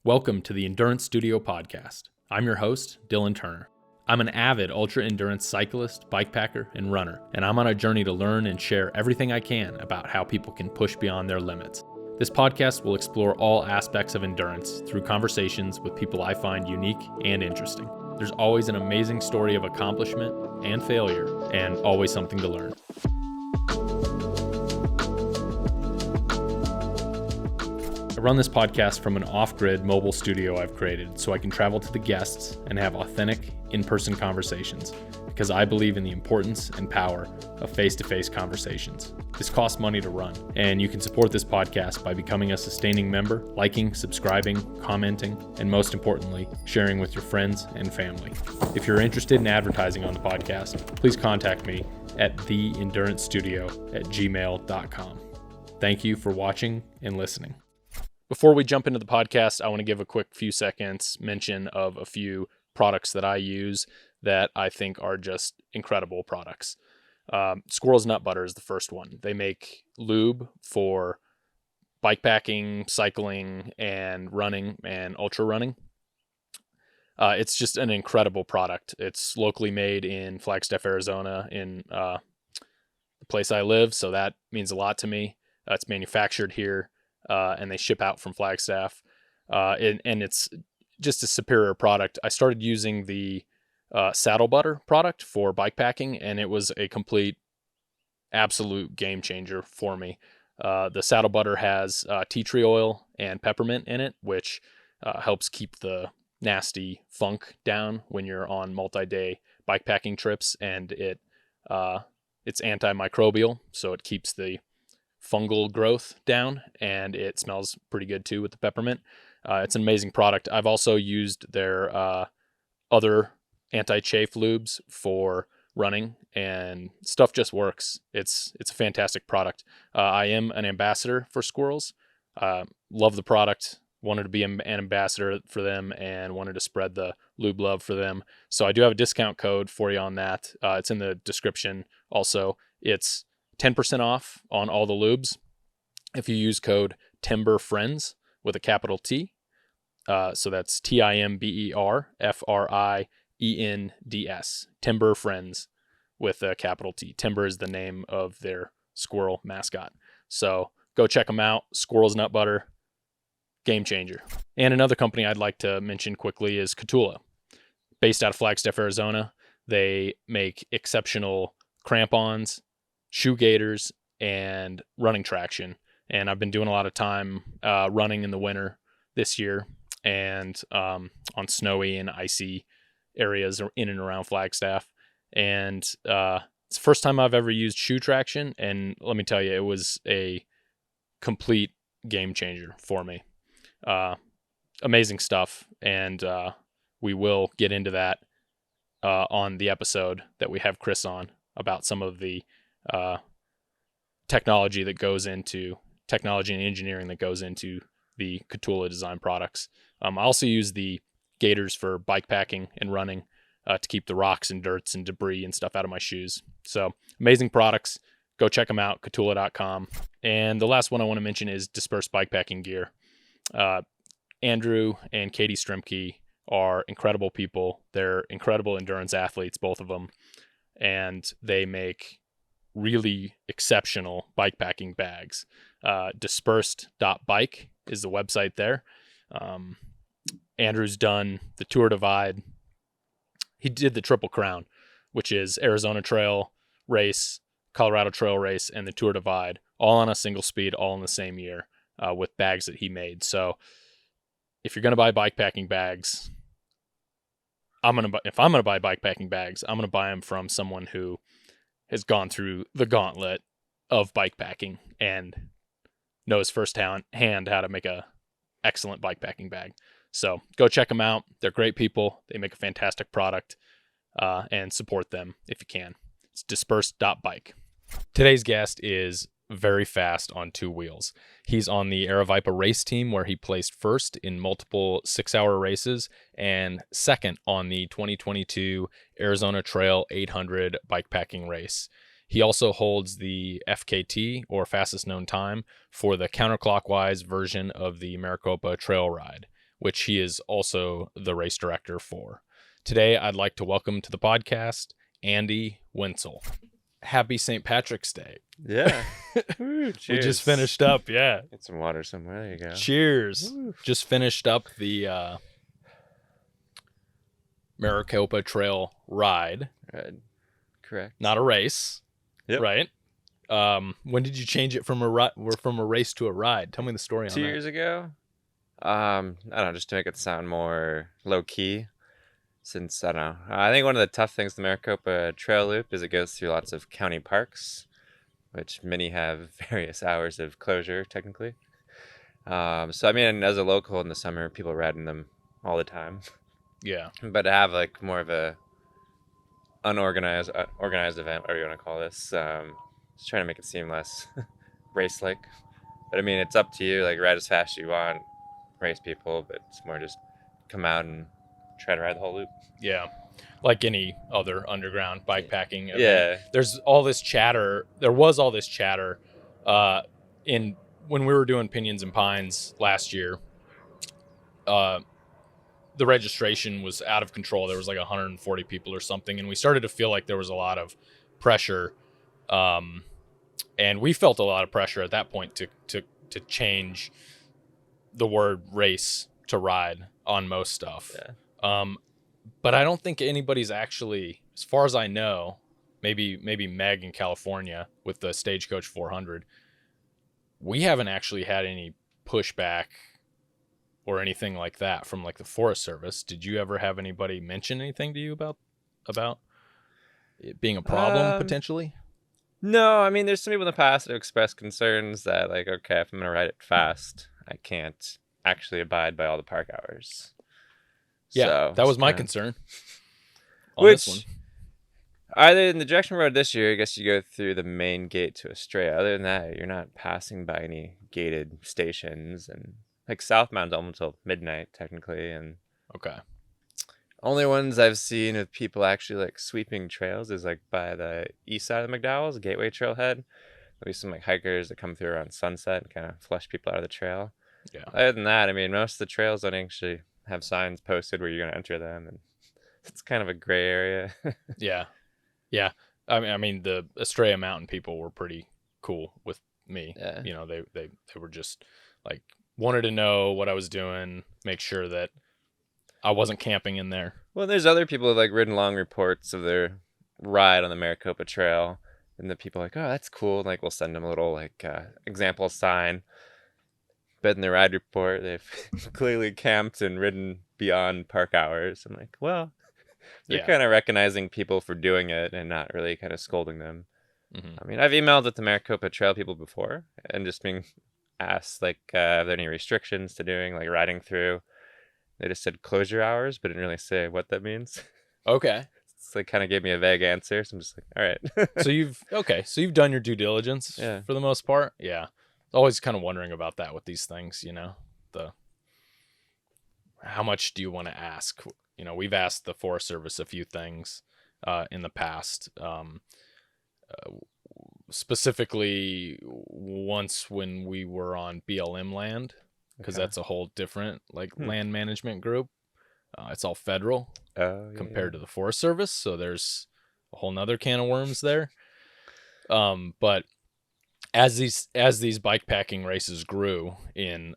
Welcome to the Endurance Studio podcast. I'm your host, Dylan Turner. I'm an avid ultra-endurance cyclist, bikepacker, and runner, and I'm on a journey to learn and share everything I can about how people can push beyond their limits. This podcast will explore all aspects of endurance through conversations with people I find unique and interesting. There's always an amazing story of accomplishment and failure, and always something to learn. I run this podcast from an off-grid mobile studio I've created so I can travel to the guests and have authentic, in-person conversations because I believe in the importance and power of face-to-face conversations. This costs money to run, and you can support this podcast by becoming a sustaining member, liking, subscribing, commenting, and most importantly, sharing with your friends and family. If you're interested in advertising on the podcast, please contact me at theendurancestudio@gmail.com. Thank you for watching and listening. Before we jump into the podcast, I want to give a quick few seconds mention of a few products that I use that I think are just incredible products. Squirrel's Nut Butter is the first one. They make lube for bikepacking, cycling, and running and ultra running. It's just an incredible product. It's locally made in Flagstaff, Arizona, in the place I live, so that means a lot to me. It's manufactured here. And they ship out from Flagstaff, and it's just a superior product. I started using the saddle butter product for bikepacking, and it was a complete, absolute game changer for me. The saddle butter has tea tree oil and peppermint in it, which helps keep the nasty funk down when you're on multi-day bikepacking trips, and it's antimicrobial, so it keeps the fungal growth down, and it smells pretty good too with the peppermint. It's an amazing product. I've also used their other anti-chafe lubes for running, and stuff just works. It's a fantastic product. I am an ambassador for Squirrels. Love the product. Wanted to be an ambassador for them and wanted to spread the lube love for them. So I do have a discount code for you on that. It's in the description also. It's 10% off on all the lubes if you use code TIMBERFRIENDS with a capital T. So that's TIMBERFRIENDS. Timber Friends with a capital T. Timber is the name of their squirrel mascot. So go check them out. Squirrel's Nut Butter, game changer. And another company I'd like to mention quickly is Kahtoola. Based out of Flagstaff, Arizona, they make exceptional crampons, shoe gaiters, and running traction. And I've been doing a lot of time running in the winter this year and on snowy and icy areas in and around Flagstaff. And it's the first time I've ever used shoe traction. And let me tell you, it was a complete game changer for me. Amazing stuff. And we will get into that on the episode that we have Chris on about some of the technology and engineering that goes into the Kahtoola design products. I also use the gaiters for bikepacking and running to keep the rocks and dirts and debris and stuff out of my shoes. So amazing products. Go check them out, Kahtoola.com. And the last one I want to mention is Dispersed bikepacking gear. Andrew and Katie Strimke are incredible people. They're incredible endurance athletes, both of them. And they make really exceptional bikepacking bags. Dispersed.bike is the website there. Andrew's done the Tour Divide. He did the Triple Crown, which is Arizona Trail Race, Colorado Trail Race, and the Tour Divide, all on a single speed, all in the same year, with bags that he made. So if you're going to buy bikepacking bags, if I'm going to buy bikepacking bags, I'm going to buy them from someone who has gone through the gauntlet of bikepacking and knows firsthand how to make a excellent bikepacking bag. So go check them out. They're great people. They make a fantastic product, and support them if you can. It's dispersed.bike. Today's guest is very fast on two wheels. He's on the Aravaipa Race team, where he placed first in multiple 6-hour races and second on the 2022 Arizona Trail 800 bikepacking race. He also holds the FKT, or fastest known time, for the counterclockwise version of the Maricopa Trail Ride, which he is also the race director for. Today, I'd like to welcome to the podcast Andy Wentzel. Happy St. Patrick's Day. Yeah. Woo, cheers. We just finished up, yeah. Get some water somewhere. There you go. Cheers. Woo. Just finished up the Maricopa Trail Ride. Right. Correct. Not a race. Yep. Right? When did you change it from a race to a ride? Tell me the story on that. 2 years ago. I don't know, just to make it sound more low key. Since, I don't know, I think one of the tough things the Maricopa Trail Loop is it goes through lots of county parks, which many have various hours of closure, technically. So, I mean, as a local in the summer, people ride in them all the time. Yeah. But to have, like, more of a organized event, whatever you want to call this, just trying to make it seem less race-like. But, I mean, it's up to you. Like, ride as fast as you want, race people, but it's more just come out and try to ride the whole loop. Yeah. Like any other underground bikepacking event. Yeah. There's all this chatter. There was all this chatter when we were doing Pinions and Pines last year. The registration was out of control. There was like 140 people or something. And we started to feel like there was a lot of pressure. And we felt a lot of pressure at that point to change the word race to ride on most stuff. Yeah. But I don't think anybody's actually, as far as I know, maybe Meg in California with the Stagecoach 400, we haven't actually had any pushback or anything like that from like the Forest Service. Did you ever have anybody mention anything to you about it being a problem potentially? No, I mean, there's some people in the past that have expressed concerns that, like, okay, if I'm going to ride it fast, I can't actually abide by all the park hours. Yeah, so, that was my concern on which, this one. Either in the Direction Road this year, I guess you go through the main gate to Estrella. Other than that, you're not passing by any gated stations. And, like, Southbound's almost till midnight, technically. And okay. only ones I've seen of people actually, like, sweeping trails is, like, by the east side of the McDowell's, Gateway Trailhead. There'll be some, like, hikers that come through around sunset and kind of flush people out of the trail. Yeah. Other than that, I mean, most of the trails don't actually have signs posted where you're going to enter them, and it's kind of a gray area. Yeah. I mean, the Estrella Mountain people were pretty cool with me. Yeah. You know, they were just like wanted to know what I was doing, make sure that I wasn't camping in there. Well, there's other people who've, like, written long reports of their ride on the Maricopa Trail, and the people are like, oh, that's cool. And, like, we'll send them a little, like, example sign. But in the ride report, they've clearly camped and ridden beyond park hours. I'm like, well, they're kind of recognizing people for doing it and not really kind of scolding them. Mm-hmm. I mean, I've emailed with the Maricopa Trail people before and just being asked, like, are there any restrictions to doing, like, riding through? They just said closure hours, but didn't really say what that means. Okay. So they kind of gave me a vague answer. So I'm just like, all right. So you've done your due diligence for the most part. Yeah. Always kind of wondering about that with these things, you know, how much do you want to ask? You know, we've asked the Forest Service a few things in the past, specifically once when we were on BLM land, because that's a whole different land management group. It's all federal compared to the Forest Service. So there's a whole nother can of worms there. But as these bikepacking races grew in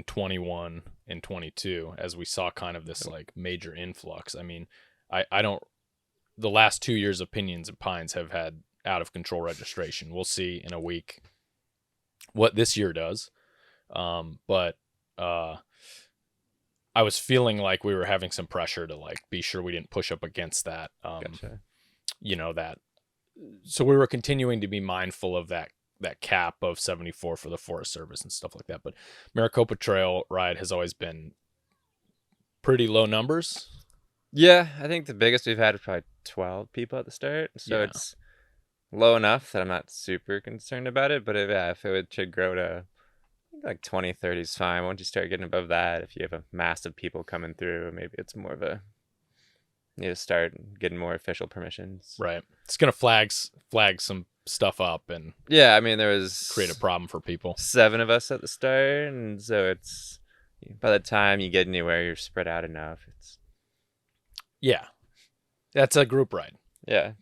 21 and 22, as we saw kind of this like major influx, I mean, the last 2 years of Pinions and Pines have had out of control registration. We'll see in a week what this year does. But I was feeling like we were having some pressure to like be sure we didn't push up against that. Gotcha. You know, that. So we were continuing to be mindful of that cap of 74 for the Forest Service and stuff like that. But Maricopa Trail Ride has always been pretty low numbers. Yeah, I think the biggest we've had is probably 12 people at the start. So it's low enough that I'm not super concerned about it. But if it should grow to like 20, 30 is fine. Once you start getting above that, if you have a mass of people coming through, maybe it's more of a, you need to start getting more official permissions. Right. It's going to flag some stuff up and yeah, I mean, there was create a problem for people. 7 of us at the start, and so it's by the time you get anywhere, you're spread out enough. Yeah. That's a group ride. Yeah.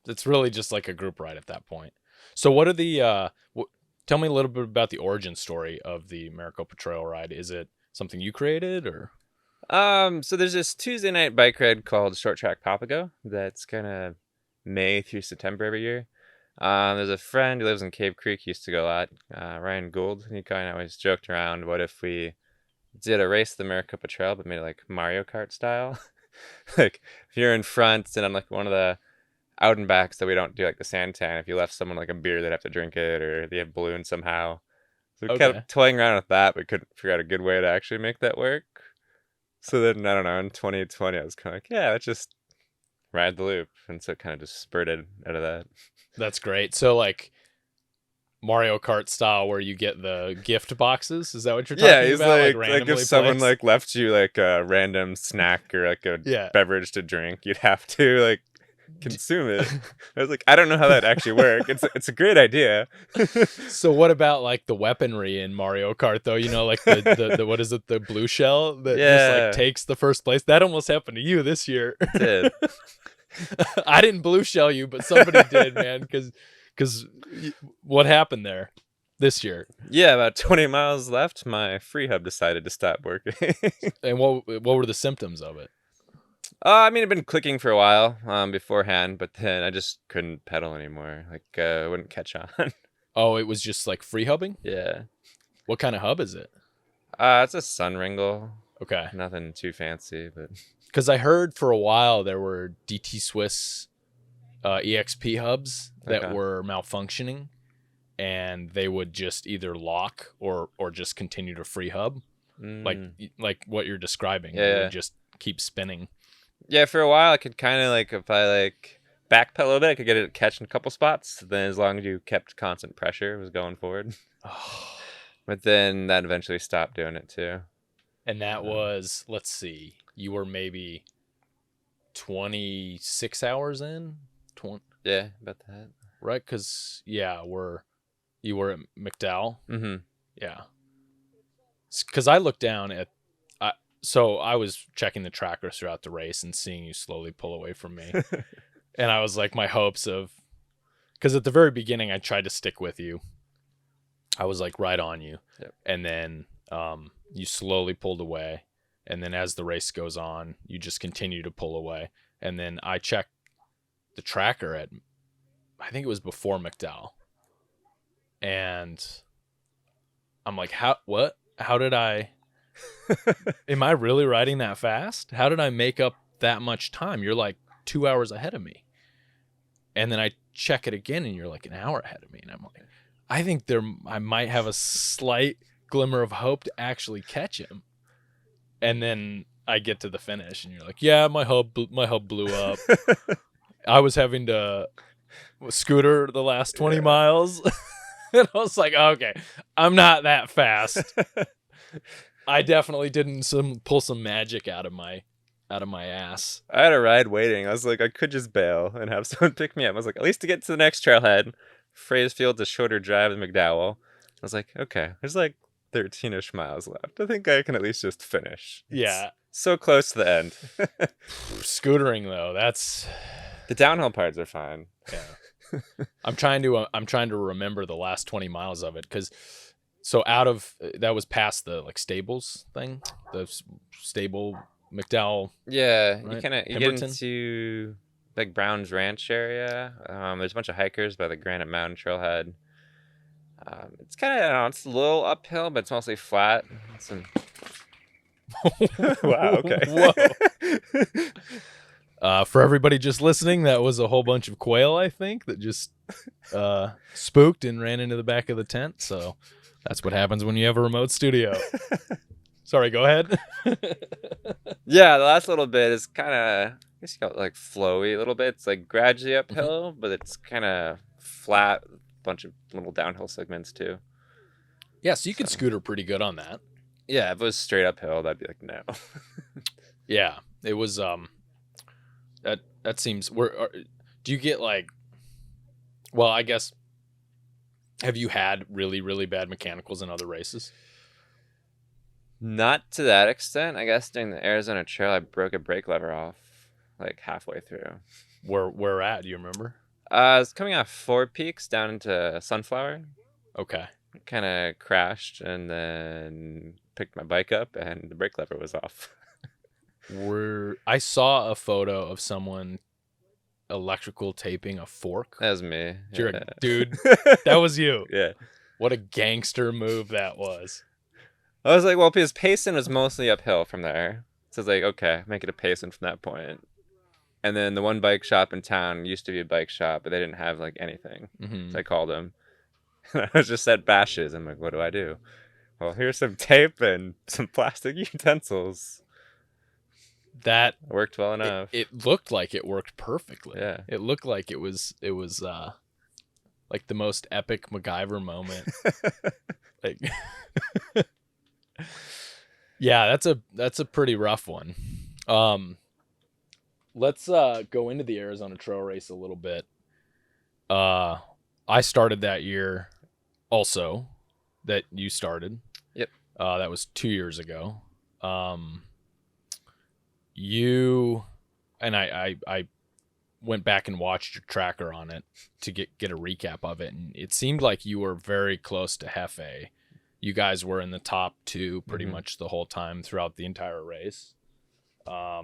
It's really just like a group ride at that point. So what are the tell me a little bit about the origin story of the Maricopa Trail Ride. Is it something you created or? So there's this Tuesday night bike ride called Short Track Papago that's kind of May through September every year. There's a friend who lives in Cave Creek, he used to go a lot, Ryan Gould, and he kind of always joked around, what if we did a race the Maricopa Trail, but made it like Mario Kart style? Like, if you're in front and on like one of the out and backs that we don't do, like the Santan, if you left someone like a beer, they'd have to drink it, or they have balloons somehow. So we kept toying around with that, but couldn't figure out a good way to actually make that work. So then, I don't know, in 2020, I was kind of like, yeah, let's just ride the loop. And so it kind of just spurted out of that. That's great. So like Mario Kart style where you get the gift boxes? Is that what you're talking about? Yeah, he's like if someone placed? like left you like a random snack or like a beverage to drink, you'd have to like consume it. I was like, I don't know how that actually works. It's a great idea. So what about like the weaponry in Mario Kart though? You know, like the what is it, the blue shell that just like takes the first place? That almost happened to you this year. It did. I didn't blue shell you, but somebody did, man, because what happened there this year? Yeah, about 20 miles left, my free hub decided to stop working. And what were the symptoms of it? I mean, I'd been clicking for a while beforehand, but then I just couldn't pedal anymore. Like, wouldn't catch on. Oh, it was just like free hubbing? Yeah. What kind of hub is it? It's a Sunringle. Okay. Nothing too fancy, but... Because I heard for a while there were DT Swiss EXP hubs that were malfunctioning, and they would just either lock or just continue to free hub, like what you're describing. Yeah, it would just keep spinning. Yeah, for a while I could kind of like, if I like backpedal a little bit, I could get it catching a couple spots. Then as long as you kept constant pressure, it was going forward. But then that eventually stopped doing it too. And that was, let's see, you were maybe 26 hours in? Yeah, about that. Right? Because, yeah, you were at McDowell? Mm-hmm. Yeah. Because I looked down at, so I was checking the trackers throughout the race and seeing you slowly pull away from me. And I was like, my hopes of, because at the very beginning, I tried to stick with you. I was like right on you. Yep. And then you slowly pulled away. And then as the race goes on, you just continue to pull away. And then I checked the tracker at, I think it was before McDowell. And I'm like, how did I, am I really riding that fast? How did I make up that much time? You're like 2 hours ahead of me. And then I check it again and you're like an hour ahead of me. And I'm like, I think I might have a slight glimmer of hope to actually catch him. And then I get to the finish and you're like, yeah, my hub blew up. I was having to scooter the last 20 miles. And I was like, okay, I'm not that fast. I definitely didn't pull some magic out of my ass. I had a ride waiting. I was like, I could just bail and have someone pick me up. I was like, at least to get to the next trailhead. Fraysfield's a shorter drive than McDowell. I was like, okay, there's like 13-ish miles left. I think I can at least just finish. Yeah. It's so close to the end. Scootering though, that's the downhill parts are fine. Yeah. I'm trying to remember the last 20 miles of it because so out of that was past the like stables thing, the stable McDowell. Yeah, right? you get into like Brown's Ranch area. There's a bunch of hikers by the Granite Mountain Trailhead. It's kind of it's a little uphill, but it's mostly flat. Wow. Okay. Whoa. For everybody just listening, that was a whole bunch of quail, I think, that just spooked and ran into the back of the tent. So that's what happens when you have a remote studio. Sorry, go ahead. Yeah, the last little bit is kind of, I guess you got like flowy a little bit. It's like gradually uphill, but it's kind of flat. A bunch of little downhill segments too. Yeah, so you could scooter pretty good on that. Yeah, if it was straight uphill, that'd be like no. Yeah, it was. That seems. Do you get like? Well, I guess. Have you had really, really bad mechanicals in other races? Not to that extent. I guess during the Arizona Trail, I broke a brake lever off like halfway through. Where at? Do you remember? I was coming off Four Peaks down into Sunflower. Okay. Kind of crashed and then picked my bike up and the brake lever was off. I saw a photo of someone electrical taping a fork. That was me. Dude, that was you. Yeah. What a gangster move that was. I was like, well, because Payson was mostly uphill from there. So I was like, okay, make it a Payson from that point. And then the one bike shop in town used to be a bike shop, but they didn't have like anything. So I called him. I was just at Bashes. I'm like, what do I do? Well, here's some tape and some plastic utensils. That worked well enough. It looked like it worked perfectly. Yeah. It looked like it was like the most epic MacGyver moment. Like yeah, that's a pretty rough one. Let's go into the Arizona Trail Race a little bit. I started that year also that you started. Yep. That was 2 years ago. You and I went back and watched your tracker on it to get a recap of it, and it seemed like you were very close to Hefe. You guys were in the top two pretty much the whole time throughout the entire race. I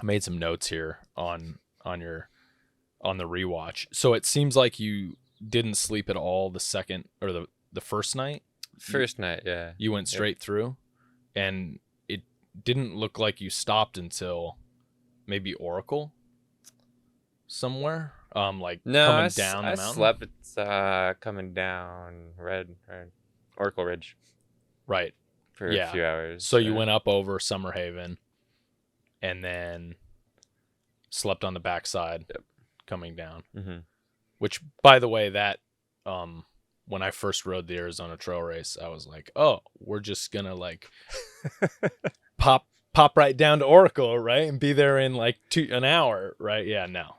made some notes here on the rewatch. So it seems like you didn't sleep at all the second or the first night. First night, yeah. You went straight through, and it didn't look like you stopped until maybe Oracle somewhere. Coming down the mountain. I slept coming down Oracle Ridge. Right. For a few hours. So you went up over Summerhaven and then slept on the backside coming down. Which, by the way, that when I first rode the Arizona Trail Race, I was like, oh, we're just gonna like pop right down to Oracle, right, and be there in like an hour, right? Yeah, no.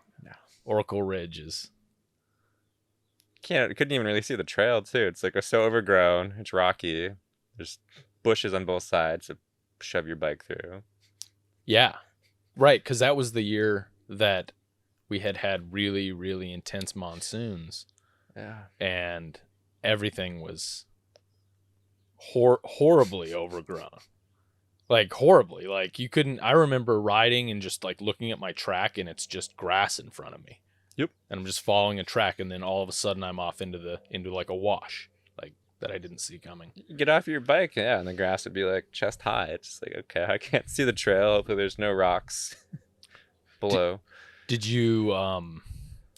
Oracle Ridge is couldn't even really see the trail too. It's like so overgrown. It's rocky. There's bushes on both sides to shove your bike through. Yeah, right. Because that was the year that we had really, really intense monsoons. Yeah, and everything was horribly overgrown. Like horribly. Like you couldn't. I remember riding and just like looking at my track, and it's just grass in front of me. Yep. And I'm just following a track, and then all of a sudden I'm off into like a wash, like that I didn't see coming. You get off your bike, and the grass would be like chest high. It's like, okay, I can't see the trail. Hopefully there's no rocks below. Did you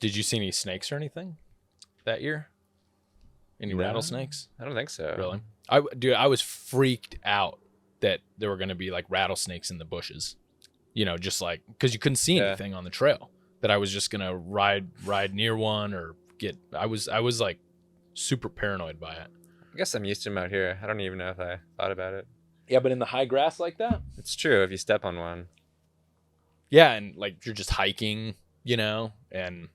see any snakes or anything that year? Any rattlesnakes? I don't think so. Really? I was freaked out that there were going to be like rattlesnakes in the bushes. You know, just like because you couldn't see anything on the trail. That I was just gonna ride near one or get. I was like super paranoid by it. I guess I'm used to them out here. I don't even know if I thought about it. Yeah, but in the high grass like that, it's true. If you step on one. Yeah, and like you're just hiking, you know, and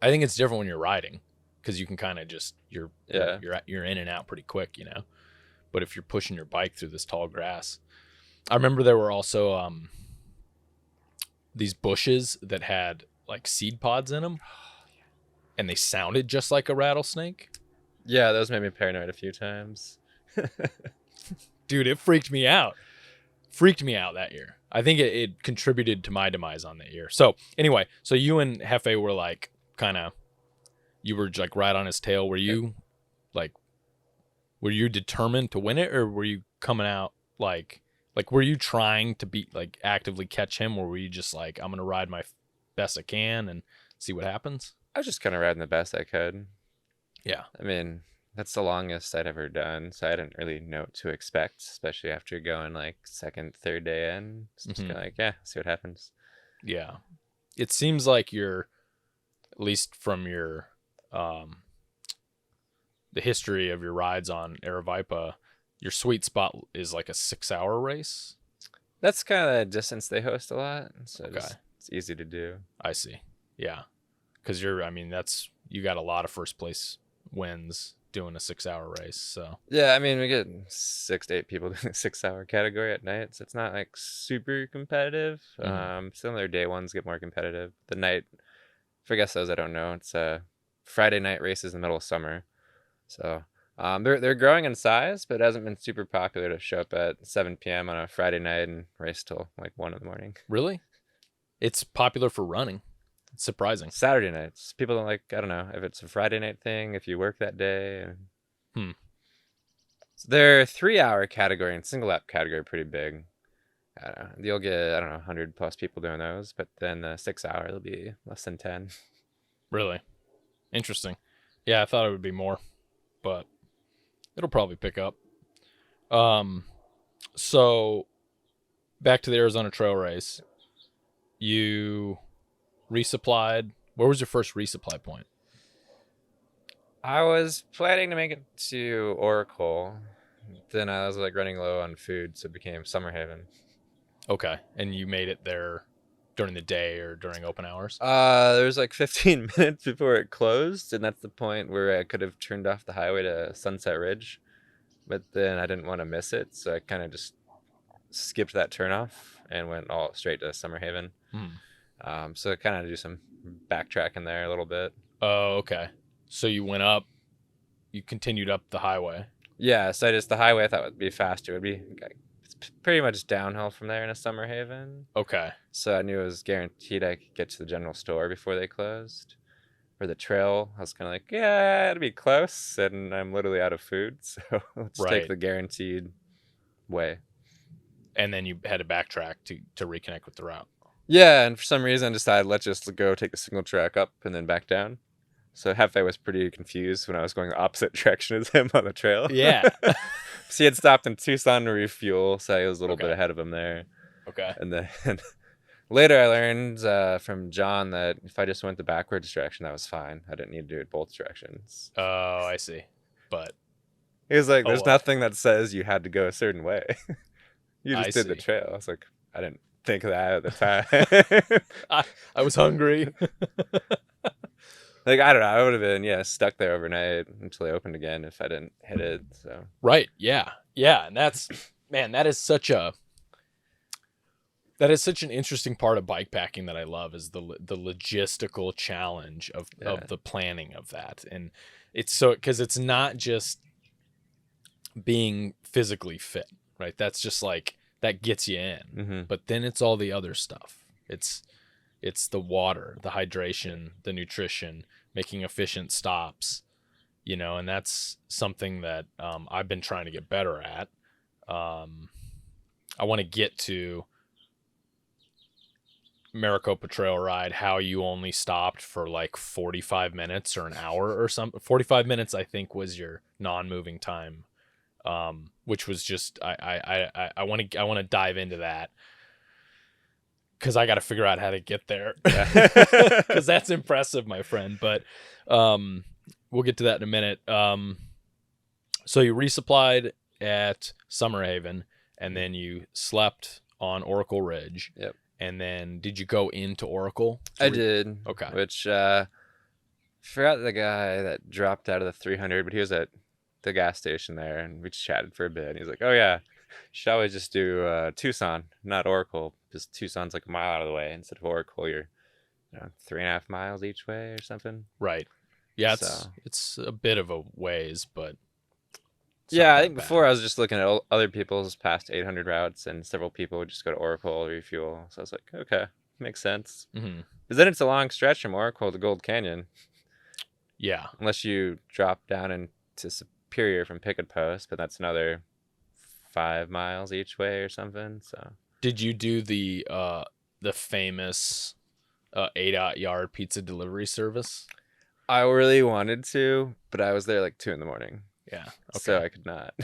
I think it's different when you're riding because you can kind of just you're in and out pretty quick, you know. But if you're pushing your bike through this tall grass, I remember there were also these bushes that had like seed pods in them, and they sounded just like a rattlesnake. Yeah, those made me paranoid a few times. Dude, it freaked me out. Freaked me out that year. I think it contributed to my demise on that year. So anyway, so you and Hefe were like you were like right on his tail. Were you were you determined to win it, or were you coming out like were you trying to actively catch him, or were you just like, I'm gonna ride my best I can and see what happens? I was just kind of riding the best I could. Yeah. I mean, that's the longest I'd ever done, so I didn't really know what to expect, especially after going like second, third day in. So just kind of like, yeah, see what happens. Yeah. It seems like you're, at least from your, the history of your rides on Aravaipa, your sweet spot is like a 6-hour race. That's kind of the distance they host a lot, so it's easy to do. I see. Yeah. Because you got a lot of first place wins doing a 6-hour race. So Yeah, I mean, we get 6 to 8 people doing a 6-hour category at night, so it's not like super competitive. Some of their day ones get more competitive. The night, for I guess those I don't know, it's Friday night races in the middle of summer, so they're growing in size, but it hasn't been super popular to show up at 7 p.m. on a Friday night and race till like 1 in the morning. really, it's popular for running. It's surprising. Saturday nights, people don't like. I don't know if it's a Friday night thing, if you work that day. So their 3-hour category and single lap category are pretty big. I don't know. You'll get, I don't know, 100 plus people doing those, but then the 6-hour, it'll be less than 10. Really interesting. Yeah, I thought it would be more, but it'll probably pick up. So back to the Arizona Trail Race. You resupplied. Where was your first resupply point? I was planning to make it to Oracle. Then I was like running low on food, so it became Summerhaven. Okay, and you made it there during the day or during open hours? There was like 15 minutes before it closed, and that's the point where I could have turned off the highway to Sunset Ridge, but then I didn't want to miss it, so I kind of just skipped that turnoff and went all straight to Summerhaven. So I kind of do some backtracking there a little bit. Oh, okay. So you went up, you continued up the highway. Yeah, so the highway I thought would be faster. It would be pretty much downhill from there into Summerhaven. Okay. So I knew it was guaranteed I could get to the general store before they closed. For the trail, I was kind of like, yeah, it'll be close, and I'm literally out of food, so let's take the guaranteed way. And then you had to backtrack to reconnect with the route. Yeah, and for some reason I decided let's just go take the single track up and then back down. So Hefe was pretty confused when I was going the opposite direction as him on the trail. Yeah. So he had stopped in Tucson to refuel, so I was a little bit ahead of him there. Okay. And then later I learned from John that if I just went the backwards direction, that was fine. I didn't need to do it both directions. Oh, I see. But he was like, there's nothing that says you had to go a certain way. You just did the trail. I was like, I didn't think of that at the time. I was hungry. Like, I don't know. I would have been, stuck there overnight until they opened again if I didn't hit it. So Right. Yeah. Yeah. And that's, man, that is such an interesting part of bikepacking that I love is the logistical challenge of the planning of that. And it's so, because it's not just being physically fit, right? That's just like, that gets you in. But then it's all the other stuff. It's the water, the hydration, the nutrition, making efficient stops, and that's something that I've been trying to get better at. I want to get to Maricopa Trail Ride, how you only stopped for like 45 minutes or an hour or something. 45 minutes, I think, was your non-moving time, which was just I want to dive into that. Because I got to figure out how to get there. Because that's impressive, my friend. But we'll get to that in a minute. So you resupplied at Summerhaven, and then you slept on Oracle Ridge. Yep. And then did you go into Oracle? I did. Okay. Which, forgot the guy that dropped out of the 300, but he was at the gas station there, and we chatted for a bit. And he's like, oh, yeah. Shall we just do Tucson, not Oracle? Because Tucson's like a mile out of the way. Instead of Oracle, you're 3.5 miles each way or something. Right. Yeah, it's a bit of a ways, but yeah, I think before I was just looking at other people's past 800 routes, and several people would just go to Oracle refuel. So I was like, okay, makes sense. Because then it's a long stretch from Oracle to Gold Canyon. Yeah. Unless you drop down into Superior from Picket Post, but that's another 5 miles each way or something. So did you do the famous AZTR pizza delivery service? I really wanted to, but I was there like 2 a.m. Yeah. Okay. So I could not.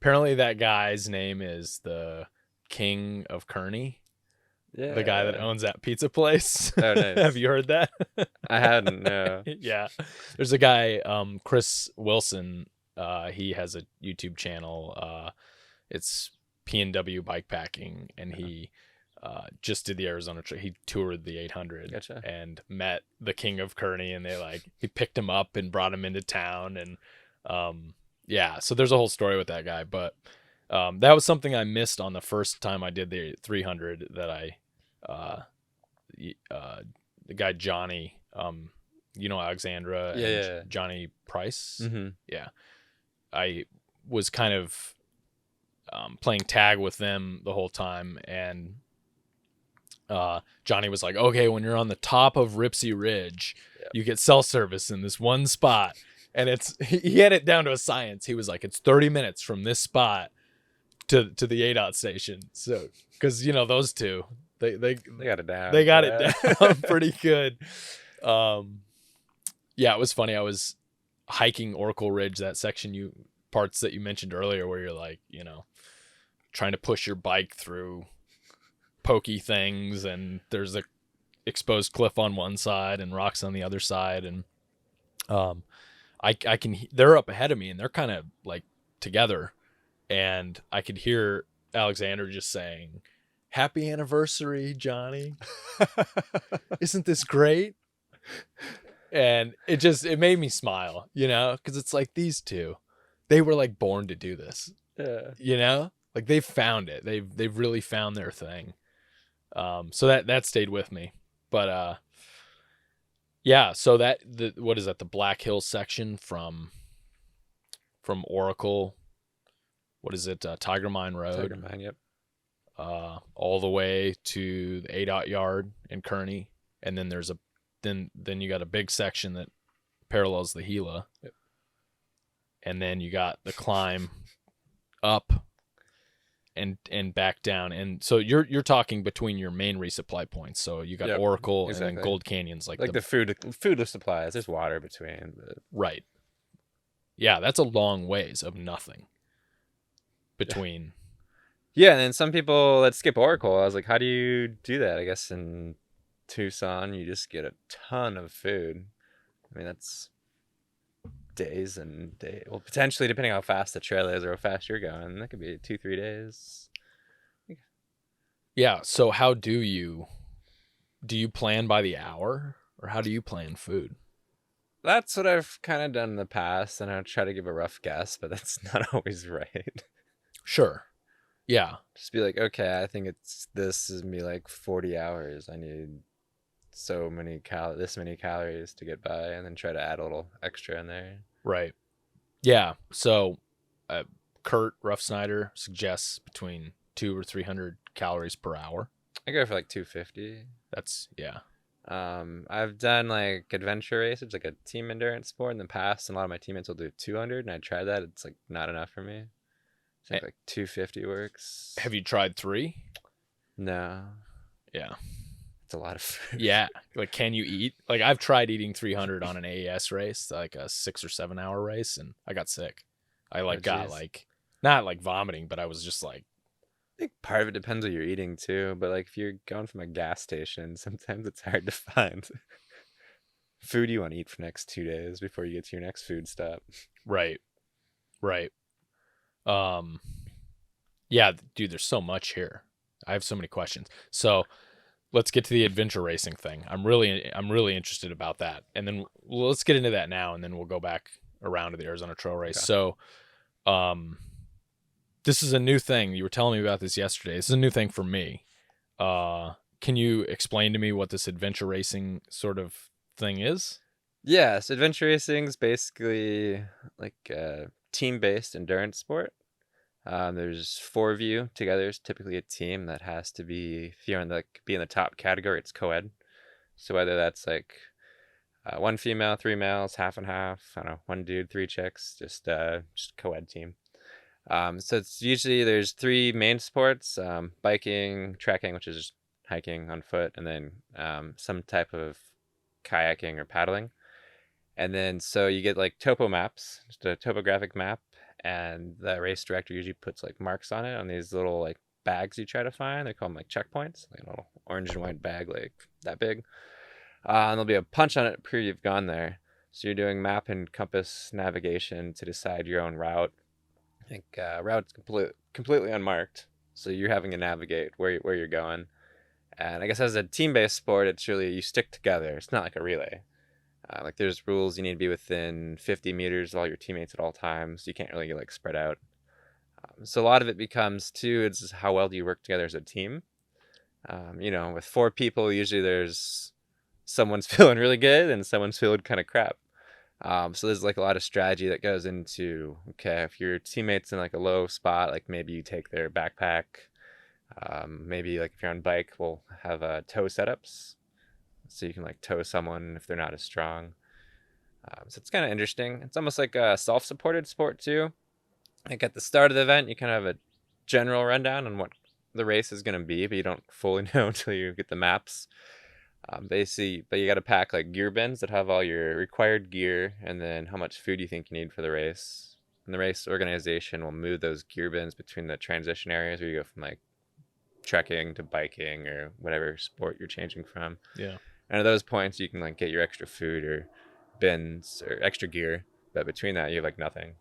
Apparently that guy's name is the King of Kearney. Yeah. The guy that owns that pizza place. Oh, nice. Have you heard that? I hadn't, no. Yeah. There's a guy, Chris Wilson. He has a YouTube channel. It's PNW Bikepacking, and he just did the Arizona trip. He toured the 800 Gotcha. and met the king of Kearney, and he picked him up and brought him into town. And yeah, so there's a whole story with that guy. But that was something I missed on the first time I did the 300 that the guy Johnny, Alexandra and Johnny Price. Mm-hmm. Yeah. I was kind of playing tag with them the whole time, and Johnny was like, okay, when you're on the top of Ripsey Ridge, you get cell service in this one spot. And he had it down to a science. He was like, it's 30 minutes from this spot to the ADOT station. So, because those two, they got it down. They got it down pretty good. Yeah, it was funny. I was hiking Oracle Ridge, that section parts that you mentioned earlier, where you're like, trying to push your bike through pokey things, and there's a exposed cliff on one side and rocks on the other side, and they're up ahead of me, and they're kind of like together, and I could hear Alexander just saying, "Happy anniversary, Johnny. Isn't this great?" And it made me smile, because it's like these two, they were like born to do this. Yeah. Like they've found it. They've really found their thing. So that stayed with me. But yeah, so what is that? The Black Hills section from Oracle. What is it? Tiger Mine Road. Tiger Mine, yep. All the way to the ADOT yard in Kearney, and then there's then you got a big section that parallels the Gila. Yep. And then you got the climb up and back down. And so you're talking between your main resupply points. So you got Oracle and then Gold Canyon's like the food supplies. There's water between. Right. Yeah, that's a long ways of nothing between. Yeah, and then some people that skip Oracle, I was like, how do you do that? I guess in Tucson, you just get a ton of food. I mean, that's days and days. Well, potentially, depending on how fast the trail is or how fast you're going, that could be 2-3 days. Yeah. So how do you plan by the hour, or how do you plan food? That's what I've kind of done in the past, and I try to give a rough guess, but that's not always right. Sure. Yeah. Just be like, okay, I think this is me like 40 hours. I need this many calories to get by, and then try to add a little extra in there. Right. Yeah. So Kurt Rough Snyder suggests between 200 or 300 calories per hour. I go for like 250. That's, yeah. I've done like adventure races, like a team endurance sport in the past, and a lot of my teammates will do 200, and I tried that. It's like not enough for me. I think like 250 works. Have you tried 3? No. Yeah. It's a lot of food. Yeah. Like, can you eat? Like, I've tried eating 300 on an AES race, like a 6 or 7 hour race, and I got sick. I got like, not like vomiting, but I was just like. I think part of it depends what you're eating too, but like if you're going from a gas station, sometimes it's hard to find food you want to eat for the next 2 days before you get to your next food stop. Right. Yeah, dude, there's so much here. I have so many questions. So let's get to the adventure racing thing. I'm really interested about that. And then let's get into that now, and then we'll go back around to the Arizona Trail Race. Okay. So, this is a new thing. You were telling me about this yesterday. This is a new thing for me. Can you explain to me what this adventure racing sort of thing is? Yeah, so adventure racing is basically like a team-based endurance sport. There's 4 of you together. It's typically a team that has to be, if you're be in the top category, it's co-ed. So whether that's like 1 female, 3 males, half and half, I don't know, 1 dude, 3 chicks, just co-ed team. So it's usually there's 3 main sports: biking, trekking, which is hiking on foot, and then some type of kayaking or paddling. And then so you get like topo maps, just a topographic map, and the race director usually puts like marks on it on these little like bags you try to find. They call them like checkpoints, like a little orange and white bag like that big. And there'll be a punch on it after you've gone there. So you're doing map and compass navigation to decide your own route. I think route's completely unmarked, so you're having to navigate where you're going. And I guess as a team-based sport, it's really you stick together. It's not like a relay. Like there's rules, you need to be within 50 meters of all your teammates at all times. You can't really get like spread out. So a lot of it becomes too, it's how well do you work together as a team. With 4 people, usually there's someone's feeling really good and someone's feeling kind of crap. So there's like a lot of strategy that goes into, okay, if your teammate's in like a low spot, like maybe you take their backpack. Maybe like if you're on bike, we'll have tow setups. So you can like tow someone if they're not as strong. So it's kind of interesting. It's almost like a self-supported sport too. Like at the start of the event, you kind of have a general rundown on what the race is going to be, but you don't fully know until you get the maps. Basically, but you got to pack like gear bins that have all your required gear and then how much food you think you need for the race. And the race organization will move those gear bins between the transition areas where you go from like trekking to biking or whatever sport you're changing from. Yeah. And at those points, you can like get your extra food or bins or extra gear, but between that, you have like nothing.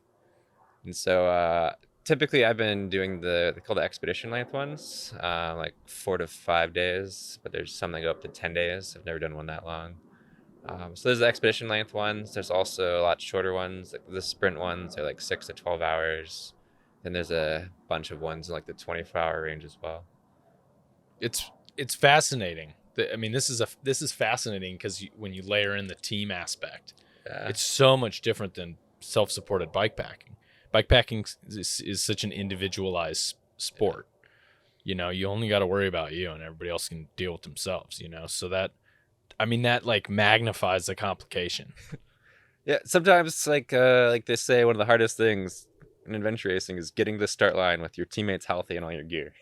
And so typically, I've been doing they call the expedition length ones, like 4 to 5 days, but there's some that go up to 10 days. I've never done one that long. So there's the expedition length ones. There's also a lot shorter ones. Like the sprint ones are like 6 to 12 hours. And there's a bunch of ones in like the 24-hour range as well. It's fascinating. I mean, this is fascinating because when you layer in the team aspect, it's so much different than self-supported bikepacking. Bikepacking is such an individualized sport. You only got to worry about you, and everybody else can deal with themselves. So that like magnifies the complication. Yeah, sometimes like they say, one of the hardest things in adventure racing is getting to the start line with your teammates healthy and all your gear.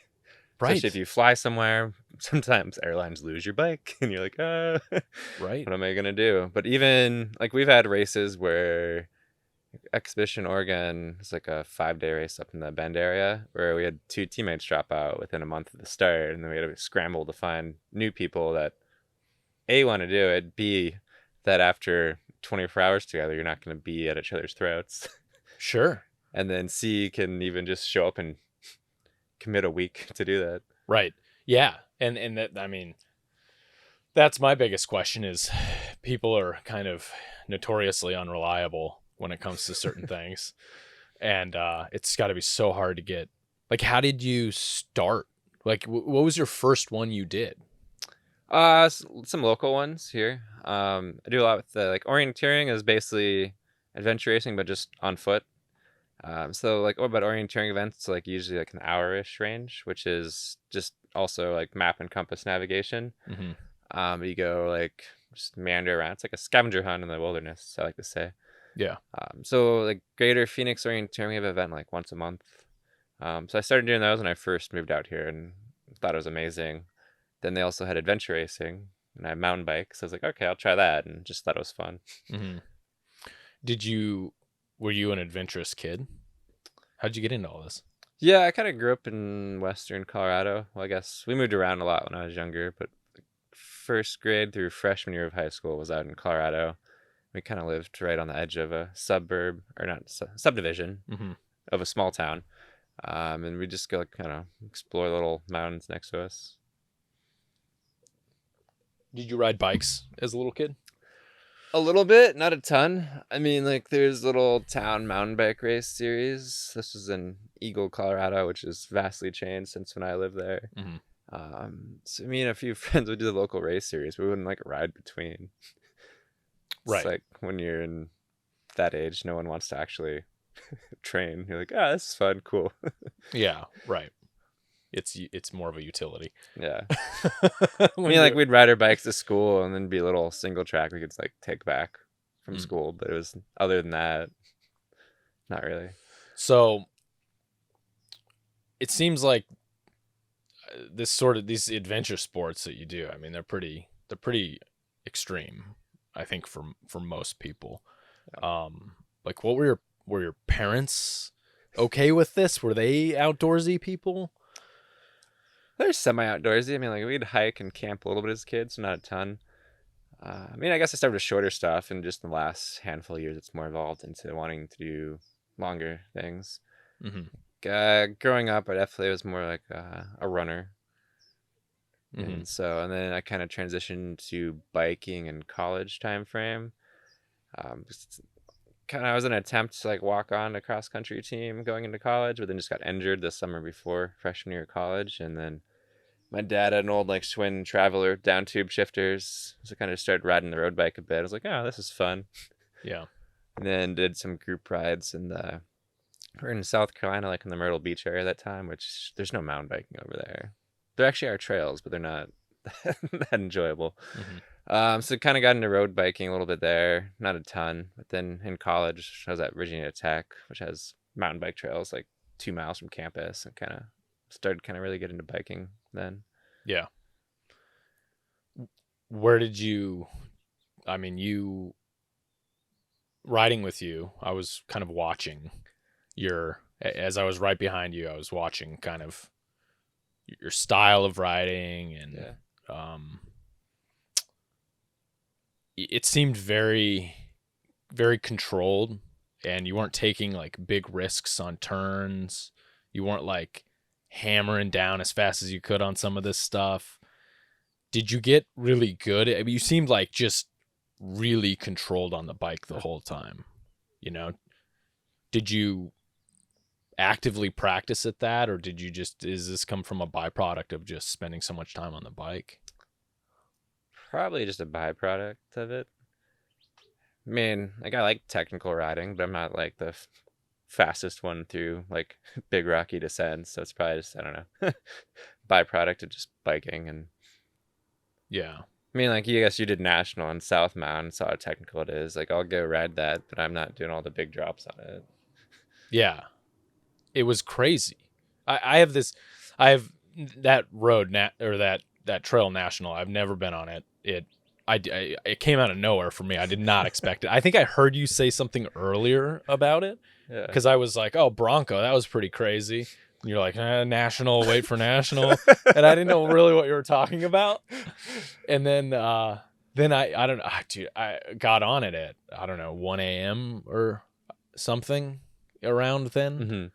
Right. Especially if you fly somewhere, sometimes airlines lose your bike and you're like, right. What am I going to do? But even like we've had races where Expedition Oregon is like a 5-day race up in the Bend area where we had 2 teammates drop out within a month of the start. And then we had to scramble to find new people that A, want to do it, B, that after 24 hours together, you're not going to be at each other's throats. Sure. And then C, can even just show up and commit a week to do that. Right. Yeah. And that, that's my biggest question is people are kind of notoriously unreliable when it comes to certain things. And it's got to be so hard to get. Like, how did you start? Like, what was your first one you did? Some local ones here. I do a lot with like orienteering is basically adventure racing, but just on foot. So like, what about orienteering events? It's like usually like an hour-ish range, which is just also like map and compass navigation. Mm-hmm. You go like just meander around. It's like a scavenger hunt in the wilderness, I like to say. Yeah. So like Greater Phoenix orienteering, we have an event like once a month. So I started doing those when I first moved out here and thought it was amazing. Then they also had adventure racing and I had mountain bike. So I was like, okay, I'll try that, and just thought it was fun. Mm-hmm. Were you an adventurous kid? How'd you get into all this? Yeah, I kind of grew up in Western Colorado. Well, I guess we moved around a lot when I was younger, but first grade through freshman year of high school was out in Colorado. We kind of lived right on the edge of a suburb, or not subdivision, mm-hmm. of a small town. And we just go kind of explore little mountains next to us. Did you ride bikes as a little kid? A little bit, not a ton. I mean, like there's little town mountain bike race series. This was in Eagle, Colorado, which is vastly changed since when I lived there. Mm-hmm. So me and a few friends would do the local race series. We wouldn't like ride between. It's right. like when you're in that age, no one wants to actually train. You're like, this is fun, cool. Yeah, right. It's more of a utility. Yeah. I mean, like we'd ride our bikes to school and then be a little single track we could like take back from school, but it was, other than that, not really. So it seems like these adventure sports that you do, I mean, they're pretty extreme, I think, for most people. Yeah. Like, what were your parents okay with this? Were they outdoorsy people? They're semi-outdoorsy. I mean, like we'd hike and camp a little bit as kids, so not a ton. I mean, I guess I started with shorter stuff, and just in the last handful of years, it's more evolved into wanting to do longer things. Mm-hmm. Growing up, I definitely was more like a runner. And and then I kind of transitioned to biking in college time frame. I was in an attempt to like walk on a cross country team going into college, but then just got injured the summer before freshman year of college. And then my dad had an old like Schwinn Traveler down tube shifters, so I kind of started riding the road bike a bit. I was like, oh, this is fun. Yeah. And then did some group rides we're in South Carolina, like in the Myrtle Beach area at that time, which there's no mountain biking over there. There actually are trails, but they're not that enjoyable. So kind of got into road biking a little bit there, not a ton. But then in college, I was at Virginia Tech, which has mountain bike trails like 2 miles from campus, and started really getting into biking then. Yeah. Where did you, I mean, you riding with you, I was kind of watching as I was right behind you, I was watching kind of your style of riding, and it seemed very, very controlled, and you weren't taking like big risks on turns. You weren't like hammering down as fast as you could on some of this stuff. Did you get really good? I mean, you seemed like just really controlled on the bike the whole time. Did you actively practice at that, or is this come from a byproduct of just spending so much time on the bike? Probably just a byproduct of it. I mean, like I like technical riding, but I'm not like the fastest one through like big rocky descents. So it's probably just, I don't know, byproduct of just biking. And yeah, I mean, like, I guess you did national on South Mountain, saw how technical it is. Like, I'll go ride that, but I'm not doing all the big drops on it. Yeah, it was crazy. I have that road or that trail national. I've never been on it. It came out of nowhere for me. I did not expect it. I think I heard you say something earlier about it, because I was like, oh, Bronco, that was pretty crazy. And you're like, national, wait for national. And I didn't know really what you were talking about. And then I don't know, dude, I got on it at, I don't know, 1 a.m. or something around then.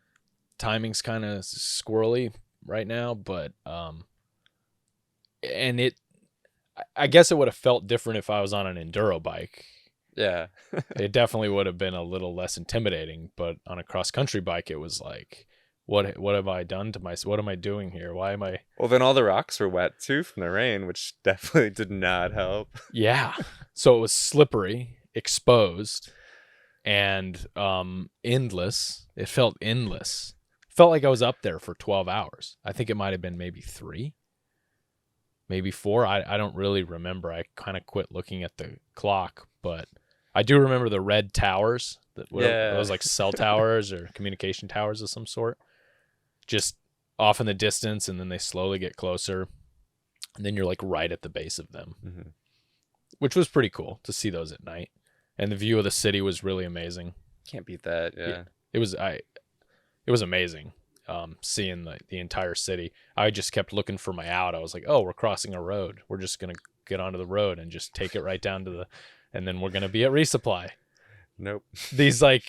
Timing's kind of squirrely right now, but and I guess it would have felt different if I was on an enduro bike. Yeah. It definitely would have been a little less intimidating, but on a cross country bike, it was like, what have I done to myself? What am I doing here? Why am I? Well, then all the rocks were wet too from the rain, which definitely did not help. Yeah. So it was slippery, exposed, and endless. It felt endless. Felt like I was up there for 12 hours. I think it might have been maybe 3, maybe 4. I don't really remember. I kind of quit looking at the clock, but I do remember the red towers. Those like cell towers or communication towers of some sort, just off in the distance, and then they slowly get closer, and then you're like right at the base of them, which was pretty cool to see those at night. And the view of the city was really amazing. Can't beat that. Yeah. It was amazing, seeing the entire city. I just kept looking for my out. I was like, oh, we're crossing a road. We're just going to get onto the road and just take it right down to and then we're going to be at Resupply. Nope. These I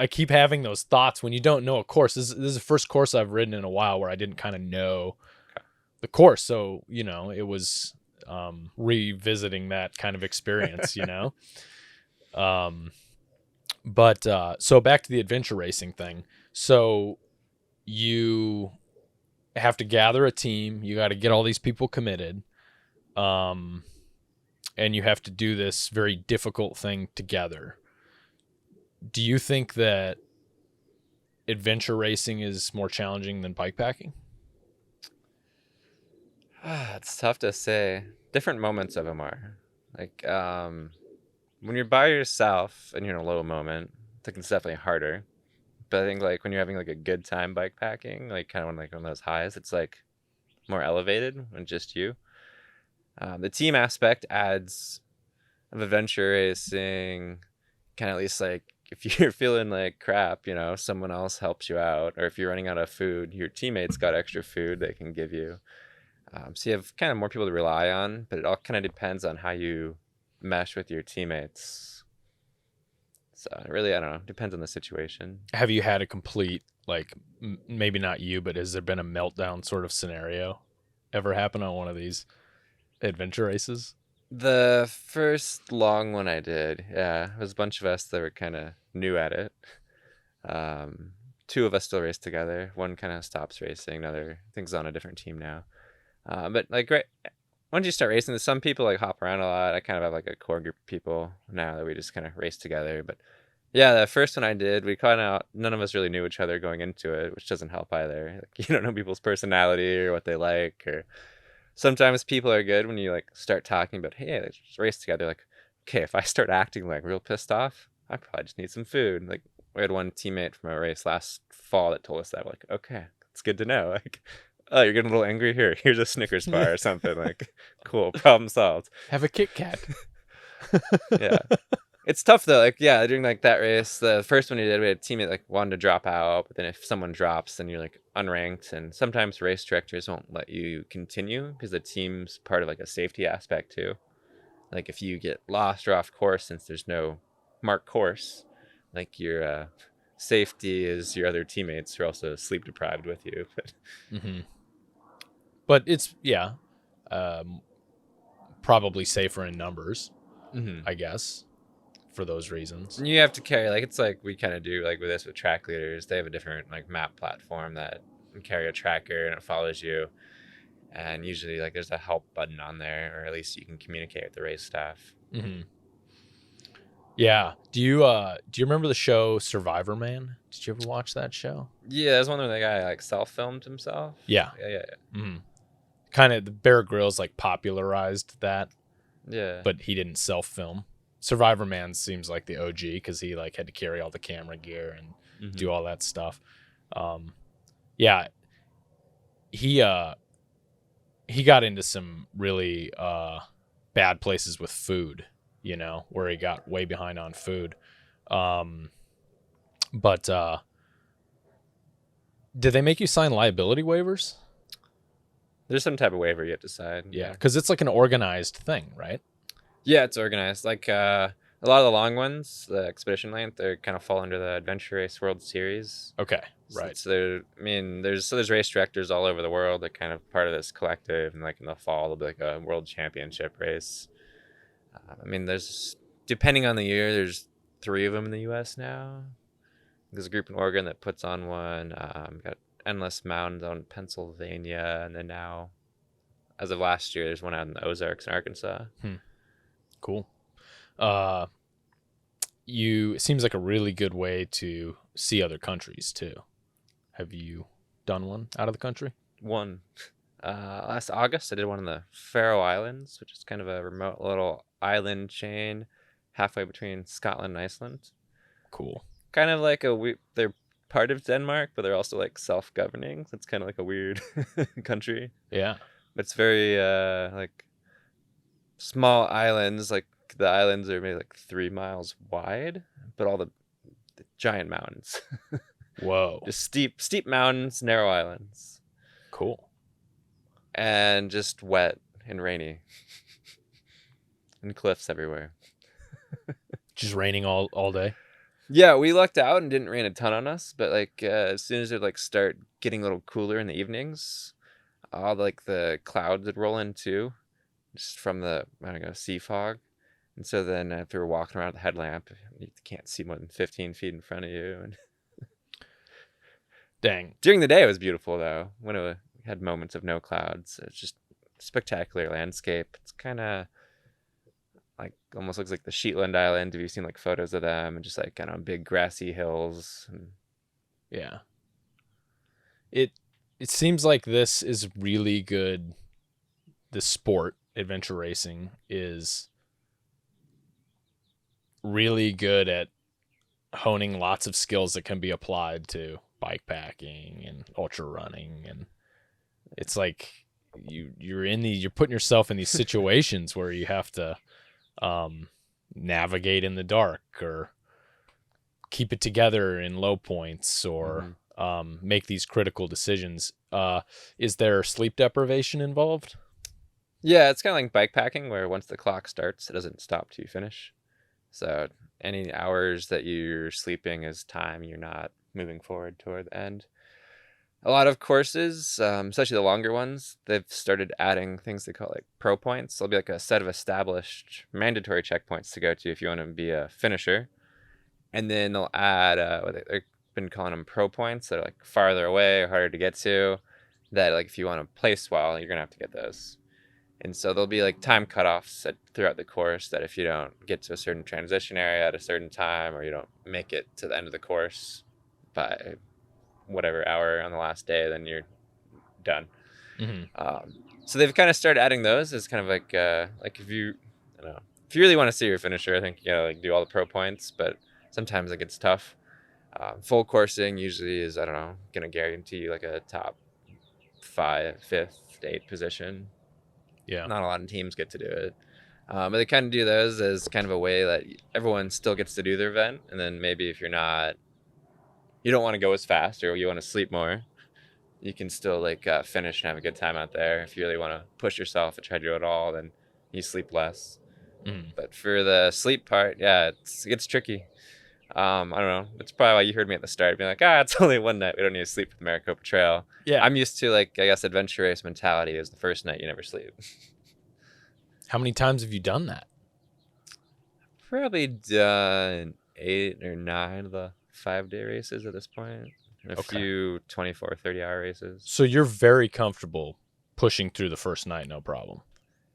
keep having those thoughts when you don't know a course. This is the first course I've ridden in a while where I didn't kind of know the course. So, it was revisiting that kind of experience, But so back to the adventure racing thing. So you have to gather a team. You got to get all these people committed. And you have to do this very difficult thing together. Do you think that adventure racing is more challenging than bikepacking? It's tough to say. Different moments of them are. Like, when you're by yourself and you're in a low moment, I think it's definitely harder. But I think like when you're having like a good time bikepacking, like kind of one of those highs, it's like more elevated when just you. The team aspect adds of adventure racing, kind of at least like if you're feeling like crap, someone else helps you out, or if you're running out of food, your teammates got extra food they can give you. So you have kind of more people to rely on, but it all kind of depends on how you mesh with your teammates. So it really, I don't know, depends on the situation. Have you had a complete, like, maybe not you, but has there been a meltdown sort of scenario? ever happen on one of these adventure races? The first long one I did, yeah, it was a bunch of us that were kind of new at it. Um, Two of us still race together. One kind of stops racing. Another, I think, is on a different team now. But like, right, once you start racing, some people like hop around a lot. I kind of have like a core group of people now that we just kind of race together. But yeah, the first one I did, we kind of none of us really knew each other going into it, which doesn't help either. Like, you don't know people's personality or what they like, or sometimes people are good when you like start talking about, hey, let's just race together. Like, okay, if I start acting like real pissed off, I probably just need some food. Like, we had one teammate from a race last fall that told us that. We're like, okay, it's good to know. Like, oh, you're getting a little angry here. Here's a Snickers bar or something. Like, cool, problem solved. Have a Kit Kat. Yeah. It's tough though. Like, yeah, during like that race, the first one we did, we had a teammate like wanted to drop out, but then if someone drops, then you're like unranked, and sometimes race directors won't let you continue because the team's part of like a safety aspect too. Like if you get lost or off course, since there's no marked course, like your safety is your other teammates who are also sleep deprived with you. But Mm-hmm. But it's probably safer in numbers, I guess, for those reasons. you have to carry like it's like we kind of do like with this with track leaders. They have a different like map platform that you carry a tracker and it follows you. And usually like there's a help button on there, or at least you can communicate with the race staff. Mm-hmm. Yeah. Do you remember the show Survivor Man? Did you ever watch that show? Yeah, there's one where the guy like self-filmed himself. Yeah. Yeah. Mm-hmm. Kind of the Bear Grylls like popularized that, Yeah. but he didn't self-film. Survivor Man seems like the OG because he like had to carry all the camera gear and do all that stuff. Yeah, he got into some really bad places with food, you know, where he got way behind on food. But did they make you sign liability waivers? There's some type of waiver you have to sign. Yeah, because it's like an organized thing, right? Yeah, it's organized. Like a lot of the long ones, the expedition length, they kind of fall under the Adventure Race World Series. Okay, right. So there's race directors all over the world that kind of part of this collective, and like in the fall there'll be like a world championship race. There's depending on the year, there's 3 of them in the U.S. now. There's a group in Oregon that puts on one. Got Endless Mountains out in Pennsylvania, and then now, as of last year, there's one out in the Ozarks in Arkansas. Cool. It seems like a really good way to see other countries too. Have you done one out of the country? One. Last August, I did one in the Faroe Islands, which is kind of a remote little island chain halfway between Scotland and Iceland. Cool. Kind of like they're part of Denmark, but they're also like self-governing. So it's kind of like a weird country. Yeah. But it's very like small islands. Like the islands are maybe like 3 miles wide, but all the giant mountains. Whoa. Just steep mountains, narrow islands. Cool. And just wet and rainy. And cliffs everywhere. Just raining all day? Yeah, we lucked out and didn't rain a ton on us, but like as soon as it like start getting a little cooler in the evenings, all like the clouds would roll in too, just from the sea fog. And so then if you're walking around with a headlamp, you can't see more than 15 feet in front of you. And dang. During the day it was beautiful though. When it had moments of no clouds, it's just spectacular landscape. It's kind of like almost looks like the Shetland Island. Have you seen like photos of them? And just like kind of big grassy hills. And yeah. It seems like this is really good. The sport, adventure racing, is really good at honing lots of skills that can be applied to bikepacking and ultra running. And it's like you're putting yourself in these situations where you have to navigate in the dark or keep it together in low points or make these critical decisions. Is there sleep deprivation involved? Yeah, it's kind of like bikepacking where once the clock starts, it doesn't stop till you finish. So any hours that you're sleeping is time you're not moving forward toward the end. A lot of courses, especially the longer ones, they've started adding things they call like pro points. There'll be like a set of established mandatory checkpoints to go to if you want to be a finisher. And then they'll add they've been calling them pro points that are like farther away or harder to get to, that like if you want to place well, you're gonna have to get those. And so there'll be like time cutoffs throughout the course that if you don't get to a certain transition area at a certain time, or you don't make it to the end of the course by whatever hour on the last day, then you're done. So they've kind of started adding those as kind of like if you, I don't know, if you really want to see your finisher, I think you gotta like do all the pro points, but sometimes it gets tough. Full coursing usually is, I don't know, gonna guarantee you like a top 5th to 8th position. Yeah. Not a lot of teams get to do it. But they kind of do those as kind of a way that everyone still gets to do their event. And then maybe if you don't want to go as fast, or you want to sleep more, you can still like finish and have a good time out there. If you really want to push yourself and try to do it all, then you sleep less. But for the sleep part, yeah, it gets tricky. I don't know. It's probably why you heard me at the start being like, it's only one night. We don't need to sleep with the Maricopa Trail. Yeah. I'm used to like, I guess, adventure race mentality is the first night you never sleep. How many times have you done that? Probably done 8 or 9 of the 5-day races at this point. And a few 24, 30-hour races. So you're very comfortable pushing through the first night, no problem.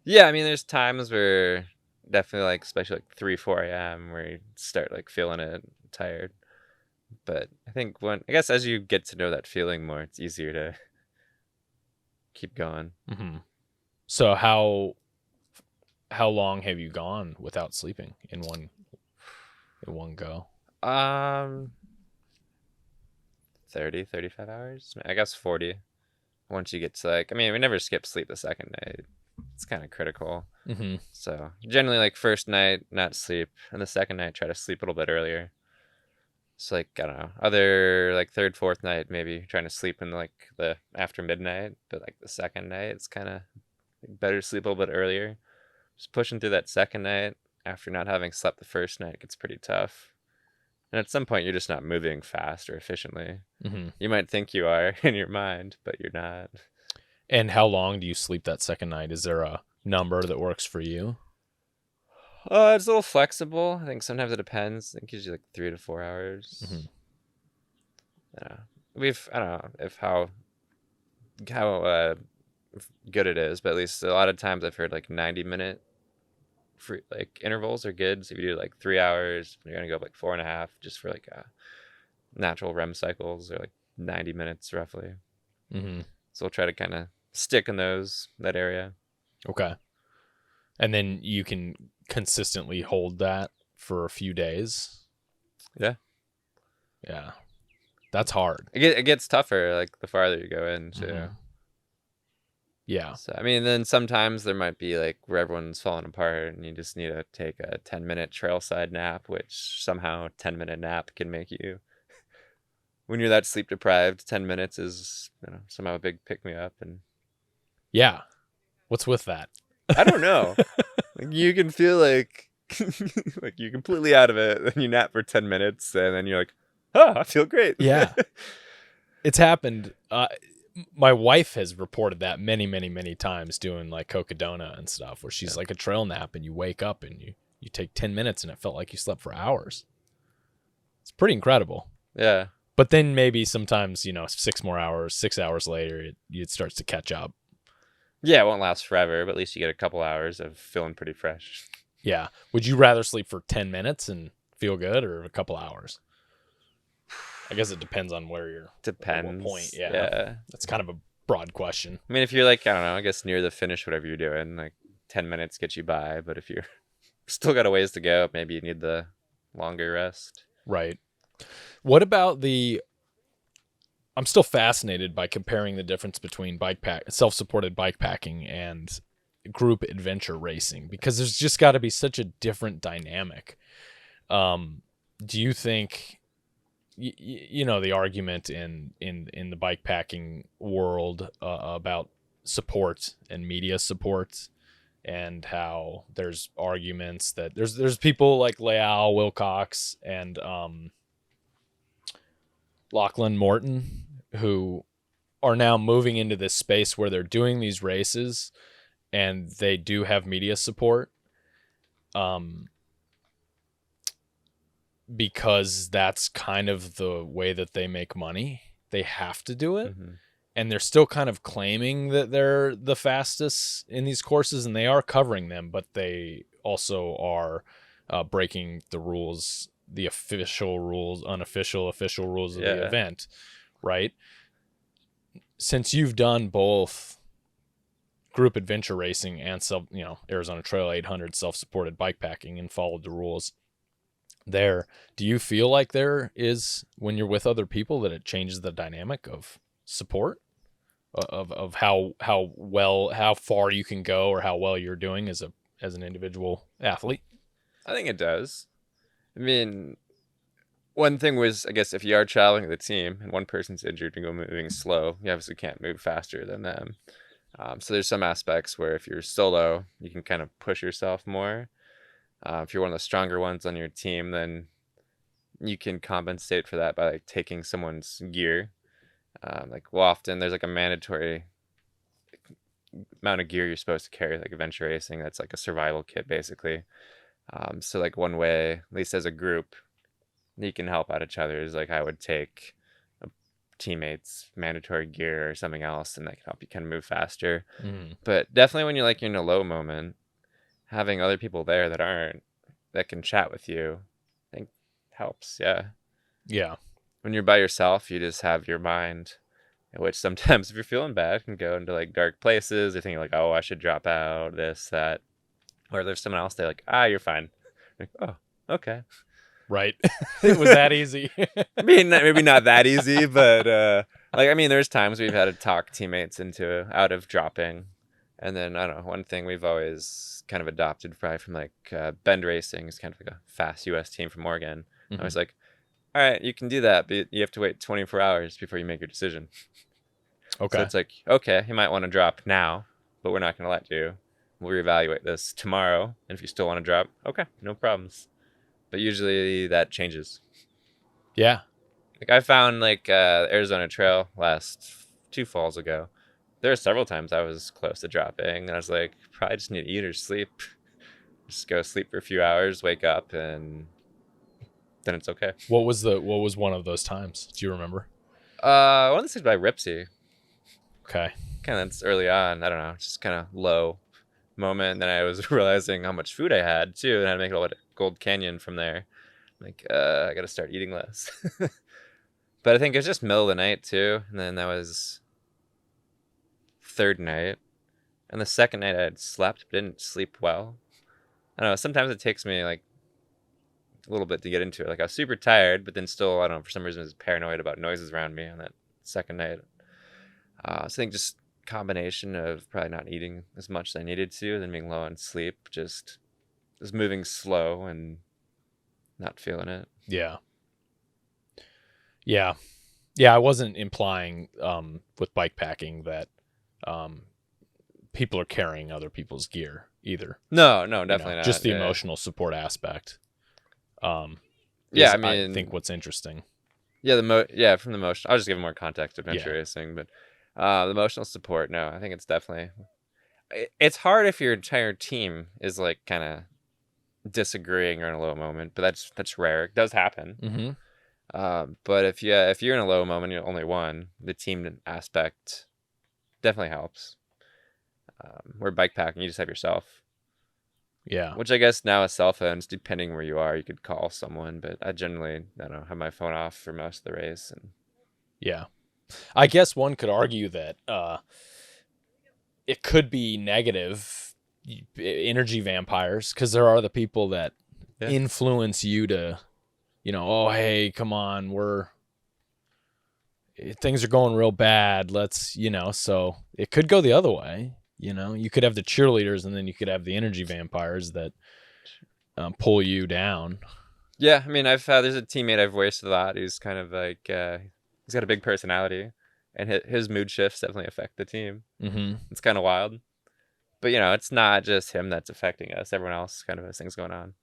Yeah, I mean, there's times where definitely like, especially like 3, 4 a.m. where you start like feeling it, tired. But I think I guess as you get to know that feeling more, it's easier to keep going. So how long have you gone without sleeping in one go? 30, 35 hours. I guess 40. Once you get to like, I mean, we never skip sleep the second night. It's kind of critical. So generally like first night, not sleep. And the second night, try to sleep a little bit earlier. So like, I don't know, other like third, fourth night, maybe trying to sleep in like the after midnight. But like the second night, it's kind of better to sleep a little bit earlier. Just pushing through that second night after not having slept the first night gets pretty tough. And at some point, you're just not moving fast or efficiently. You might think you are in your mind, but you're not. And how long do you sleep that second night? Is there a number that works for you? It's a little flexible. I think sometimes it depends. I think usually like 3 to 4 hours. I don't know if how good it is, but at least a lot of times I've heard like 90-minute free like intervals are good. So if you do like 3 hours, you're gonna go up like 4.5 just for like natural REM cycles, or like 90 minutes roughly. So we'll try to kind of stick in that area. Okay. And then you can consistently hold that for a few days. Yeah. That's hard. It gets tougher like the farther you go in too. Yeah. So I mean, then sometimes there might be like where everyone's falling apart and you just need to take a 10-minute trailside nap, which somehow 10-minute nap can make you, when you're that sleep deprived, 10 minutes is, somehow a big pick me up. And yeah, what's with that? I don't know. Like, you can feel like like you're completely out of it, then you nap for 10 minutes and then you're like, I feel great. Yeah. It's happened. My wife has reported that many, many, many times doing like Cocodona and stuff, where she's like a trail nap and you wake up and you take 10 minutes and it felt like you slept for hours. It's pretty incredible. Yeah. But then maybe sometimes, 6 hours later, it starts to catch up. Yeah, it won't last forever, but at least you get a couple hours of feeling pretty fresh. Yeah. Would you rather sleep for 10 minutes and feel good, or a couple hours? I guess it depends on where you're. Depends. At what point, yeah. That's kind of a broad question. I mean, if you're like, I don't know, I guess near the finish, whatever you're doing, like 10 minutes gets you by. But if you're still got a ways to go, maybe you need the longer rest. Right. What about I'm still fascinated by comparing the difference between self-supported bikepacking and group adventure racing, because there's just got to be such a different dynamic. Do you think, the argument in the bikepacking world about support and media support, and how there's arguments that there's people like Leal Wilcox and Lachlan Morton who are now moving into this space where they're doing these races and they do have media support. Because that's kind of the way that they make money. They have to do it. Mm-hmm. And they're still kind of claiming that they're the fastest in these courses, and they are covering them, but they also are breaking the rules, the official rules, unofficial, official rules of the event, right? Since you've done both group adventure racing and Arizona Trail 800 self-supported bikepacking and followed the rules there, do you feel like there is, when you're with other people, that it changes the dynamic of support, of how far you can go or how well you're doing as an individual athlete? I think it does. I mean, one thing was, I guess, if you are traveling with a team and one person's injured and moving slow, you obviously can't move faster than them. So there's some aspects where if you're solo, you can kind of push yourself more. If you're one of the stronger ones on your team, then you can compensate for that by like taking someone's gear. Often there's like a mandatory amount of gear you're supposed to carry, like adventure racing. That's like a survival kit, basically. So like one way, at least as a group, you can help out each other is like I would take a teammate's mandatory gear or something else, and that can help you kind of move faster. But definitely when you're in a low moment, having other people there that can chat with you, I think helps. Yeah. When you're by yourself, you just have your mind, which sometimes if you're feeling bad can go into like dark places. You're thinking like, oh, I should drop out, this, that. Or there's someone else, they're like, you're fine. Like, oh, okay. Right. It was that easy. I mean, maybe not that easy, but there's times we've had to talk teammates out of dropping. And then, I don't know, one thing we've always kind of adopted probably from Bend Racing is kind of like a fast U.S. team from Oregon. Mm-hmm. I was like, all right, you can do that, but you have to wait 24 hours before you make your decision. Okay. So it's like, okay, you might want to drop now, but we're not going to let you. We'll reevaluate this tomorrow. And if you still want to drop, okay, no problems. But usually that changes. Yeah. Like I found Arizona Trail last 2 falls ago. There were several times I was close to dropping, and I was like, probably just need to eat or sleep. Just go sleep for a few hours, wake up, and then it's okay. What was one of those times? Do you remember? One of the by Ripsy. Okay. Kind of it's early on. I don't know, just kind of low moment. And then I was realizing how much food I had too, and I had to make a lot of Gold Canyon from there. Like, I got to start eating less. But I think it was just middle of the night too, and then that was third night, and the second night I had slept but didn't sleep well. I don't know, sometimes it takes me like a little bit to get into it. Like I was super tired, but then still, I don't know, for some reason I was paranoid about noises around me on that second night. So I think just combination of probably not eating as much as I needed to, then being low on sleep, just moving slow and not feeling it. Yeah. I wasn't implying with bikepacking that people are carrying other people's gear either. No, definitely not. Just the emotional support aspect. I think what's interesting. Yeah, from the emotion. I'll just give more context to adventure racing, but the emotional support. No, I think it's definitely. It's hard if your entire team is like kind of disagreeing or in a low moment, but that's rare. It does happen. Mm-hmm. But if you're in a low moment, you're only one. The team aspect definitely helps. Where bikepacking, you just have yourself. Yeah. Which I guess now with cell phones, depending where you are, you could call someone. But I generally, I don't know, have my phone off for most of the race. And yeah, I guess one could argue that it could be negative energy vampires, because there are the people that influence you to, oh, hey, come on, things are going real bad. Let's, so it could go the other way. You could have the cheerleaders, and then you could have the energy vampires that pull you down. Yeah, I mean, there's a teammate I've raced a lot who's kind of like, he's got a big personality, and his mood shifts definitely affect the team. Mm-hmm. It's kind of wild. But, it's not just him that's affecting us. Everyone else kind of has things going on.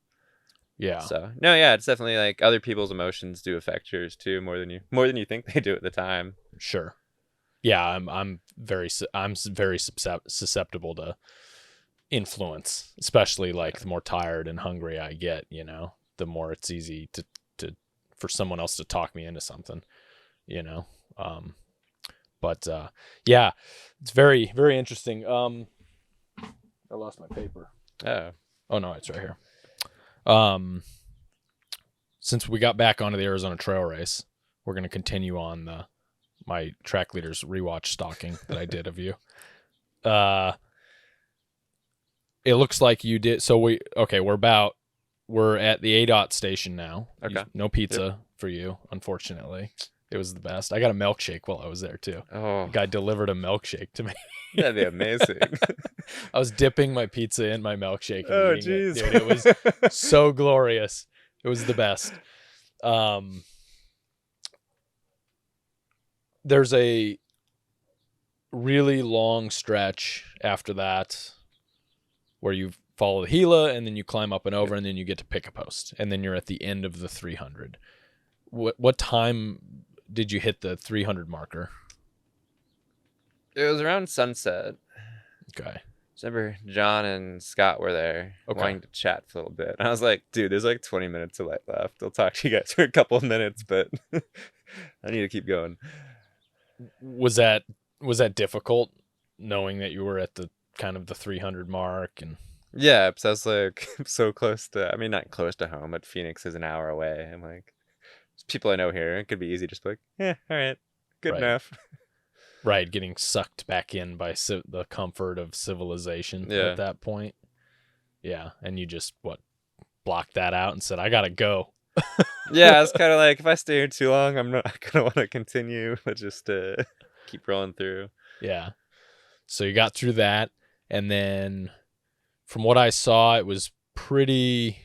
Yeah. So, no, yeah, it's definitely like other people's emotions do affect yours too, more than you think they do at the time. Sure. Yeah, I'm very susceptible to influence, especially like the more tired and hungry I get, the more it's easy to for someone else to talk me into something, you know. But yeah, it's very, very interesting. I lost my paper. Oh no, it's right here. Since we got back onto the Arizona Trail Race, we're going to continue on my track leader's rewatch stalking that I did of you. It looks like you did. So we're at the ADOT station now. Okay. No pizza for you, unfortunately. It was the best. I got a milkshake while I was there too. Oh, The guy delivered a milkshake to me. that'd be amazing. I was dipping my pizza in my milkshake and Oh, eating it. jeez. Dude, it was so glorious. It was the best. There's a really long stretch after that where you follow the Gila and then you climb up and over and then you get to pick a post and then you're at the end of the 300. What time did you hit the 300 marker? It was around sunset. Okay. Remember John and Scott were there wanting to chat for a little bit. And I was like, dude, there's like 20 minutes of light left. I'll talk to you guys for a couple of minutes, but I need to keep going. Was that difficult knowing that you were at the kind of the 300 mark? And yeah, because I was like so close to, I mean, not close to home, but Phoenix is an hour away. I'm like, there's people I know here. It could be easy just like, yeah, all right, good enough. Right, getting sucked back in by the comfort of civilization at that point. Yeah, and you just, blocked that out and said, I gotta go. Yeah, it's kind of like, if I stay here too long, I'm not gonna want to continue, but just keep rolling through. Yeah. So you got through that, and then from what I saw, it was pretty...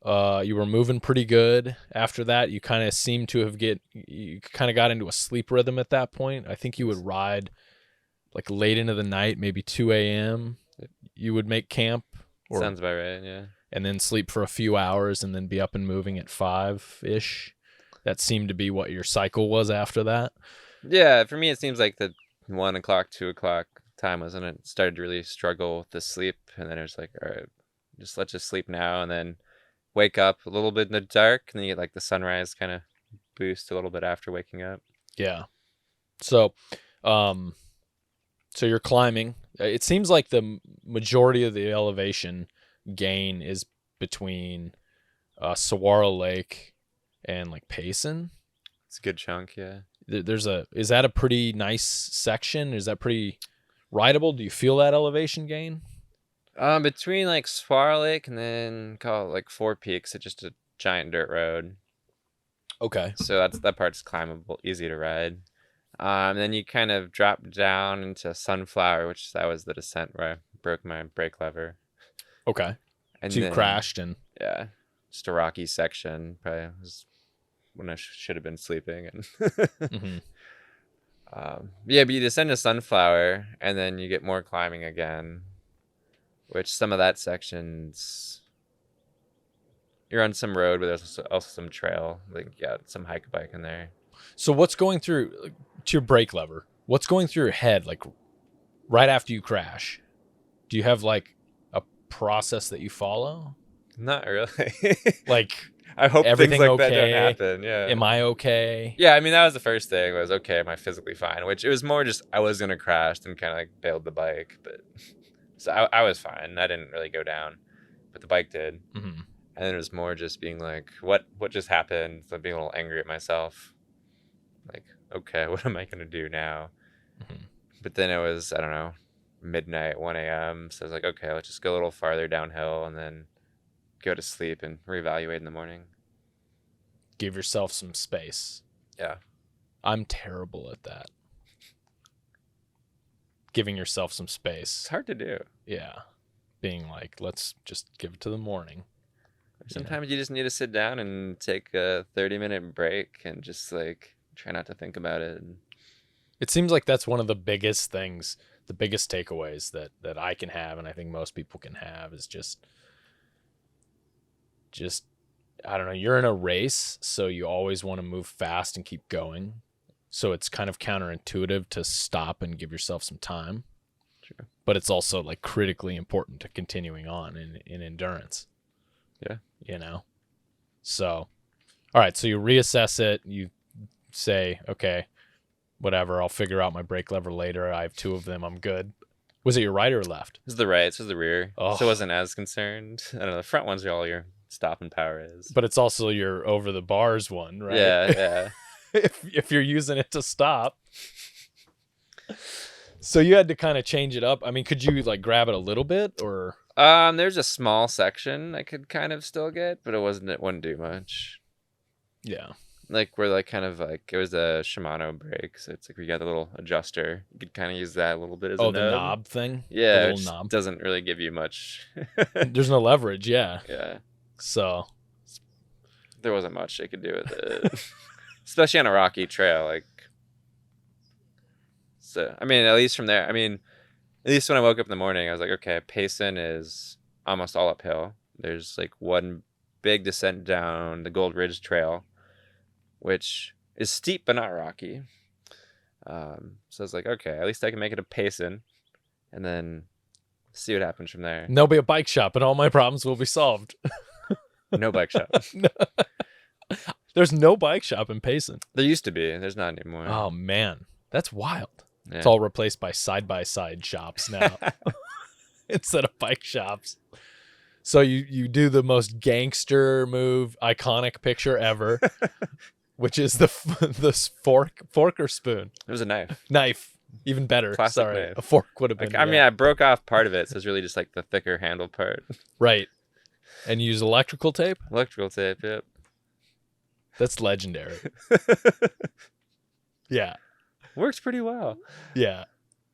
you were moving pretty good after that. You kind of seemed to you kind of got into a sleep rhythm at that point. I think you would ride like late into the night, maybe 2 a.m. You would make camp. Sounds about right, yeah. And then sleep for a few hours and then be up and moving at 5-ish. That seemed to be what your cycle was after that. Yeah, for me, it seems like the 1 o'clock, 2 o'clock time was when it started to really struggle with the sleep. And then it was like, all right, let's just sleep now. And then wake up a little bit in the dark, and then you get like the sunrise kind of boost a little bit after waking up. Yeah. So, so you're climbing. It seems like the majority of the elevation gain is between Saguaro Lake and like Payson. It's a good chunk, yeah. Is that a pretty nice section? Is that pretty rideable? Do you feel that elevation gain? Between like Squirrel Lake and then call it like Four Peaks, it's just a giant dirt road. Okay. So that part's climbable, easy to ride. Then you kind of drop down into Sunflower, that was the descent where I broke my brake lever. Okay. And so you crashed and... Yeah. Just a rocky section. Probably was when I should have been sleeping. And mm-hmm. Yeah, but you descend to Sunflower, and then you get more climbing again. Which some of that section's... You're on some road, but there's also some trail. Like, yeah, some hike bike in there. So what's going through... To your brake lever, what's going through your head, like, right after you crash? Do you have, like, a process that you follow? Not really. Like, I hope everything things like okay? that don't happen, yeah. Am I okay? Yeah, I mean, that was the first thing, was, okay, am I physically fine? Which, it was more just, I was going to crash and kind of, like, bailed the bike, but... So I was fine. I didn't really go down, but the bike did. Mm-hmm. And then it was more just being like, what just happened? So being a little angry at myself. Like, okay, what am I going to do now? Mm-hmm. But then it was, I don't know, midnight, 1 a.m. So I was like, okay, let's just go a little farther downhill and then go to sleep and reevaluate in the morning. Give yourself some space. Yeah. I'm terrible at that. Giving yourself some space. It's hard to do. Yeah. Being like, let's just give it to the morning. Sometimes you just need to sit down and take a 30-minute break and just like try not to think about it. It seems like that's one of the biggest things, the biggest takeaways that I can have, and I think most people can have, is just I don't know, you're in a race, so you always want to move fast and keep going. So it's kind of counterintuitive to stop and give yourself some time. Sure. But it's also like critically important to continuing on in endurance. Yeah. You know? So, all right. So you reassess it. You say, okay, whatever. I'll figure out my brake lever later. I have 2 of them. I'm good. Was it your right or left? This is the right. This is the rear. Oh. So I wasn't as concerned. I don't know. The front ones are all your stopping power is. But it's also your over the bars one, right? Yeah. if you're using it to stop. So you had to kind of change it up. I mean, could you like grab it a little bit or? There's a small section I could kind of still get, but it wouldn't do much. Yeah. Like we're like kind of like it was a Shimano brake, so it's like we got a little adjuster. You could kind of use that a little bit as a the knob thing. Yeah, the it little knob doesn't really give you much. There's no leverage. Yeah. Yeah. So there wasn't much they could do with it, especially on a rocky trail. Like, so I mean, at least from there. I mean, at least when I woke up in the morning, I was like, okay, Payson is almost all uphill. There's like one big descent down the Gold Ridge Trail, which is steep but not rocky. So I was like, okay, at least I can make it a Payson, and then see what happens from there. there'll be a bike shop, and all my problems will be solved. No bike shop. There's no bike shop in Payson. There used to be. There's not anymore. Oh man, that's wild. Yeah. It's all replaced by side-by-side shops now instead of bike shops. So you do the most gangster move, iconic picture ever, which is the fork or spoon. It was a knife. Knife, even better. Classic Sorry, knife. a fork would have been. Like, I mean, I broke off part of it, so it's really just like the thicker handle part. Right. And you use electrical tape. Electrical tape. Yep. That's legendary. Yeah. Works pretty well. Yeah.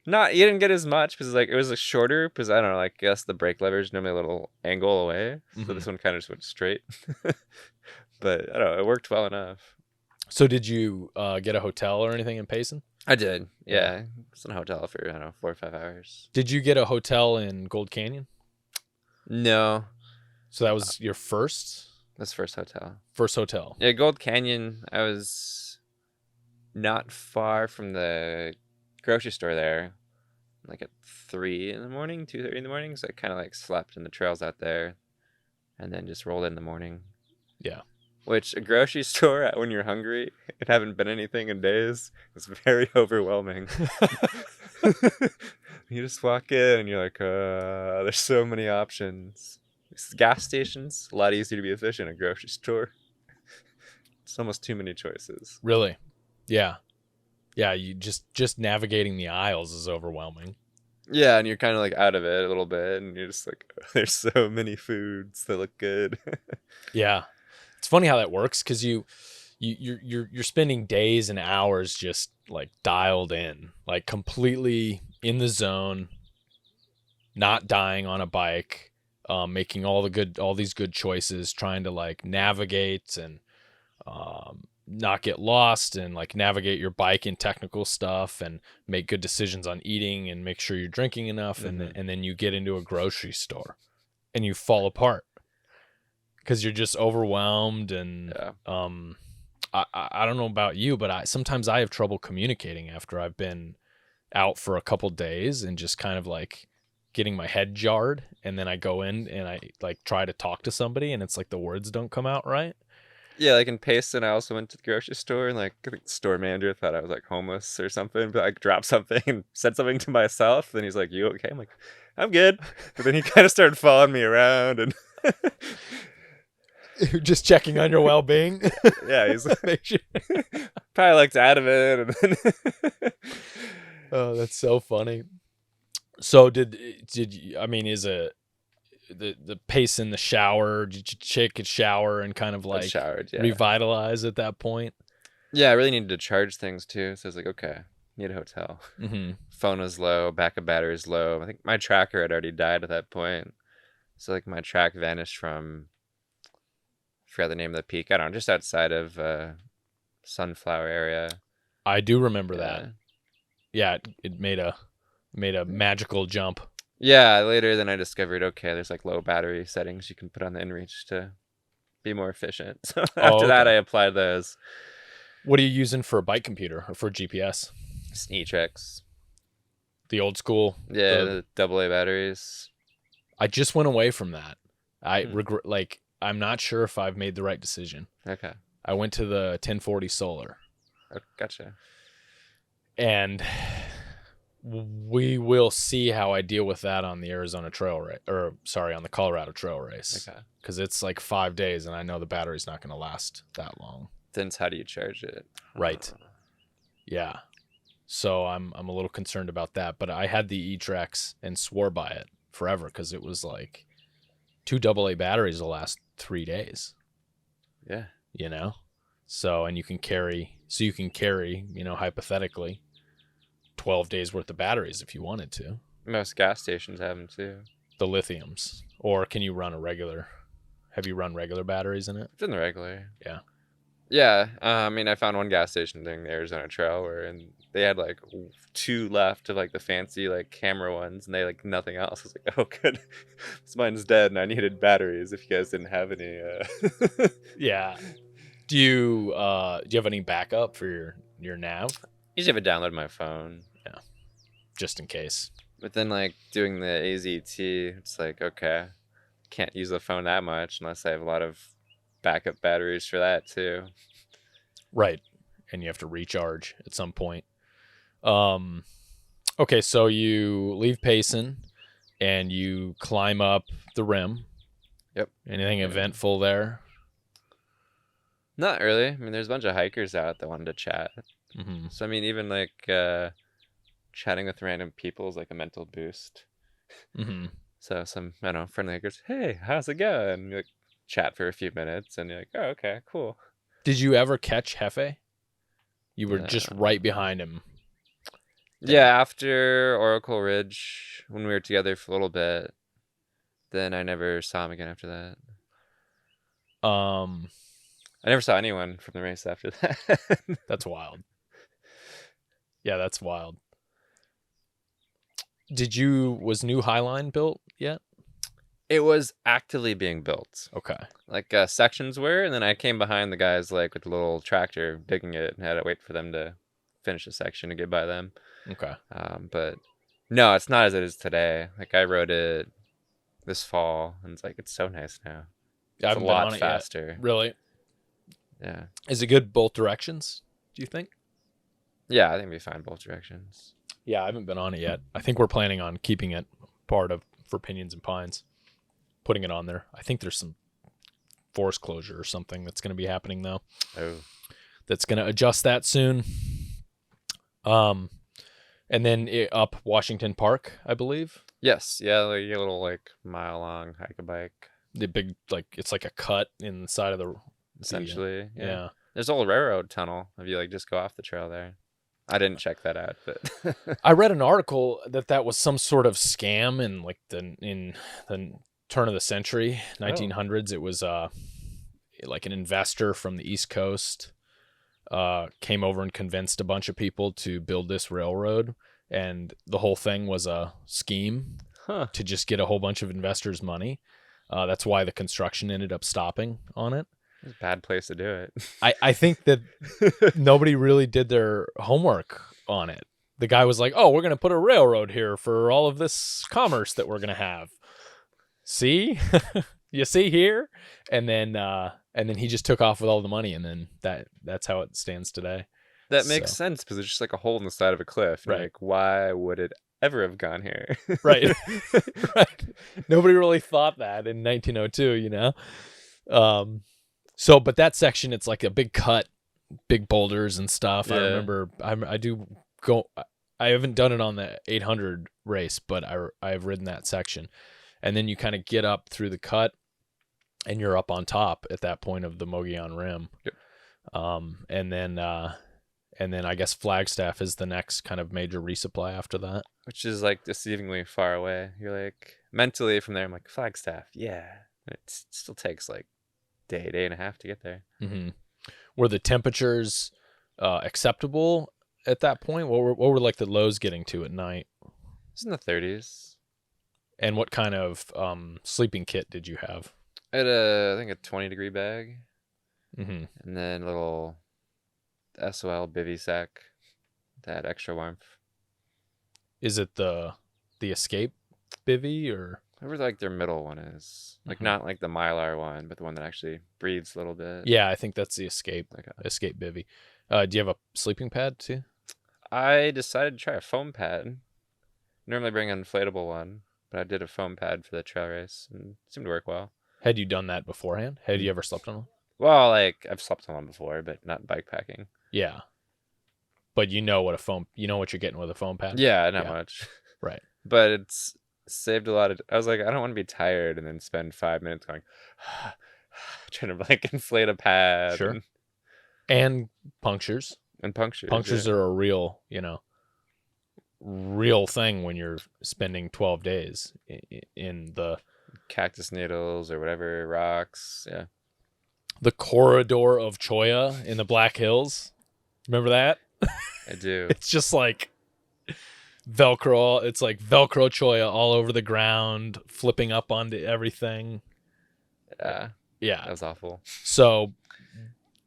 You didn't get as much because like it was like shorter because I don't know, like I guess the brake lever is normally a little angle away, so this one kind of just went straight. But I don't know, it worked well enough. So did you get a hotel or anything in Payson? I did. Yeah, it's in a hotel for I don't know 4 or 5 hours. Did you get a hotel in Gold Canyon? No. So that was your first First hotel. First hotel. Yeah, Gold Canyon. I was not far from the grocery store there, like at 3 in the morning, 2:30 in the morning. So I kind of like slept in the trails out there, and then just rolled in the morning. Yeah. Which a grocery store when you're hungry and haven't been anything in days is very overwhelming. You just walk in and you're like, there's so many options. Gas stations, a lot easier to be efficient at a grocery store. It's almost too many choices. Really? Yeah. Yeah, you just navigating the aisles is overwhelming. Yeah, and you're kind of like out of it a little bit, and you're just like, there's so many foods that look good. Yeah. It's funny how that works because you're spending days and hours just like dialed in, like completely in the zone, not dying on a bike, making all these good choices, trying to like navigate and not get lost and like navigate your bike in technical stuff and make good decisions on eating and make sure you're drinking enough. Mm-hmm. And then you get into a grocery store and you fall apart because you're just overwhelmed. And I don't know about you, but sometimes I have trouble communicating after I've been out for a couple days and just kind of like getting my head jarred. And then I go in and I like try to talk to somebody and it's like the words don't come out right. Yeah, like in Payson, I also went to the grocery store and like I think the store manager thought I was like homeless or something, but I dropped something and said something to myself. And he's like, "You okay?" I'm like, "I'm good." But then he kind of started following me around and You're just checking on your well-being. Yeah, he's Make sure. probably looked out of it. And then Oh, that's so funny. So did you, I mean, is the pace in the shower, did you take a shower and kind of like showered, yeah. revitalize at that point? Yeah, I really needed to charge things too. So I was like, okay, need a hotel. Mm-hmm. Phone was low, backup battery is low. I think my tracker had already died at that point. So like my track vanished from, I forgot the name of the peak. I don't know, just outside of Sunflower area. I do remember that. Yeah, it made a magical jump. Yeah, later then I discovered, okay, there's like low battery settings you can put on the inReach to be more efficient. So after that, I applied those. What are you using for a bike computer or for GPS? Just E-Trex. The old school? Yeah, the AA batteries. I just went away from that. I regret, like, I'm not sure if I've made the right decision. Okay. I went to the 1040 solar. Oh, gotcha. And we will see how I deal with that on the Arizona Trail Race, or sorry, on the Colorado Trail Race. Okay. Because it's like 5 days, and I know the battery's not going to last that long. Then how do you charge it? Right. Yeah. So I'm a little concerned about that, but I had the E-Trex and swore by it forever because it was like 2 AA batteries will last 3 days. Yeah. You know? So, and you can carry, you know, hypothetically 12 days worth of batteries if you wanted to. Most gas stations have them too. The lithiums. Or can you run have you run regular batteries in it? It's in the regular. Yeah. Yeah. I mean, I found one gas station during the Arizona Trail and they had like 2 left of like the fancy like camera ones and they like nothing else. I was like, oh, good. This mine's dead and I needed batteries if you guys didn't have any. Yeah. Do you have any backup for your nav? I usually have it downloaded on my phone. Yeah. Just in case. But then like doing the AZT, it's like, okay, can't use the phone that much unless I have a lot of backup batteries for that too. Right. And you have to recharge at some point. Okay, so you leave Payson and you climb up the rim. Yep. Anything eventful there? Not really. I mean, there's a bunch of hikers out that wanted to chat. Mm-hmm. So, I mean, even like chatting with random people is like a mental boost. Mm-hmm. So some, I don't know, friendly hikers, hey, how's it going? You like chat for a few minutes and you're like, oh, okay, cool. Did you ever catch Hefe? You were just right behind him. Yeah, after Oracle Ridge, when we were together for a little bit, then I never saw him again after that. I never saw anyone from the race after that. That's wild. Yeah, that's wild. Was New Highline built yet? It was actively being built. Okay. Like sections were, and then I came behind the guys like with a little tractor digging it and had to wait for them to finish a section to get by them. Okay. But no, it's not as it is today. Like I rode it this fall and it's like, it's so nice now. Yeah, it's a lot faster. Yet. Really? Yeah. Is it good both directions, do you think? Yeah, I think it'd be fine both directions. Yeah, I haven't been on it yet. I think we're planning on keeping it part of for Pinions and Pines, putting it on there. I think there's some forest closure or something that's going to be happening though. Oh. That's going to adjust that soon. And then up Washington Park, I believe. Yes. Yeah, like a little like mile long hike a bike. The big it's like a cut in the side of the essentially. Yeah. There's an old railroad tunnel if you like just go off the trail there. I didn't check that out, but I read an article that was some sort of scam in like in the turn of the century, 1900s. It was like an investor from the East Coast came over and convinced a bunch of people to build this railroad, and the whole thing was a scheme to just get a whole bunch of investors' money. That's why the construction ended up stopping on it. It's a bad place to do it. I think that nobody really did their homework on it. The guy was like, oh, we're going to put a railroad here for all of this commerce that we're going to have. See? You see here? And then he just took off with all the money, and then that's how it stands today. That makes sense because it's just like a hole in the side of a cliff. Right. Like, why would it ever have gone here? Right. Right. Nobody really thought that in 1902, you know? But that section, it's like a big cut, big boulders and stuff. Yeah. I remember I haven't done it on the 800 race, but I've ridden that section. And then you kind of get up through the cut and you're up on top at that point of the Mogollon rim. Yep. And then I guess Flagstaff is the next kind of major resupply after that. Which is like deceivingly far away. You're like, mentally from there, I'm like, Flagstaff, yeah. It still takes like day and a half to get there. Mm-hmm. Were the temperatures acceptable at that point? What were like the lows getting to at night? It's in the 30s. And what kind of sleeping kit did you have? I had I think a 20-degree bag. Mm-hmm. And then a little, the SOL bivy sack to add extra warmth. Is it the Escape bivy or? Whatever like their middle one is. Like not like the Mylar one, but the one that actually breathes a little bit. Yeah, I think that's the Escape. Okay. Escape bivy. Do you have a sleeping pad too? I decided to try a foam pad. Normally bring an inflatable one, but I did a foam pad for the trail race and it seemed to work well. Had you done that beforehand? Had you ever slept on one? Well, like I've slept on one before, but not bikepacking. Yeah. But you know what you're getting with a foam pad? Yeah, not much. Right. But it's saved a lot of. I was like, I don't want to be tired and then spend 5 minutes going, trying to like inflate a pad. Sure. And punctures. And punctures. Punctures yeah. are a real thing when you're spending 12 days in the cactus needles or whatever, rocks. Yeah. The corridor of Cholla in the Black Hills. Remember that? I do. It's just like Velcro. It's like Velcro Cholla all over the ground, flipping up onto everything. Yeah. Yeah. That was awful. So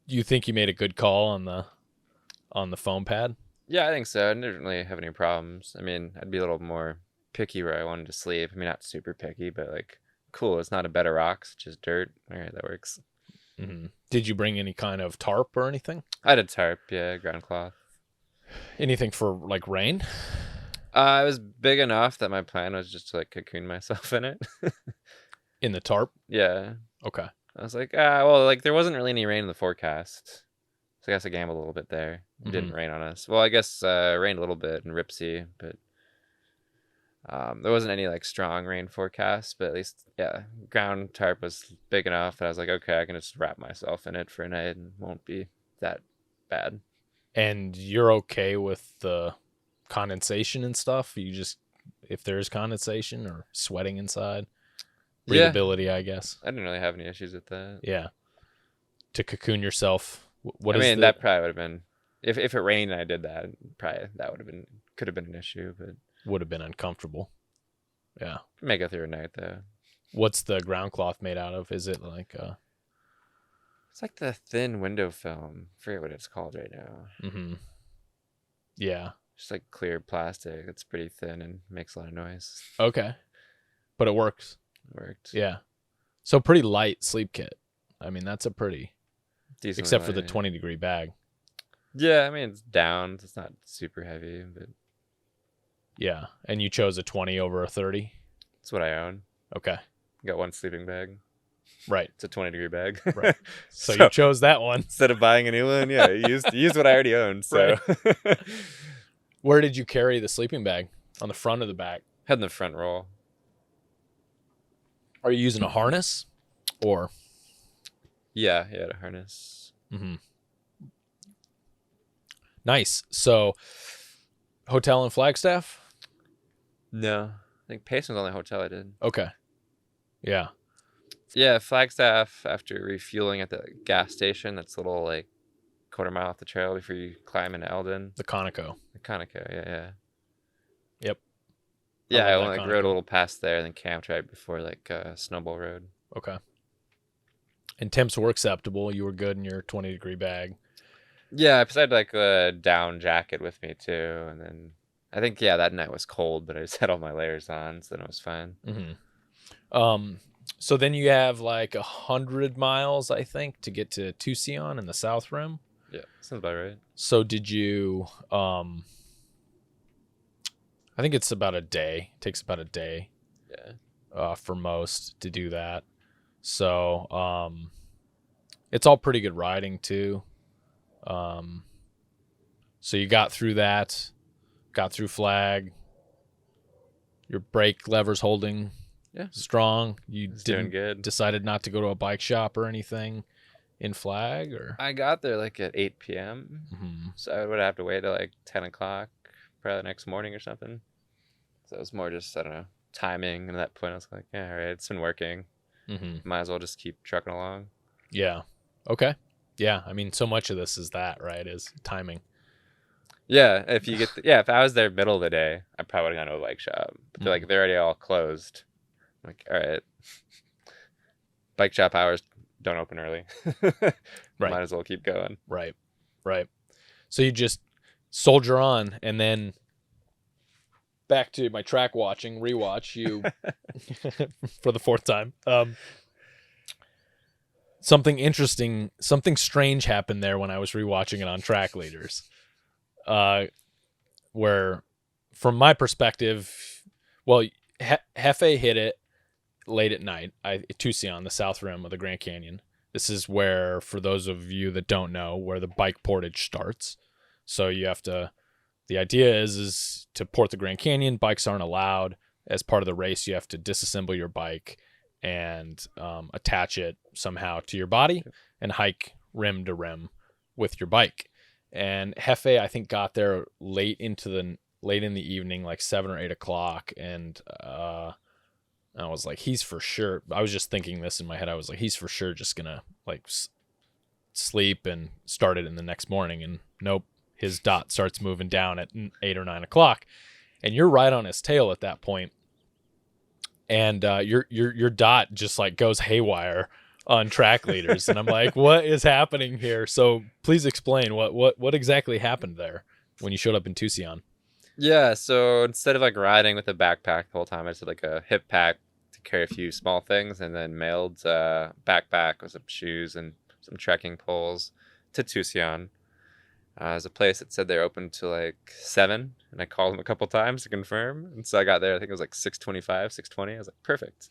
you think you made a good call on the foam pad? Yeah, I think so. I didn't really have any problems. I mean, I'd be a little more picky where I wanted to sleep. I mean, not super picky, but like, cool. It's not a bed of rocks, it's just dirt. All right, that works. Mm-hmm. Did you bring any kind of tarp or anything? I did tarp, yeah, ground cloth. Anything for like rain? It was big enough that my plan was just to like cocoon myself in it. In the tarp? Yeah. Okay. I was like, well, like there wasn't really any rain in the forecast. So I guess I gambled a little bit there. It didn't rain on us. Well, I guess it rained a little bit in Ripsey, but there wasn't any like strong rain forecast. But at least, yeah, ground tarp was big enough that I was like, okay, I can just wrap myself in it for a night and it won't be that bad. And you're okay with the condensation and stuff? You just, if there's condensation or sweating inside, breathability, I guess. I didn't really have any issues with that. Yeah. To cocoon yourself. That probably would have been, if it rained and I did that, probably that could have been an issue, but would have been uncomfortable. Yeah. Make it through a night though. What's the ground cloth made out of? Is it like it's like the thin window film. I forget what it's called right now. Mm-hmm. Yeah. Just like clear plastic. It's pretty thin and makes a lot of noise. Okay. But it works. It worked. Yeah. So pretty light sleep kit. I mean, that's a pretty decent, except for the 20-degree bag. Yeah, I mean it's down. It's not super heavy, but yeah. And you chose a 20 over a 30. That's what I own. Okay. Got one sleeping bag. Right. It's a 20-degree bag. Right. So you chose that one instead of buying a new one. Yeah, use what I already owned. So. Right. Where did you carry the sleeping bag? On the front or the back? Head in the front roll. Are you using a harness or? Yeah, a harness. Mm-hmm. Nice. So, hotel in Flagstaff? No, I think Payson's the only hotel I did. Okay. Yeah. Yeah, Flagstaff, after refueling at the gas station, that's a little like quarter mile off the trail before you climb into Eldon. The Conoco. Yeah. Yep. Yeah, I like rode a little past there and then camped right before like Snowball Road. Okay. And temps were acceptable. You were good in your 20-degree bag. Yeah, because I had like a down jacket with me too, and then I think that night was cold, but I just had all my layers on, so then it was fine. Mm-hmm. So then you have like 100 miles, I think, to get to Tucson in the South Rim. Yeah, sounds about right. So did you? I think it's about a day. It takes about a day. Yeah. For most to do that. So it's all pretty good riding too. So you got through that, got through Flag. Your brake lever's holding strong. You doing good. Decided not to go to a bike shop or anything in Flag, or? I got there like at 8 p.m. Mm-hmm. So I would have to wait till like 10 o'clock, probably the next morning or something. So it was more just, I don't know, timing. And at that point I was like, yeah, all right, it's been working. Mm-hmm. Might as well just keep trucking along. Yeah. Okay. Yeah. I mean, so much of this is that, right? Is timing. Yeah. If you get, if I was there middle of the day, I probably would have gone to a bike shop. But they're already all closed. I'm like, all right, bike shop hours don't open early. Right. Might as well keep going. Right. So you just soldier on, and then back to my track watching, rewatch you for the fourth time. Something interesting, something strange happened there when I was rewatching it on Track Leaders. Where, from my perspective, well, Hefe hit it late at night, Tucson, the south rim of the Grand Canyon. This is where, for those of you that don't know, where the bike portage starts. So you have to, the idea is to port the Grand Canyon. Bikes aren't allowed. As part of the race, you have to disassemble your bike and attach it somehow to your body and hike rim to rim with your bike. And Hefe, I think, got there late in the evening, like 7 or 8 o'clock, and I was like, he's for sure. I was just thinking this in my head. I was like, he's for sure just gonna like sleep and start it in the next morning. And nope, his dot starts moving down at 8 or 9 o'clock, and you're right on his tail at that point. And your dot just like goes haywire on Track Leaders, and I'm like, what is happening here? So please explain what exactly happened there when you showed up in Tucson. Yeah, so instead of like riding with a backpack the whole time, I just had like a hip pack to carry a few small things, and then mailed a backpack with some shoes and some trekking poles to Tucson. There's a place that said they're open to like 7, and I called them a couple times to confirm. And so I got there, I think it was like 6:25, 6:20. I was like, perfect.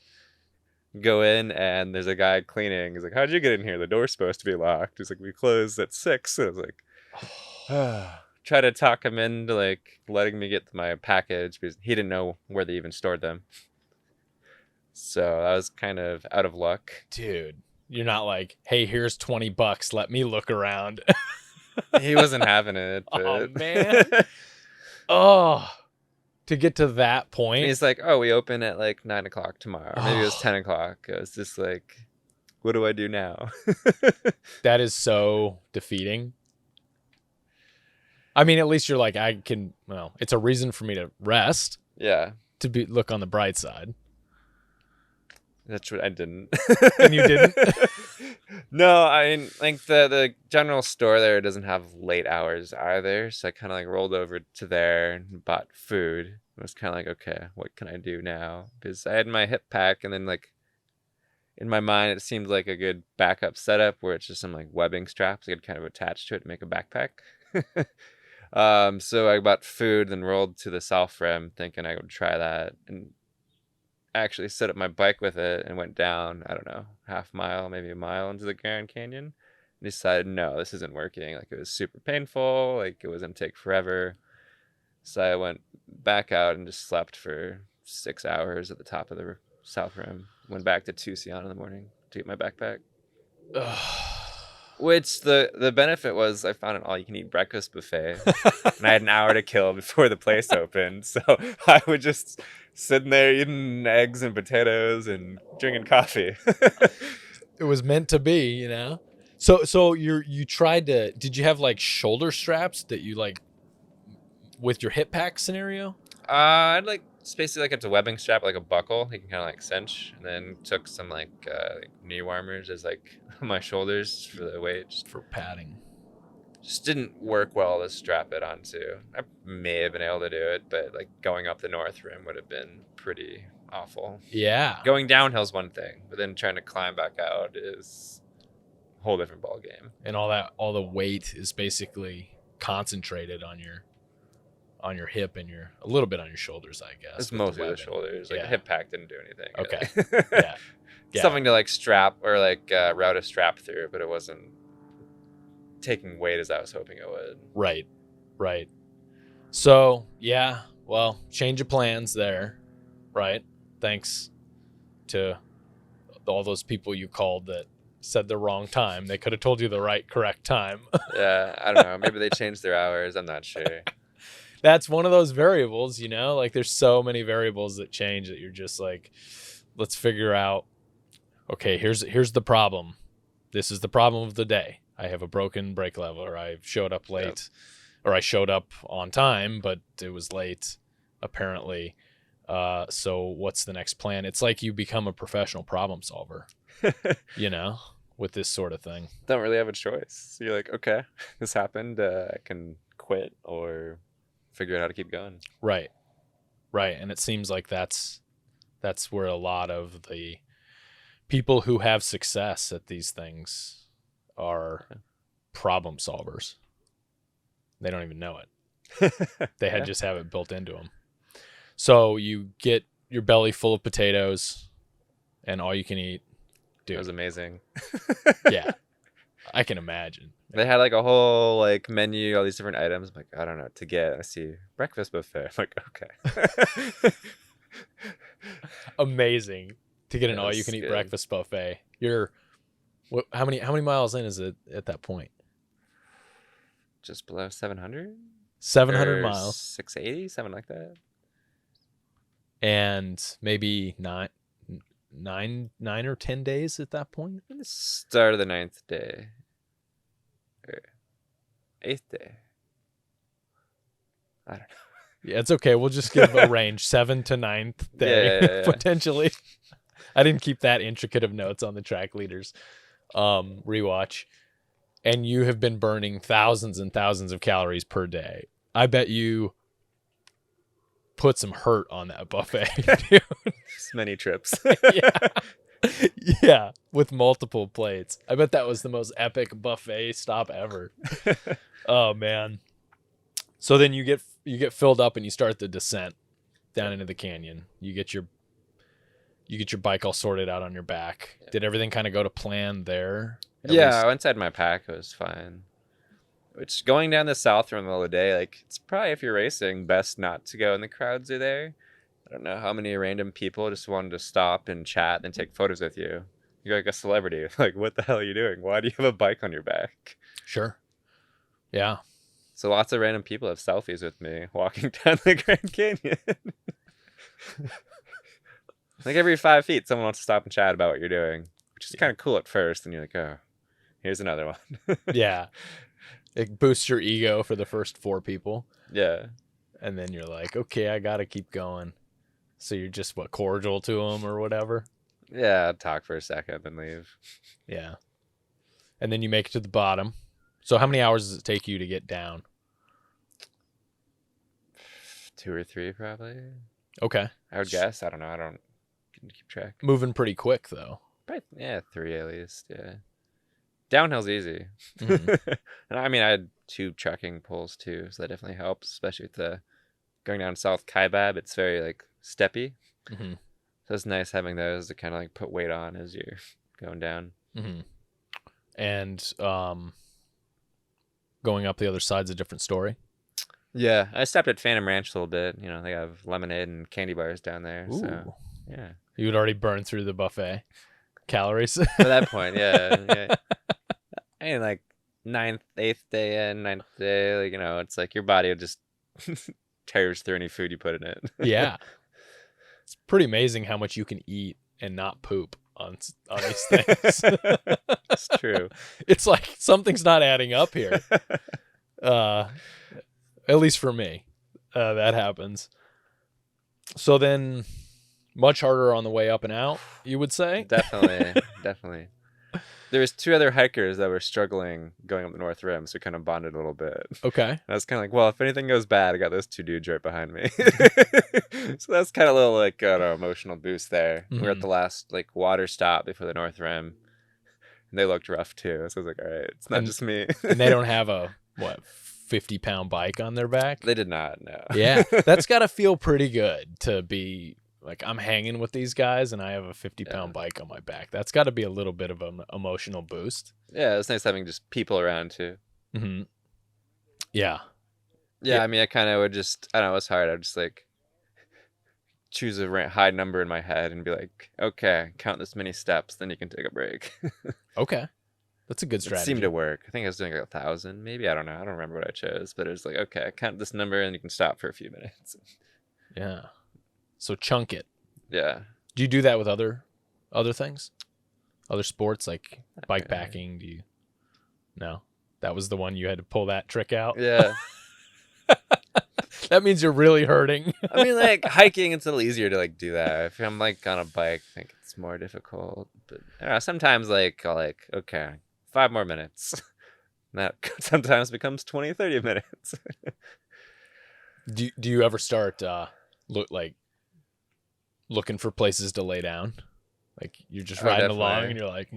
Go in, and there's a guy cleaning. He's like, how'd you get in here? The door's supposed to be locked. He's like, we closed at 6. And I was like, try to talk him into like letting me get my package because he didn't know where they even stored them. So I was kind of out of luck. Dude, you're not like, hey, here's $20. Let me look around. He wasn't having it. But... Oh, man. Oh, to get to that point. And he's like, oh, we open at like 9 o'clock tomorrow. Maybe it was 10 o'clock. I was just like, what do I do now? That is so defeating. I mean, at least you're like, it's a reason for me to rest. Yeah. To look on the bright side. That's what I didn't. And you didn't? No, I mean, like the general store there doesn't have late hours either. So I kind of like rolled over to there and bought food. I was kind of like, okay, what can I do now? Because I had my hip pack, and then like in my mind, it seemed like a good backup setup where it's just some like webbing straps I could kind of attach to it to make a backpack. So I bought food, then rolled to the south rim thinking I would try that, and actually set up my bike with it and went down, I don't know, half mile, maybe a mile into the Grand Canyon, and decided, no, this isn't working. Like, it was super painful. Like, it was going to take forever. So I went back out and just slept for 6 hours at the top of the south rim. Went back to Tucson in the morning to get my backpack. Which the benefit was I found an all-you-can-eat breakfast buffet, and I had an hour to kill before the place opened. So I would just sitting there eating eggs and potatoes and drinking coffee. It was meant to be, you know? So you tried to, did you have like shoulder straps that you like with your hip pack scenario? I'd like it's basically like it's a webbing strap, like a buckle. You can kind of like cinch, and then took some like knee warmers as like my shoulders for the weight. Just for padding. Just didn't work well to strap it onto. I may have been able to do it, but like going up the north rim would have been pretty awful. Yeah. Going downhill's one thing, but then trying to climb back out is a whole different ball game. And all the weight is basically concentrated on your hip and a little bit on your shoulders, I guess. It's mostly the shoulders. Like, the hip pack didn't do anything. Okay. Really. Yeah. Something to like strap or like route a strap through, but it wasn't taking weight as I was hoping it would. Right. So, yeah, well, change of plans there, right? Thanks to all those people you called that said the wrong time. They could have told you the correct time. Yeah, I don't know. Maybe they changed their hours. I'm not sure. That's one of those variables, you know? Like, there's so many variables that change that you're just like, let's figure out, okay, here's the problem. This is the problem of the day. I have a broken brake lever. I showed up late, or I showed up on time, but it was late, apparently. So what's the next plan? It's like you become a professional problem solver, you know, with this sort of thing. Don't really have a choice. So you're like, okay, this happened. I can quit or figure out how to keep going. Right. And it seems like that's where a lot of the people who have success at these things are problem solvers. They don't even know it. They just have it built into them. So you get your belly full of potatoes and all you can eat. Dude. It was amazing. Yeah. I can imagine. They had like a whole like menu, all these different items. I'm like, I don't know what to get. I see breakfast buffet. I'm like, okay. Amazing to get an That all was you can eat good. breakfast buffet. How many miles in is it at that point? Just below 700? 700 miles. 680, something like that. And maybe nine or 10 days at that point. The start of the 9th day. Or 8th day. I don't know. Yeah, it's okay. We'll just give a range, 7th to 9th day, Yeah. potentially. I didn't keep that intricate of notes on the track leaders rewatch. And you have been burning thousands and thousands of calories per day. I bet you put some hurt on that buffet, dude. Just many trips. Yeah, with multiple plates. I bet that was the most epic buffet stop ever. Oh man. So then you get filled up and you start the descent down into the canyon. You get your bike all sorted out on your back. Did everything kind of go to plan there? Yeah, once I had my pack, it was fine. Which, going down the south in the middle of the day, like, it's probably, if you're racing, best not to go when the crowds are there. I don't know how many random people just wanted to stop and chat and take photos with you. You're like a celebrity. Like, what the hell are you doing? Why do you have a bike on your back? Sure. Yeah. So lots of random people have selfies with me walking down the Grand Canyon. Like every 5 feet, someone wants to stop and chat about what you're doing, which is kind of cool at first. And you're like, oh, here's another one. Yeah. It boosts your ego for the first 4 people. Yeah. And then you're like, okay, I got to keep going. So you're just, cordial to them or whatever? Yeah, I'd talk for a second and leave. Yeah. And then you make it to the bottom. So how many hours does it take you to get down? 2 or 3, probably. Okay. I would guess. I don't know. I don't keep track. Moving pretty quick, though. Probably, 3 at least. Yeah. Downhill's easy. Mhm. And I mean, I had 2 trekking poles too, so that definitely helps, especially with the going down South Kaibab. It's very like steppy. Mhm. So it's nice having those to kind of like put weight on as you're going down. Mhm. And going up the other side's a different story. Yeah, I stopped at Phantom Ranch a little bit. You know, they have lemonade and candy bars down there. Ooh. So yeah, You would already burn through the buffet calories. at that point, yeah. I mean, like 8th day in, 9th day, like, you know, it's like your body will just tears through any food you put in it. Yeah. It's pretty amazing how much you can eat and not poop on these things. It's true. It's like something's not adding up here. At least for me, that happens. So then much harder on the way up and out, you would say? Definitely. There was 2 other hikers that were struggling going up the North Rim, so we kind of bonded a little bit. Okay. And I was kind of like, well, if anything goes bad, I got those 2 dudes right behind me. So that's kind of a little like emotional boost there. Mm-hmm. We're at the last like water stop before the North Rim, and they looked rough too. So I was like, all right, it's not just me. And they don't have a 50-pound bike on their back? They did not. No. Yeah, that's got to feel pretty good to be like, I'm hanging with these guys and I have a 50-pound bike on my back. That's got to be a little bit of an emotional boost. Yeah, it's nice having just people around too. Mm-hmm. Yeah. Yeah, I mean, I kind of would just, I don't know, it was hard. I'd just like choose a high number in my head and be like, okay, count this many steps, then you can take a break. Okay. That's a good It strategy. seemed to work. I think I was doing like 1,000, maybe. I don't know. I don't remember what I chose, but it was like, okay, count this number and you can stop for a few minutes. Yeah. So chunk it. Yeah. Do you do that with other things? Other sports like bikepacking? Do you? No. That was the one you had to pull that trick out? Yeah. That means you're really hurting. I mean, like hiking, it's a little easier to like do that. If I'm like on a bike, I think it's more difficult. But sometimes like I'll like, okay, 5 more minutes. That sometimes becomes 20, 30 minutes. Do you ever start looking for places to lay down? Like you're just riding along and you're like,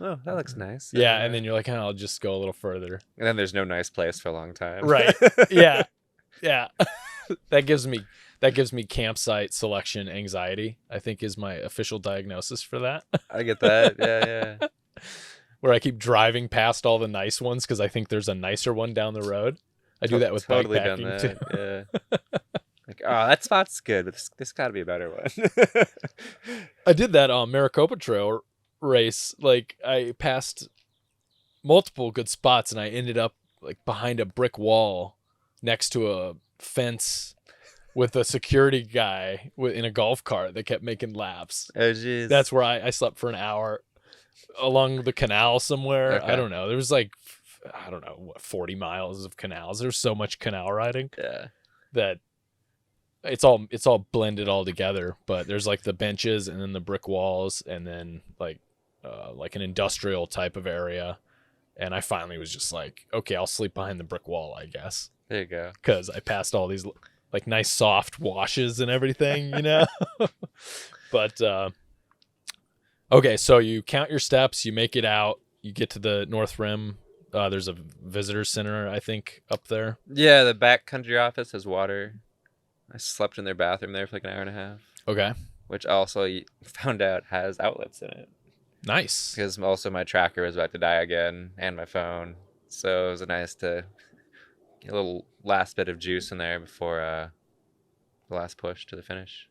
oh, that looks nice. Yeah, and then you're like, oh, I'll just go a little further. And then there's no nice place for a long time. Right. Yeah. Yeah. That gives me campsite selection anxiety, I think is my official diagnosis for that. I get that. Yeah. Where I keep driving past all the nice ones because I think there's a nicer one down the road. I do that with totally bikepacking done that. too. Yeah. Like, oh, that spot's good, but this got to be a better one. I did that on Maricopa Trail Race. Like I passed multiple good spots and I ended up like behind a brick wall next to a fence with a security guy in a golf cart that kept making laps. Oh, jeez. That's where I slept for an hour along the canal somewhere. Okay. I don't know. There was like, 40 miles of canals. There's so much canal riding that it's all blended all together. But there's like the benches and then the brick walls and then like an industrial type of area. And I finally was just like, okay, I'll sleep behind the brick wall, I guess. There you go. Because I passed all these like nice soft washes and everything, But okay, so you count your steps, you make it out, you get to the North Rim. There's a visitor center, I think, up there. Yeah, the backcountry office has water. I slept in their bathroom there for like an hour and a half. Okay. Which also found out has outlets in it. Nice. Because also my tracker was about to die again and my phone. So it was nice to get a little last bit of juice in there before the last push to the finish.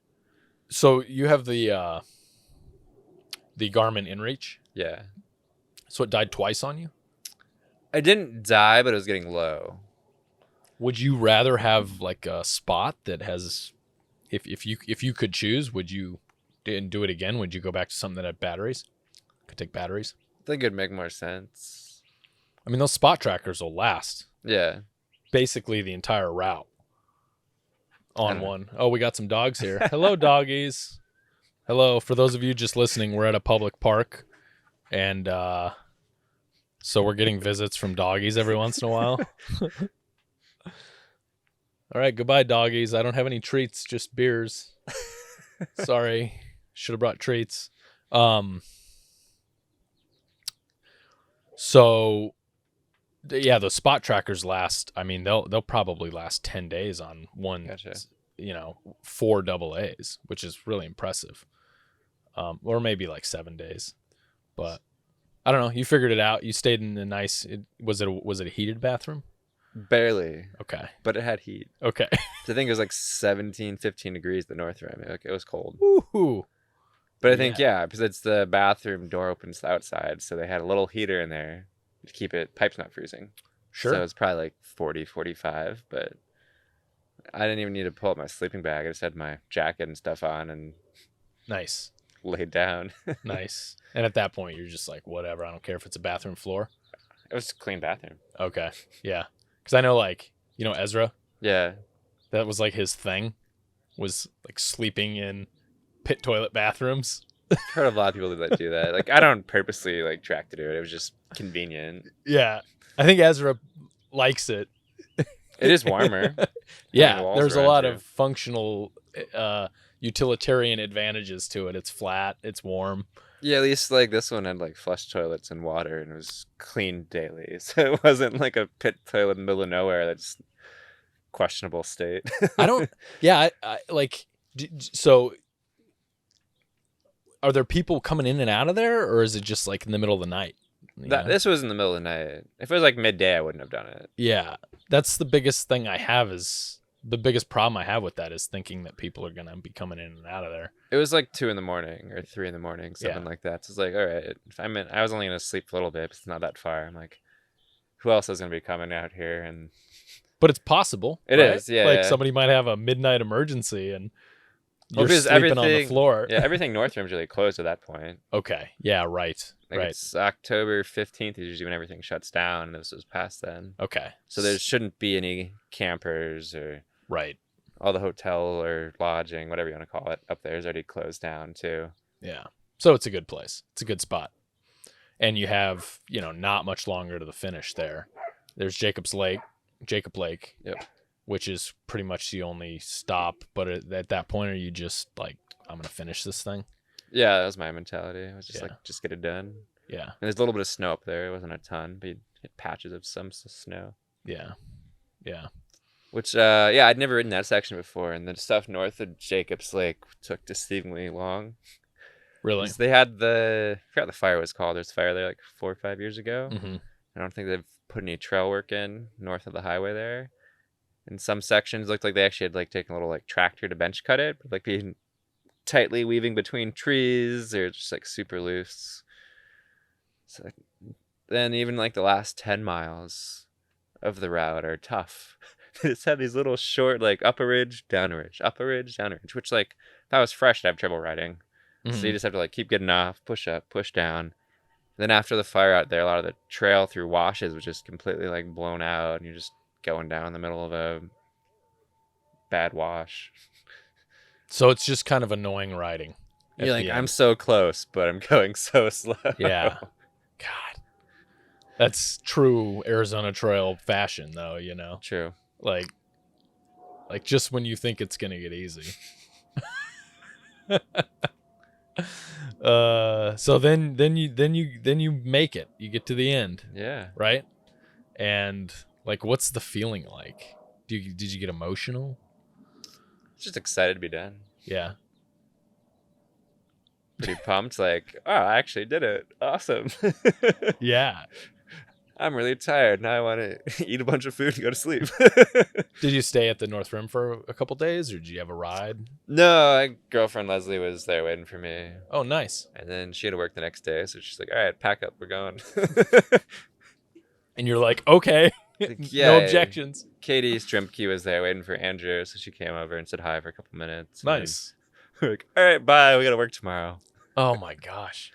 So you have the Garmin InReach? Yeah. So it died twice on you? I didn't die, but it was getting low. Would you rather have like a spot that has, if you could choose, would you do it again? Would you go back to something that had batteries? Could take batteries? I think it'd make more sense. I mean, those spot trackers will last. Yeah. Basically the entire route on one. Oh, we got some dogs here. Hello, doggies. Hello. For those of you just listening, we're at a public park, and so we're getting visits from doggies every once in a while. All right, goodbye, doggies. I don't have any treats, just beers. Sorry, should have brought treats. So, yeah, the spot trackers last. I mean, they'll probably last 10 days on one. Gotcha. 4 AA's, which is really impressive. Or maybe like 7 days, but I don't know. You figured it out. You stayed in a nice. Was it a heated bathroom? Barely. Okay. But it had heat. Okay. So I think it was like 17, 15 degrees the North Rim. Like, it was cold. Woohoo. But I think, because it's the bathroom door opens outside, so they had a little heater in there to keep pipes not freezing. Sure. So it's probably like 40, 45, but I didn't even need to pull up my sleeping bag. I just had my jacket and stuff on and Nice. laid down. Nice. And at that point, you're just like, whatever. I don't care if it's a bathroom floor. It was a clean bathroom. Okay. Yeah. Because I know, Ezra. Yeah. That was like his thing, was like sleeping in pit toilet bathrooms. I've heard of a lot of people that do that. Like, I don't purposely track to do it. It was just convenient. Yeah. I think Ezra likes it. It is warmer. Yeah. There's a lot of functional utilitarian advantages to it. It's flat. It's warm. Yeah, at least this one had flush toilets and water, and it was cleaned daily. So it wasn't like a pit toilet in the middle of nowhere that's questionable state. I don't. Yeah. So are there people coming in and out of there, or is it just in the middle of the night? This was in the middle of the night. If it was midday, I wouldn't have done it. Yeah. That's the biggest thing I have the biggest problem I have with that is thinking that people are going to be coming in and out of there. It was 2 a.m. or 3 a.m, something like that. So it's all right. If I was only going to sleep a little bit, but it's not that far. I'm like, who else is going to be coming out here? But it's possible. It is, yeah. Somebody might have a midnight emergency and you're because sleeping on the floor. Yeah, everything North Rim's really closed at that point. Okay. Yeah, right. Right. It's October 15th is usually when everything shuts down, and this was past then. Okay. So there shouldn't be any campers or Right. All the hotel or lodging, whatever you want to call it, up there is already closed down too. Yeah. So it's a good place. It's a good spot. And you have, not much longer to the finish there. There's Jacob Lake, Yep. which is pretty much the only stop. But at that point, are you just like, I'm going to finish this thing? Yeah, that was my mentality. I was just Yeah. like, just get it done. Yeah. And there's a little bit of snow up there. It wasn't a ton, but you hit patches of some snow. Yeah. Yeah. Which, I'd never ridden that section before. And the stuff north of Jacobs Lake took deceivingly long. Really? They had I forgot the fire was called. There's a fire there like 4 or 5 years ago. Mm-hmm. I don't think they've put any trail work in north of the highway there. In some sections, looked like they actually had like taken a little like tractor to bench cut it, but like being tightly weaving between trees or just like super loose. So then even like the last 10 miles of the route are tough. They just have these little short like up a ridge, down a ridge, up a ridge, down a ridge, which like if I was fresh, I'd have trouble riding. Mm-hmm. So you just have to like keep getting off, push up, push down. Then after the fire out there, a lot of the trail through washes was just completely like blown out, and you're just going down in the middle of a bad wash. So it's just kind of annoying riding. You're like, I'm so close, but I'm going so slow. Yeah. God. That's true Arizona Trail fashion, though, True. Like just when you think it's gonna get easy. So then you make it. You get to the end. Yeah. Right? And like, what's the feeling like? Did you get emotional? Just excited to be done. Yeah. Pretty pumped. Like, oh, I actually did it. Awesome. Yeah. I'm really tired. Now I want to eat a bunch of food and go to sleep. Did you stay at the North Rim for a couple days, or did you have a ride? No, my girlfriend Leslie was there waiting for me. Oh, nice. And then she had to work the next day, so she's like, all right, pack up, we're going. And you're like, okay, Like, no objections. Katie Strimke was there waiting for Andrew, so she came over and said hi for a couple minutes. Nice. We're like, all right, bye, we got to work tomorrow. Oh, my gosh.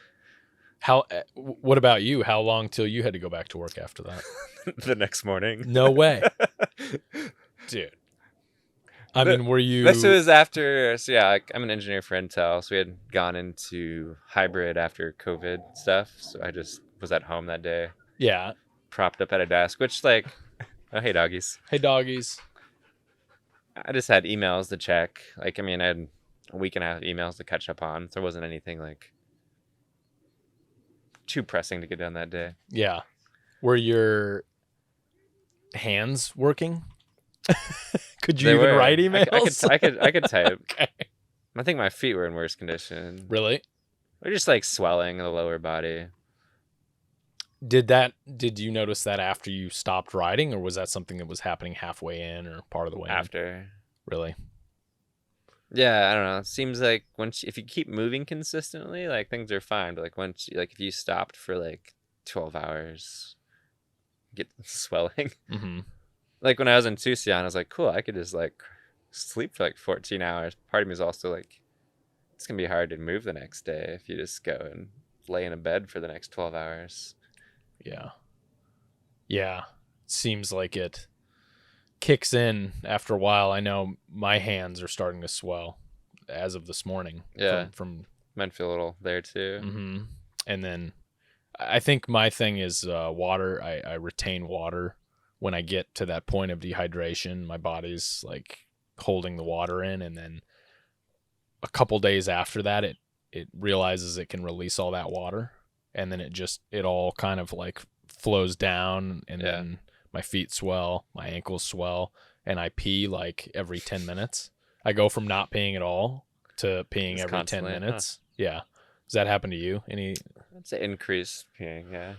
What about you? How long till you had to go back to work after that? The next morning. No way. Dude. I mean, were you... This was after, so yeah, I'm an engineer for Intel, so we had gone into hybrid after COVID stuff, so I just was at home that day. Yeah. Propped up at a desk, which like, oh, hey, doggies. Hey, doggies. I just had emails to check. Like, I mean, I had a week and a half of emails to catch up on, so there wasn't anything like too pressing to get done that day. Yeah. Were your hands working? Could you even write emails? I could type. Okay. I think my feet were in worse condition. Really? They're just like swelling in the lower body. Did you notice that after you stopped riding, or was that something that was happening halfway in or part of the way in? After. Really? Yeah, I don't know. It seems like if you keep moving consistently, like things are fine. But like if you stopped for like 12 hours, get swelling. Mm-hmm. Like when I was in Tucson, I was like, cool, I could just like sleep for like 14 hours. Part of me is also like, it's gonna be hard to move the next day if you just go and lay in a bed for the next 12 hours. Yeah. Yeah. Seems like it kicks in after a while. I know my hands are starting to swell as of this morning. Yeah. From Might feel a little there too. Mm-hmm. And then I think my thing is water. I retain water when I get to that point of dehydration. My body's like holding the water in, and then a couple days after that, it realizes it can release all that water. And then it all kind of like flows down, and then my feet swell, my ankles swell, and I pee like every 10 minutes. I go from not peeing at all to peeing every 10 minutes. Huh? Yeah. Does that happen to you? I'd say increased peeing, yeah.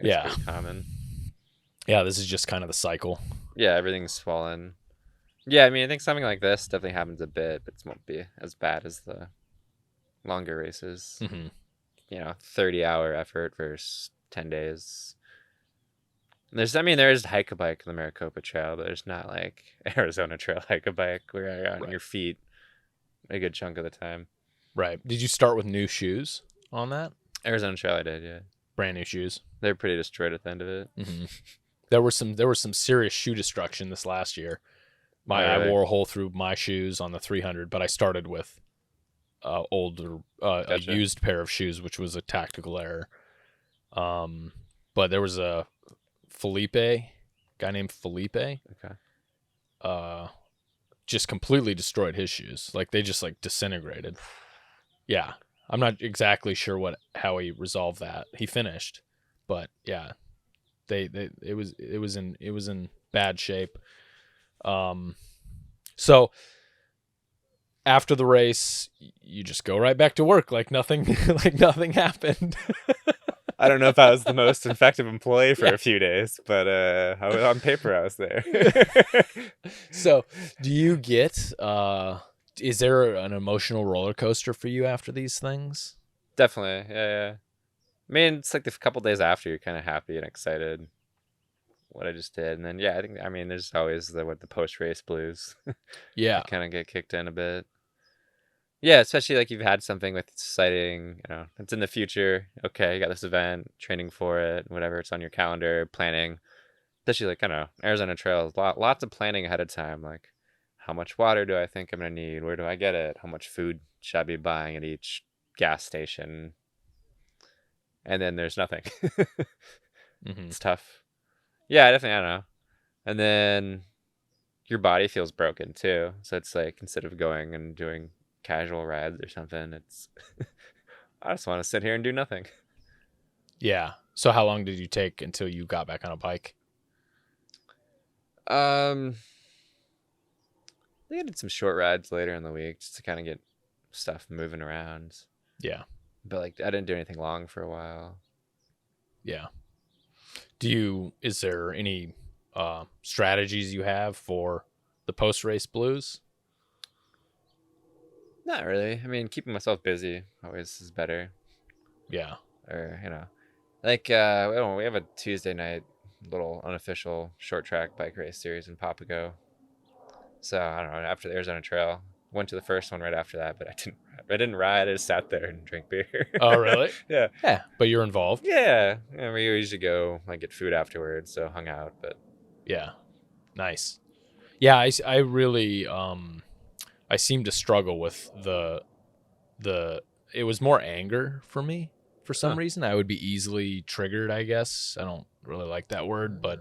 Yeah. Pretty common. Yeah, this is just kind of the cycle. Yeah, everything's swollen. Yeah, I mean, I think something like this definitely happens a bit, but it won't be as bad as the longer races. Mm-hmm. 30-hour effort versus 10 days. There is hike-a-bike in the Maricopa Trail, but there's not like Arizona Trail hike-a-bike where you're on your feet a good chunk of the time. Right. Did you start with new shoes on that? Arizona Trail I did, yeah. Brand new shoes. They're pretty destroyed at the end of it. Mm-hmm. There was some serious shoe destruction this last year. Oh, I really? wore a hole through my shoes on the 300, but I started with older a Gotcha. used pair of shoes, which was a tactical error. But there was a guy named Felipe, Okay. just completely destroyed his shoes. Like they just like disintegrated. Yeah. I'm not exactly sure how he resolved that. He finished, but yeah, it was in bad shape. So after the race, you just go right back to work like nothing like nothing happened. I don't know if I was the most effective employee for Yeah. a few days, but on paper I was there. So, do you get is there an emotional roller coaster for you after these things? Definitely, yeah. I mean, it's like the couple days after you're kind of happy and excited what I just did, and then yeah, I mean, there's always the post race blues. Yeah. I kind of get kicked in a bit. Yeah, especially like you've had something with exciting, it's in the future. Okay, you got this event, training for it, whatever. It's on your calendar, planning. Especially like, Arizona trails, lots of planning ahead of time. Like, how much water do I think I'm gonna need? Where do I get it? How much food should I be buying at each gas station? And then there's nothing. Mm-hmm. It's tough. Yeah, definitely. I don't know. And then your body feels broken too. So it's like instead of going and doing casual rides or something, it's I just want to sit here and do nothing. Yeah. So, how long did you take until you got back on a bike? I think I did some short rides later in the week just to kind of get stuff moving around. Yeah. But like I didn't do anything long for a while. Yeah. Is there any strategies you have for the post race blues? Not really. I mean, keeping myself busy always is better. Yeah. Or, like we have a Tuesday night little unofficial short track bike race series in Papago. So I don't know. After the Arizona Trail, went to the first one right after that, but I didn't ride. I just sat there and drank beer. Oh, really? Yeah. Yeah. But you're involved. Yeah. And we usually go like get food afterwards, so hung out. But Yeah. Nice. Yeah. I really I seem to struggle with it was more anger for me for some reason. I would be easily triggered, I guess. I don't really like that word, but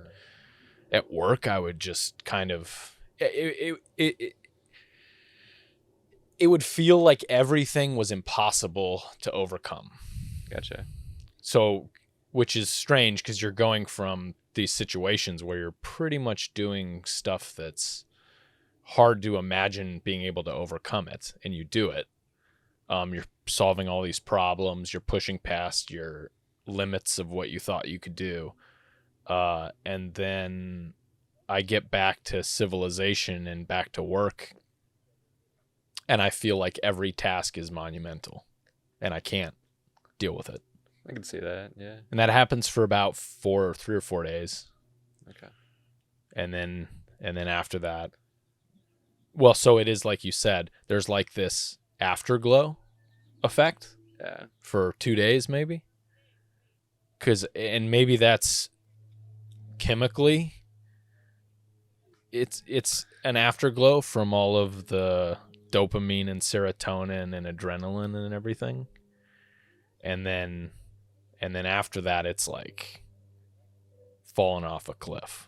at work I would just kind of it would feel like everything was impossible to overcome. Gotcha. So, which is strange because you're going from these situations where you're pretty much doing stuff that's hard to imagine being able to overcome it, and you do it. You're solving all these problems. You're pushing past your limits of what you thought you could do. And then I get back to civilization and back to work, and I feel like every task is monumental, and I can't deal with it. I can see that. Yeah. And that happens for about 3 or 4 days. Okay. And then after that, well, so it is like you said, there's like this afterglow effect. Yeah. For 2 days maybe. And maybe that's chemically it's an afterglow from all of the dopamine and serotonin and adrenaline and everything. And then after that it's like falling off a cliff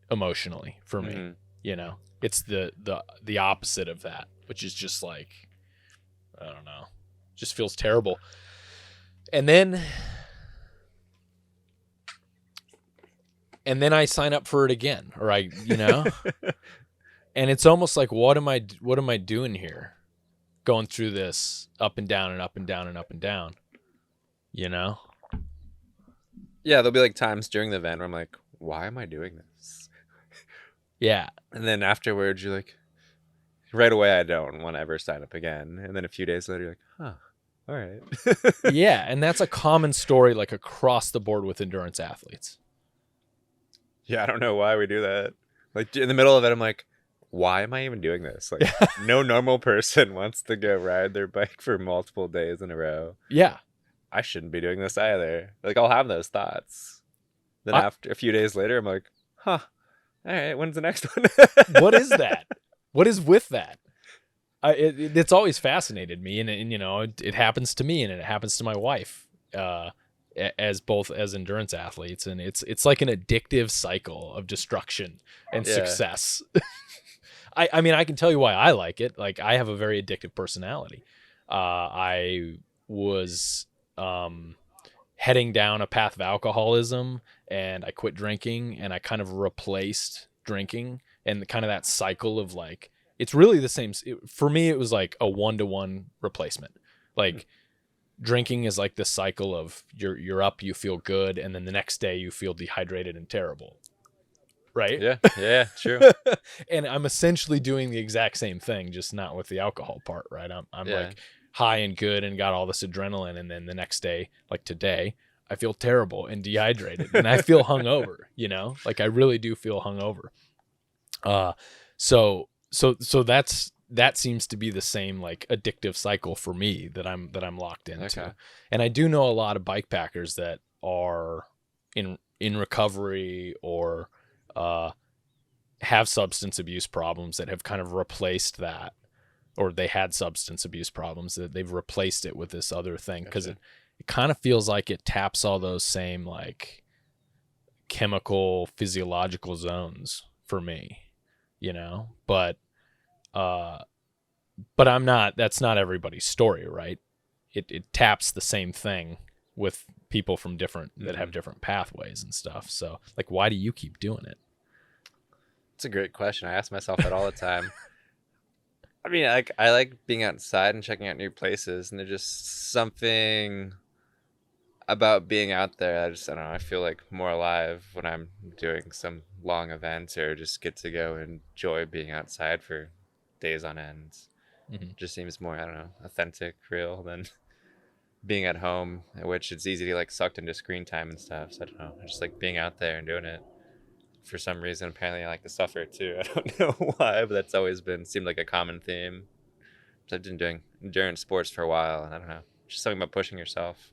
emotionally for me. Mm-hmm. It's the opposite of that, which is just like, I don't know, just feels terrible. And then I sign up for it again, or and it's almost like, what am I doing here? Going through this up and down and up and down and up and down, Yeah, there'll be like times during the event where I'm like, why am I doing this? Yeah. And then afterwards you're like, right away I don't want to ever sign up again. And then a few days later you're like, huh, all right. Yeah, and that's a common story like across the board with endurance athletes. Yeah, I don't know why we do that. Like in the middle of it, I'm like, why am I even doing this? Like, no normal person wants to go ride their bike for multiple days in a row. Yeah. I shouldn't be doing this either. Like, I'll have those thoughts. Then after a few days later, I'm like, huh, All right, when's the next one? What is that? What is with that? It's always fascinated me, and you know, it happens to me, and it happens to my wife, as both as endurance athletes, and it's like an addictive cycle of destruction and success. I mean, I can tell you why I like it. Like, I have a very addictive personality. I was heading down a path of alcoholism, and I quit drinking, and I kind of replaced drinking, and kind of that cycle of like, it's really the same. For me, it was like a 1-to-1 replacement. Like, drinking is like this cycle of you're up, you feel good, and then the next day you feel dehydrated and terrible. Right? Yeah, true. And I'm essentially doing the exact same thing, just not with the alcohol part, right? I'm like high and good and got all this adrenaline, and then the next day, like today, I feel terrible and dehydrated, and I feel hungover, you know? Like, I really do feel hungover. So that seems to be the same like addictive cycle for me that I'm locked into. Okay. And I do know a lot of bike packers that are in recovery or have substance abuse problems that have kind of replaced that, or they had substance abuse problems that they've replaced it with this other thing, because it kind of feels like it taps all those same like chemical physiological zones for me, you know. But I'm not, that's not everybody's story, right? It taps the same thing with people from different that have different pathways and stuff. So like, why do you keep doing it? It's a great question. I ask myself that all the time. I mean, I like being outside and checking out new places, and there's just something about being out there. I don't know. I feel like more alive when I'm doing some long events, or just get to go and enjoy being outside for days on end. It just seems more, I don't know, authentic, real than being at home, which it's easy to like sucked into screen time and stuff. So I don't know. I just like being out there and doing it. For some reason, apparently I like to suffer too. I don't know why, but that's always seemed like a common theme. So I've been doing endurance sports for a while, and I don't know, just something about pushing yourself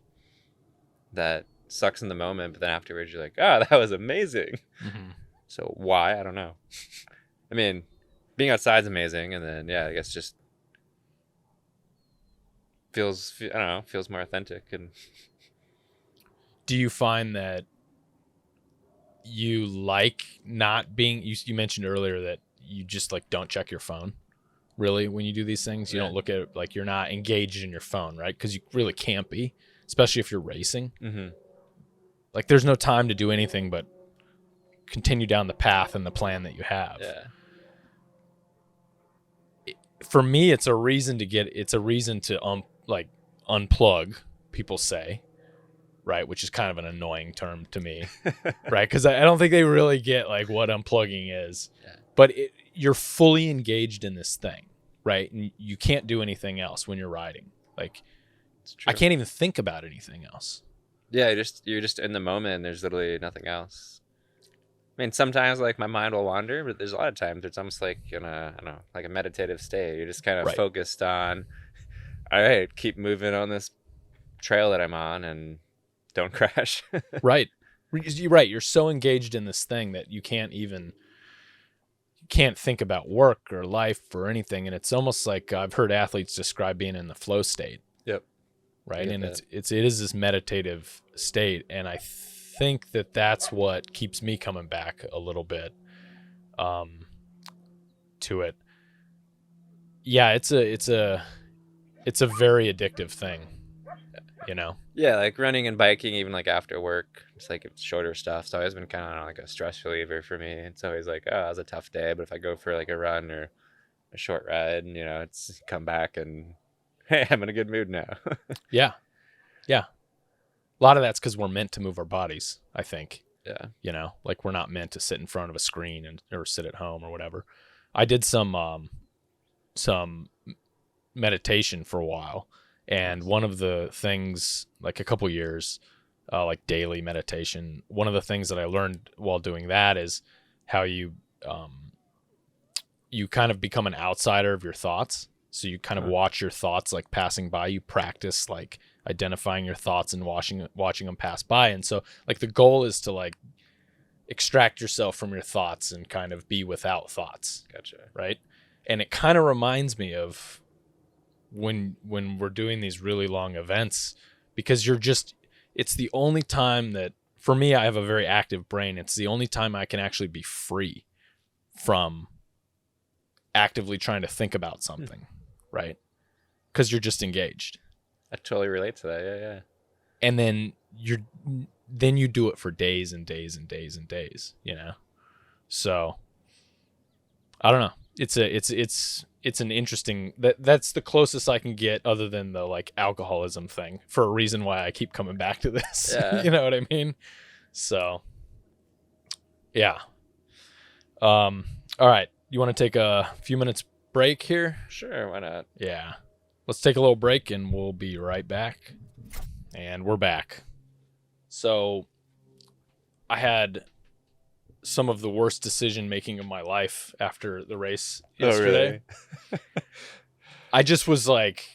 that sucks in the moment, but then afterwards you're like, oh, that was amazing. So why? I don't know. I mean, being outside's amazing, and then I guess just feels more authentic. And do you find that you like not being, you mentioned earlier that you just like don't check your phone really when you do these things? You don't look at it, like you're not engaged in your phone, right? Because you really can't be, especially if you're racing. Like, there's no time to do anything but continue down the path and the plan that you have. For me, it's a reason to unplug, people say, right? Which is kind of an annoying term to me, right? Because I don't think they really get like what unplugging is. But you're fully engaged in this thing, right? And you can't do anything else when you're riding. Like, I can't even think about anything else. You're just in the moment, and there's literally nothing else. I mean, sometimes like my mind will wander, but there's a lot of times it's almost like in a, I don't know, like a meditative state. You're just kind of focused on, all right, keep moving on this trail that I'm on, and don't crash. Right. You're so engaged in this thing that you can't think about work or life or anything. And it's almost like I've heard athletes describe being in the flow state. Right. And it is this meditative state. And I think that's what keeps me coming back a little bit to it. Yeah. It's a very addictive thing, you know? Yeah, like running and biking, even like after work, it's like it's shorter stuff. So it's always been kind of like a stress reliever for me. It's always like, oh, it was a tough day, but if I go for like a run or a short ride, you know, it's come back and hey, I'm in a good mood now. Yeah. A lot of that's because we're meant to move our bodies, I think. Yeah. You know, like we're not meant to sit in front of a screen or sit at home or whatever. I did some meditation for a while. And one of the things, like a couple years, like daily meditation, one of the things that I learned while doing that is how you kind of become an outsider of your thoughts. So you kind of watch your thoughts like passing by. You practice like identifying your thoughts and watching them pass by. And so like the goal is to like, extract yourself from your thoughts and kind of be without thoughts. Gotcha. Right. And it kind of reminds me of when we're doing these really long events, because it's the only time that, for me, I have a very active brain. It's the only time I can actually be free from actively trying to think about something, right? Because you're just engaged. I totally relate to that. Yeah. And then you do it for days and days and days and days, you know? So I don't know. It's an interesting, that's the closest I can get, other than the like alcoholism thing, for a reason why I keep coming back to this. Yeah. You know what I mean? So yeah. All right. You want to take a few minutes break here? Sure, why not? Yeah. Let's take a little break and we'll be right back. And we're back. So I had some of the worst decision making of my life after the race yesterday. Oh, really? I just was like,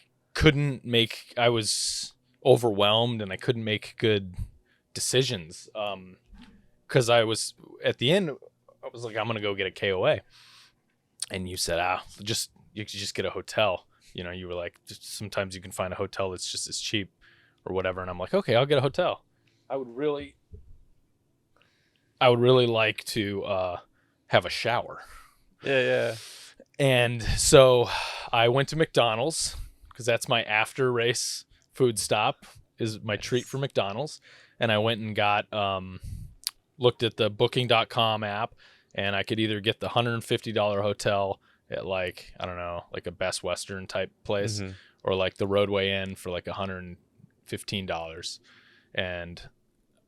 I was overwhelmed and I couldn't make good decisions. Cause I was at the end, I was like, I'm going to go get a KOA. And you said, you could just get a hotel. You know, you were like, sometimes you can find a hotel that's just as cheap or whatever. And I'm like, okay, I'll get a hotel. I would really like to have a shower. Yeah. And so I went to McDonald's, because that's my after race food stop, is my treat for McDonald's. And I went and got, looked at the booking.com app, and I could either get the $150 hotel at like, I don't know, like a Best Western type place, or like the Roadway Inn for like $115. And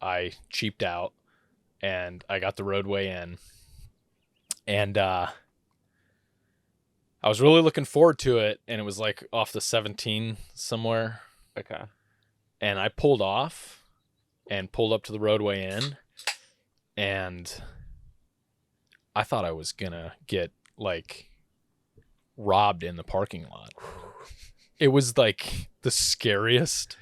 I cheaped out and I got the Roadway Inn, and I was really looking forward to it. And it was like off the 17 somewhere. Okay. And I pulled off and pulled up to the Roadway Inn, and I thought I was gonna get like robbed in the parking lot. It was like the scariest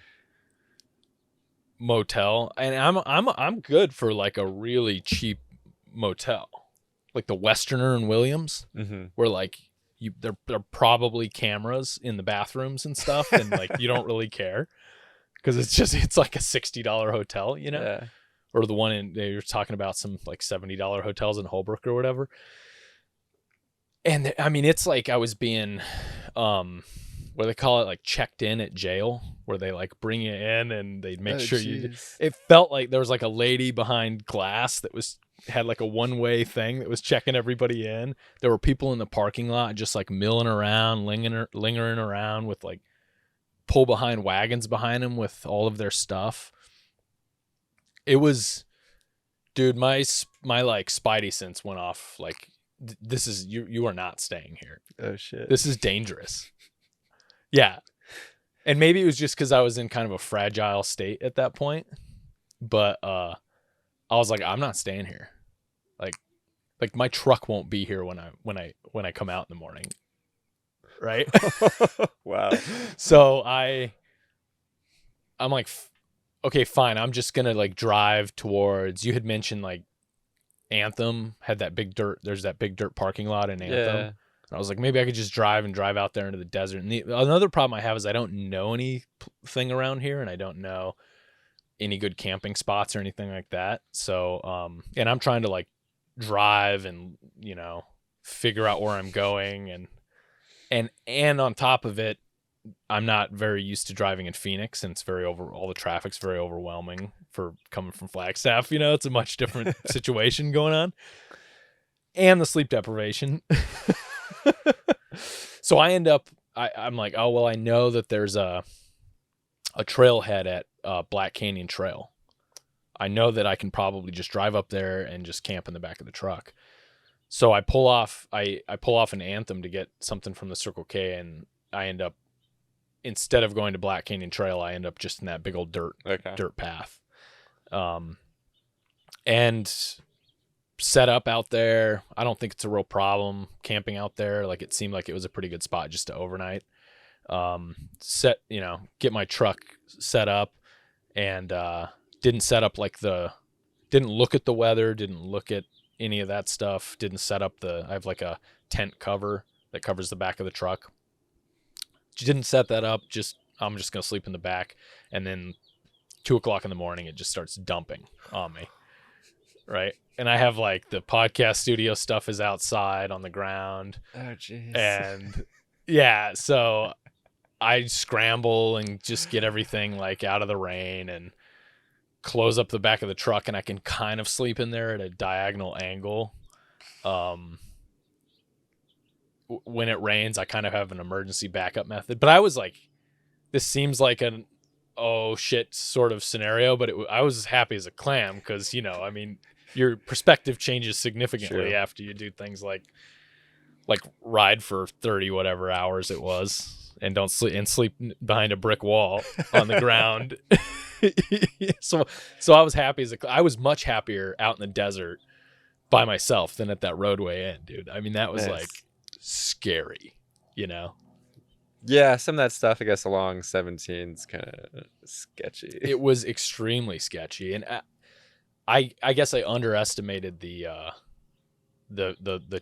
motel, and I'm good for like a really cheap motel, like the Westerner in Williams, where like there are probably cameras in the bathrooms and stuff, and like you don't really care because it's like a $60 hotel, you know. Yeah. Or the one you're talking about, some like $70 hotels in Holbrook or whatever. And I mean, it's like I was being, what they call it, like checked in at jail, where they like bring you in and they make sure it felt like there was like a lady behind glass that had like a one-way thing that was checking everybody in. There were people in the parking lot just like milling around, lingering around with like pull behind wagons behind them with all of their stuff. It was, dude, my like spidey sense went off. Like, this is, you are not staying here. Oh shit. This is dangerous. Yeah. And maybe it was just because I was in kind of a fragile state at that point. But I was like, I'm not staying here. Like my truck won't be here when I come out in the morning. Right? Wow. So I'm like, okay, fine. I'm just going to like drive towards, you had mentioned like Anthem had that big dirt. There's that big dirt parking lot in Anthem. Yeah. And I was like, maybe I could just drive out there into the desert. And another problem I have is I don't know anything around here, and I don't know any good camping spots or anything like that. So, and I'm trying to like drive and, you know, figure out where I'm going. And on top of it, I'm not very used to driving in Phoenix, and it's all the traffic's very overwhelming for coming from Flagstaff. You know, it's a much different situation going on, and the sleep deprivation. So I end up, I'm like, oh, well, I know that there's a trailhead at Black Canyon Trail. I know that I can probably just drive up there and just camp in the back of the truck. So I pull off an Anthem to get something from the Circle K, and I end up, instead of going to Black Canyon Trail, I end up just in that big old dirt path. And set up out there. I don't think it's a real problem camping out there. Like, it seemed like it was a pretty good spot just to overnight. Get my truck set up, and didn't didn't look at the weather, didn't look at any of that stuff, didn't set up I have like a tent cover that covers the back of the truck. Didn't set that up. I'm just going to sleep in the back. And then 2:00 in the morning, it just starts dumping on me. Right. And I have like the podcast studio stuff is outside on the ground. Oh, jeez. And yeah, so I scramble and just get everything like out of the rain and close up the back of the truck, and I can kind of sleep in there at a diagonal angle. When it rains, I kind of have an emergency backup method. But I was like, this seems like an oh shit sort of scenario, but I was as happy as a clam because, you know, I mean, your perspective changes significantly after you do things like ride for 30 whatever hours it was and don't sleep behind a brick wall on the ground. So I was happy I was much happier out in the desert by myself than at that roadway end, dude. I mean, that was like scary, you know? Yeah, some of that stuff, I guess, along 17's kind of sketchy. It was extremely sketchy, and I guess I underestimated the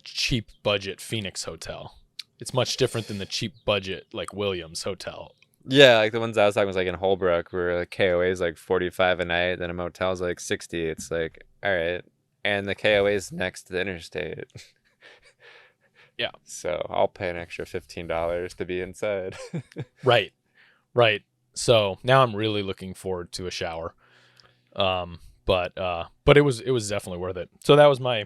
cheap budget Phoenix hotel. It's much different than the cheap budget like Williams hotel. Yeah, like the ones I was talking was like in Holbrook, where like KOA is like 45 a night, then a motel's like 60. It's like, all right, and the KOA is next to the interstate. Yeah. So I'll pay an extra $15 to be inside. Right. So now I'm really looking forward to a shower. But it was definitely worth it. So that was my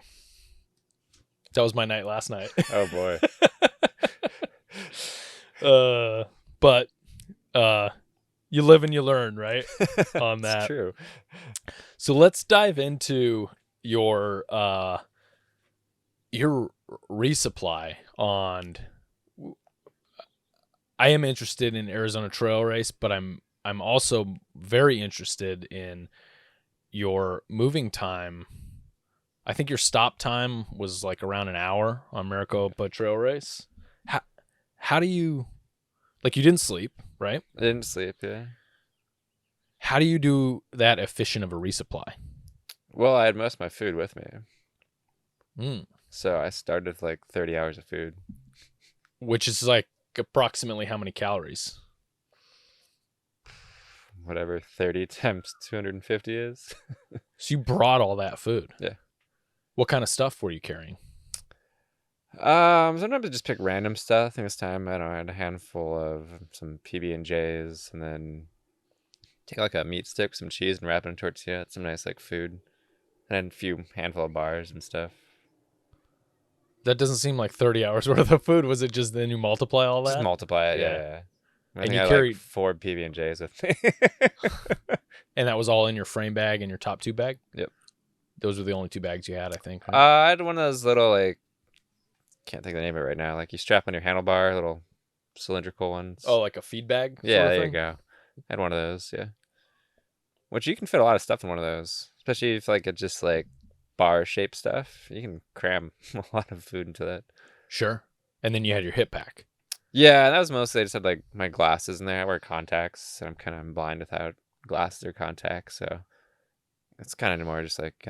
night last night. Oh boy. But you live and you learn, right? On that. It's true. So let's dive into your resupply on. I am interested in Arizona Trail Race, but I'm also very interested in your moving time. I think your stop time was like around an hour on Maricopa Trail Race. How do you, like, you didn't sleep, right? I didn't sleep, yeah. How do you do that efficient of a resupply? Well, I had most of my food with me. Mm. So I started with like 30 hours of food. Which is like approximately how many calories? Whatever 30 times 250 is. So you brought all that food? Yeah. What kind of stuff were you carrying? Sometimes I just pick random stuff. I think this time I had a handful of some PB&Js, and then take like a meat stick, some cheese, and wrap it in tortilla. It's some nice like food, and then a handful of bars and stuff. That doesn't seem like 30 hours worth of food. Was it just then you multiply all that? Just multiply it, yeah. And you I carried like 4 PB&Js with me. And that was all in your frame bag and your top 2 bag? Yep. Those were the only 2 bags you had, I think. Right? I had one of those little, like, can't think of the name of it right now. Like, you strap on your handlebar, little cylindrical ones. Oh, like a feed bag? Yeah, there you go. I had one of those, yeah. Which you can fit a lot of stuff in one of those. Especially if, like, it's just, like, bar-shaped stuff. You can cram a lot of food into that. Sure. And then you had your hip pack. Yeah, that was mostly, I just had, like, my glasses in there. I wear contacts, and I'm kind of blind without glasses or contacts, so it's kind of more just, like,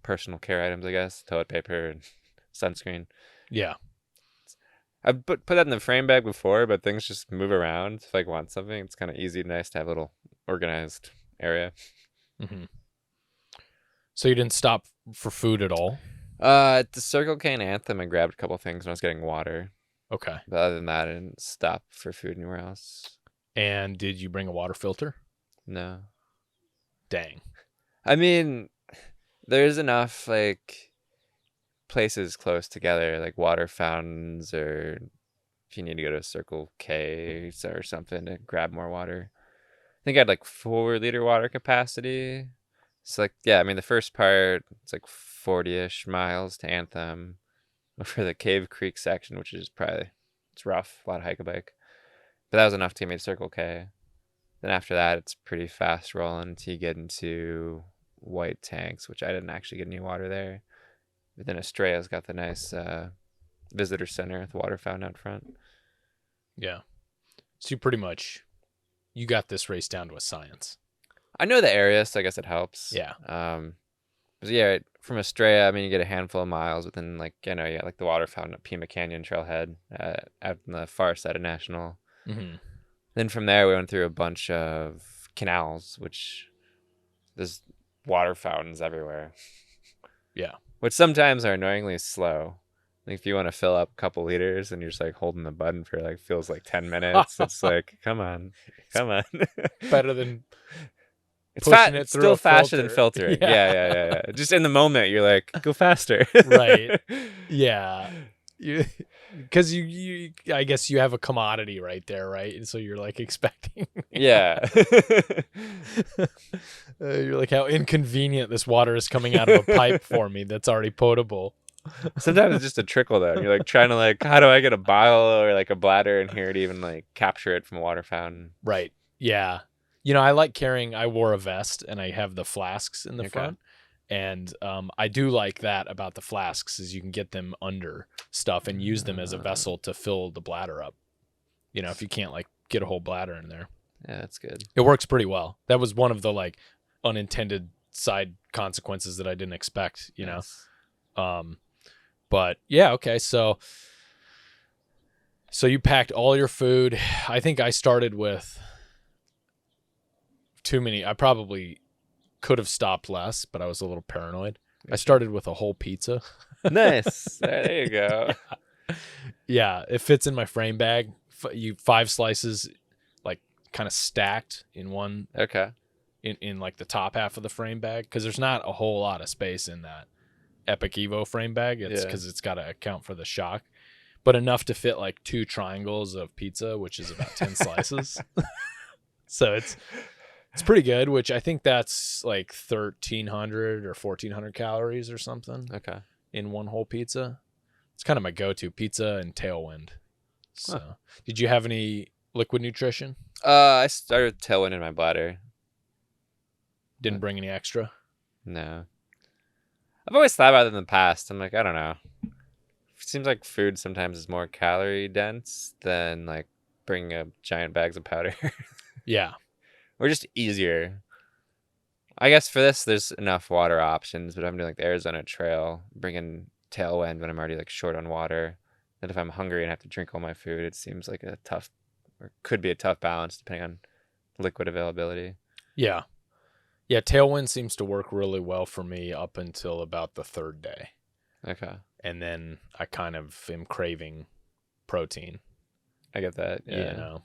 personal care items, I guess. Toilet paper and sunscreen. Yeah. I've put that in the frame bag before, but things just move around. If I want something, it's kind of easy and nice to have a little organized area. Mm-hmm. So you didn't stop for food at all? At the Circle K and Anthem, I grabbed a couple things when I was getting water. Okay. But other than that, I didn't stop for food anywhere else. And did you bring a water filter? No. Dang. I mean, there's enough, like, places close together, like water fountains, or if you need to go to a Circle K or something to grab more water. I think I had like 4-liter water capacity. So, like, yeah, I mean, the first part, it's like 40-ish miles to Anthem for the Cave Creek section, which is it's rough, a lot of hike-a-bike. But that was enough to get me to Circle K. Then after that, it's pretty fast rolling until you get into White Tanks, which I didn't actually get any water there. But then Estrella's got the nice visitor center with the water fountain out front. Yeah. So you got this race down to a science. I know the area, so I guess it helps. Yeah. But yeah, from Estrella, I mean, you get a handful of miles, but then like like the water fountain at Pima Canyon Trailhead, out on the far side of National. Mm-hmm. Then from there, we went through a bunch of canals, which there's water fountains everywhere. Yeah. Which sometimes are annoyingly slow. Like if you want to fill up a couple liters and you're just like holding the button for like feels like 10 minutes, it's like, come on. Better than It's pushing it through still a faster than filter. filtering. Yeah. Yeah. Just in the moment, you're like, go faster. Right. Yeah. Because you I guess you have a commodity right there, right? And so you're like expecting. Yeah. You're like, how inconvenient this water is coming out of a pipe for me that's already potable. Sometimes it's just a trickle though. You're like trying to like, how do I get a bottle or like a bladder in here to even like capture it from a water fountain? Right. Yeah. I like carrying, I wore a vest and I have the flasks in the front. And I do like that about the flasks is you can get them under stuff and use them as a vessel to fill the bladder up. If you can't like get a whole bladder in there. Yeah, that's good. It works pretty well. That was one of the like unintended side consequences that I didn't expect, Yes. But yeah, okay. So you packed all your food. I think I started with too many. I probably could have stopped less, but I was a little paranoid. I started with a whole pizza. Nice. There you go. Yeah, it fits in my frame bag. 5 slices, like kind of stacked in one. Okay. In like the top half of the frame bag, because there's not a whole lot of space in that Epic Evo frame bag. It's because it's got to account for the shock, but enough to fit like 2 triangles of pizza, which is about 10 slices. So it's pretty good, which I think that's like 1,300 or 1,400 calories or something. Okay. In one whole pizza. It's kind of my go-to, pizza and Tailwind. So Did you have any liquid nutrition? I started with Tailwind in my bladder. Didn't bring any extra? No. I've always thought about it in the past. I'm like, I don't know. It seems like food sometimes is more calorie dense than like bringing up giant bags of powder. Yeah. Or just easier. I guess for this, there's enough water options, but I'm doing like the Arizona Trail, bringing Tailwind when I'm already like short on water. And if I'm hungry and have to drink all my food, it seems like a tough, or could be a tough balance depending on liquid availability. Yeah. Yeah, Tailwind seems to work really well for me up until about the 3rd day. Okay. And then I kind of am craving protein. I get that. Yeah.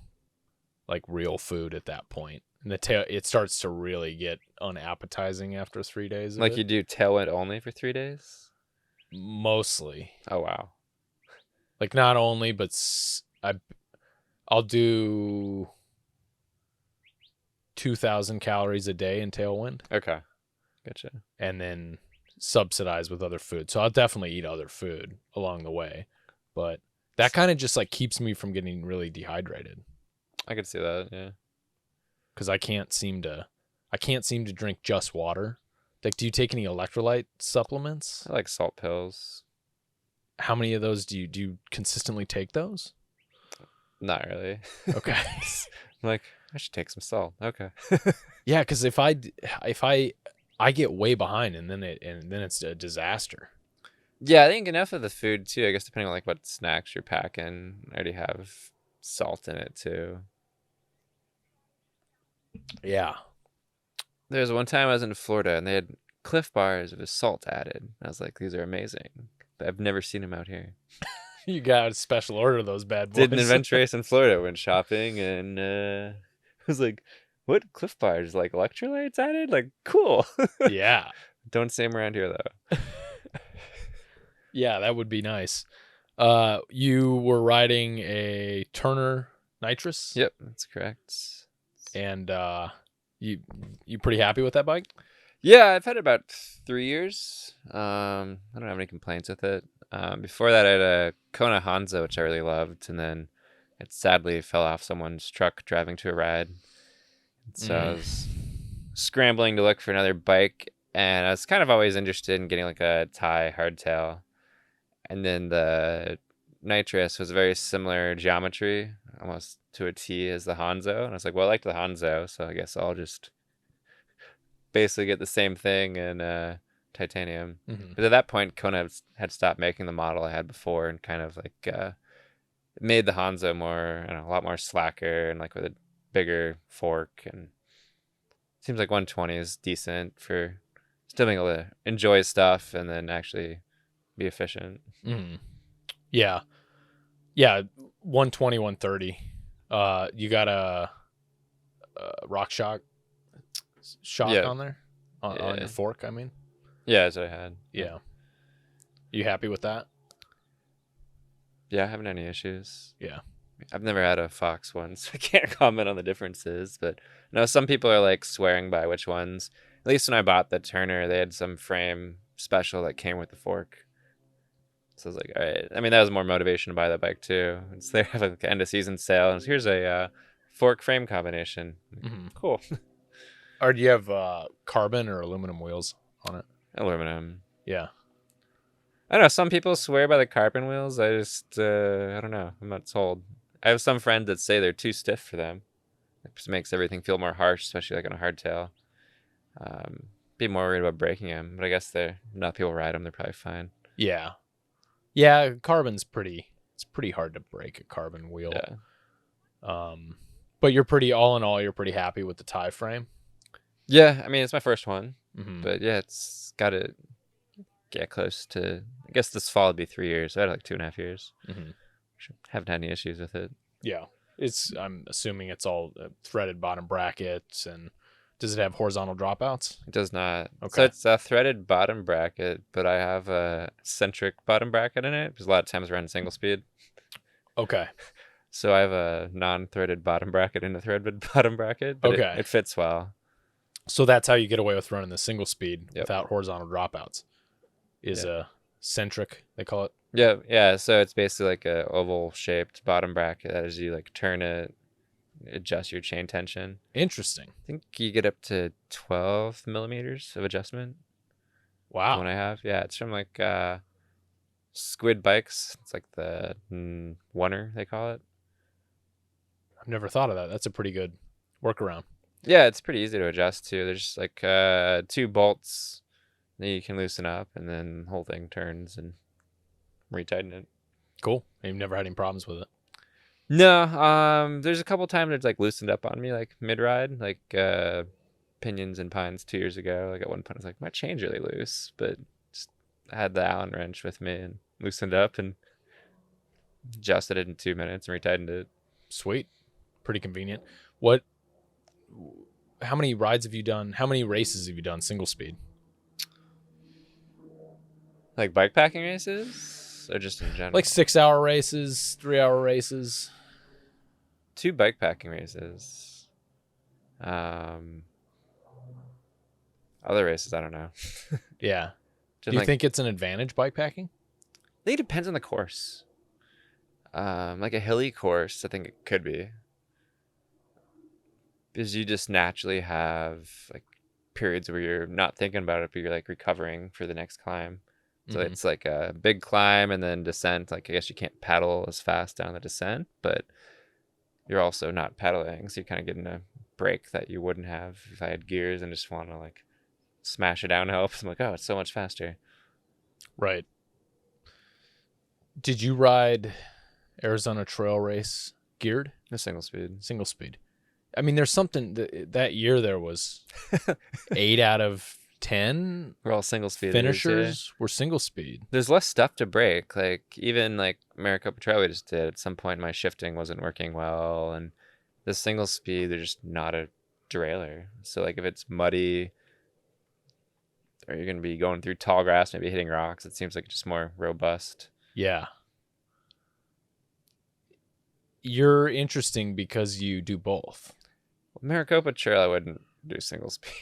Like real food at that point. And it starts to really get unappetizing after 3 days. Like you do Tailwind only for 3 days? Mostly. Oh, wow. Like not only, but I'll do 2,000 calories a day in Tailwind. Okay. Gotcha. And then subsidize with other food. So I'll definitely eat other food along the way. But that kind of just like keeps me from getting really dehydrated. I could see that, yeah. Because I can't seem to drink just water. Like, do you take any electrolyte supplements? I like salt pills. How many of those do you consistently take those? Not really. Okay. I'm like, I should take some salt. Okay. Yeah, because if I get way behind and then it's a disaster. Yeah, I think enough of the food too. I guess depending on like what snacks you're packing, I already have salt in it too. Yeah. There was one time I was in Florida and they had Cliff Bars with salt added. I was like, these are amazing. But I've never seen them out here. You got a special order of those bad boys. Did an adventure race in Florida, went shopping, and I was like, what Cliff Bars? Like electrolytes added? Like, cool. Yeah. Don't see them around here, though. Yeah, that would be nice. You were riding a Turner Nitrous? Yep, that's correct. And you pretty happy with that bike? Yeah, I've had it about 3 years. I don't have any complaints with it. Before that, I had a Kona Hanzo, which I really loved, and then it sadly fell off someone's truck driving to a ride. So I was scrambling to look for another bike, and I was kind of always interested in getting like a Thai hardtail. And then the Nitrous was very similar geometry, almost to a T as the Hanzo. And I was like, well, I liked the Hanzo, so I guess I'll just basically get the same thing and titanium. Mm-hmm. But at that point, Kona had stopped making the model I had before, and kind of like made the Hanzo more, I don't know, a lot more slacker and like with a bigger fork. And seems like 120 is decent for still being able to enjoy stuff and then actually be efficient. Mm-hmm. Yeah. 120, 130. You got a rock shock Yeah. on there on your fork. I mean, Yeah, that's what I had. yeah. You happy with that? Yeah, I haven't had any issues. Yeah. I've never had a Fox one, so I can't comment on the differences. But no, some people are like swearing by which ones. At least when I bought the Turner, they had some frame special that came with the fork. So I was like, all right. I mean, that was more motivation to buy that bike too. It's they have an end of season sale, and here's a fork frame combination. Mm-hmm. Cool. Or do you have carbon or aluminum wheels on it? Aluminum. Yeah. I don't know. Some people swear by the carbon wheels. I just, I don't know. I'm not sold. I have some friends that say they're too stiff for them. It just makes everything feel more harsh, especially like on a hardtail. Be more worried about breaking them, but I guess they're not people ride them. They're probably fine. Yeah. Carbon's it's pretty hard to break a carbon wheel. Yeah. But you're all in all, you're pretty happy with the tie frame. Yeah. I mean, it's my first one, Mm-hmm. but yeah, it's got to get close to. I guess this fall would be 3 years. So I had like 2.5 years. Mm-hmm. Haven't had any issues with it. Yeah. I'm assuming it's all threaded bottom brackets, and does it have horizontal dropouts? It does not. Okay. So it's a threaded bottom bracket, but I have a eccentric bottom bracket in it because a lot of times we're on single speed. Okay. So I have a non-threaded bottom bracket and a threaded bottom bracket, but Okay. it fits well. So that's how you get away with running the single speed Yep. without horizontal dropouts. Is a eccentric, they call it. Yeah. So it's basically like a oval shaped bottom bracket that as you like turn it, adjust your chain tension. Interesting. I think you get up to 12 millimeters of adjustment. Wow. The one I have, yeah, it's from like Squid Bikes. It's like the Oneer they call it. I've never thought of that. That's a pretty good workaround. Yeah, it's pretty easy to adjust to. There's just like 2 bolts that you can loosen up, and then the whole thing turns and retighten it. Cool. You've never had any problems with it? No, there's a couple times it's like loosened up on me, like mid ride, like Pinions and Pines 2 years ago. Like at one point, I was like, my chain's really loose, but just had the Allen wrench with me and loosened up and adjusted it in 2 minutes and retightened it. Sweet. Pretty convenient. How many rides have you done? How many races have you done single speed? Like bikepacking races, or just in general? Like 6-hour races, 3-hour races. 2 bikepacking races. Other races, I don't know. Yeah. Just Do you think it's an advantage bikepacking? I think it depends on the course. Like a hilly course, I think it could be. Because you just naturally have like periods where you're not thinking about it, but you're like recovering for the next climb. So it's like a big climb and then descent. Like I guess you can't paddle as fast down the descent, but you're also not pedaling. So you're kind of getting a break that you wouldn't have if I had gears and just want to like smash it downhill. I'm like, oh, it's so much faster. Right. Did you ride Arizona Trail Race geared? No single speed. Single speed. I mean, there's something that year there was 8 out of 10 We're all single speed finishers were single speed. There's less stuff to break. Like even like Maricopa Trail we just did, at some point my shifting wasn't working well, and the single speed, they're just not a derailleur. So like if it's muddy or you're gonna be going through tall grass, maybe hitting rocks, it seems like it's just more robust. Yeah. You're interesting because you do both. Maricopa Trail I wouldn't do single speed.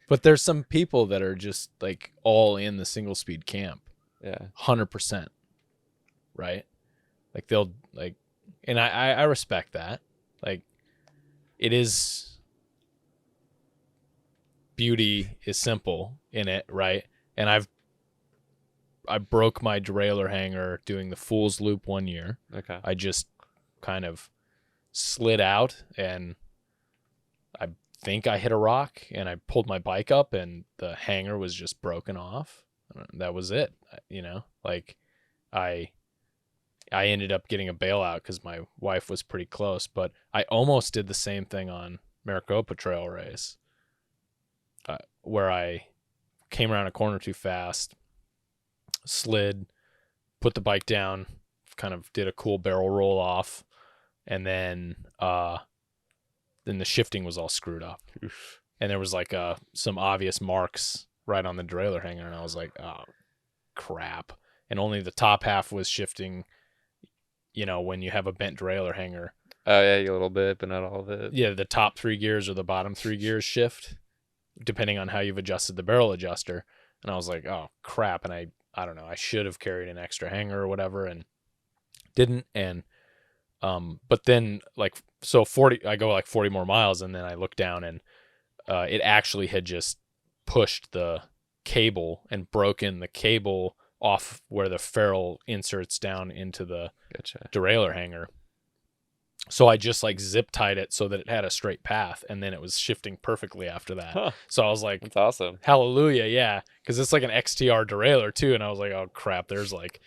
But there's some people that are just like all in the single speed camp. Yeah. 100%. Right? Like they'll like, and I respect that. Like it is, beauty is simple in it, right? And I broke my derailleur hanger doing the Fool's Loop one year. Okay. I just kind of slid out and I think I hit a rock, and I pulled my bike up, and the hanger was just broken off. That was it. Like I ended up getting a bailout because my wife was pretty close, but I almost did the same thing on Maricopa Trail Race, where I came around a corner too fast, slid, put the bike down, kind of did a cool barrel roll off, and then the shifting was all screwed up. Oof. And there was like some obvious marks right on the derailleur hanger, and I was like, oh, crap. And only the top half was shifting, when you have a bent derailleur hanger. Oh, yeah, a little bit, but not all of it. Yeah, the top 3 gears or the bottom 3 gears shift, depending on how you've adjusted the barrel adjuster. And I was like, oh, crap. And I don't know, I should have carried an extra hanger or whatever, and didn't. And but then I go like 40 more miles, and then I look down, and it actually had just pushed the cable and broken the cable off where the ferrule inserts down into the derailleur hanger. So I just like zip tied it so that it had a straight path, and then it was shifting perfectly after that. Huh. So I was like, that's awesome. Hallelujah. Yeah. Cause it's like an XTR derailleur too. And I was like, oh crap, there's like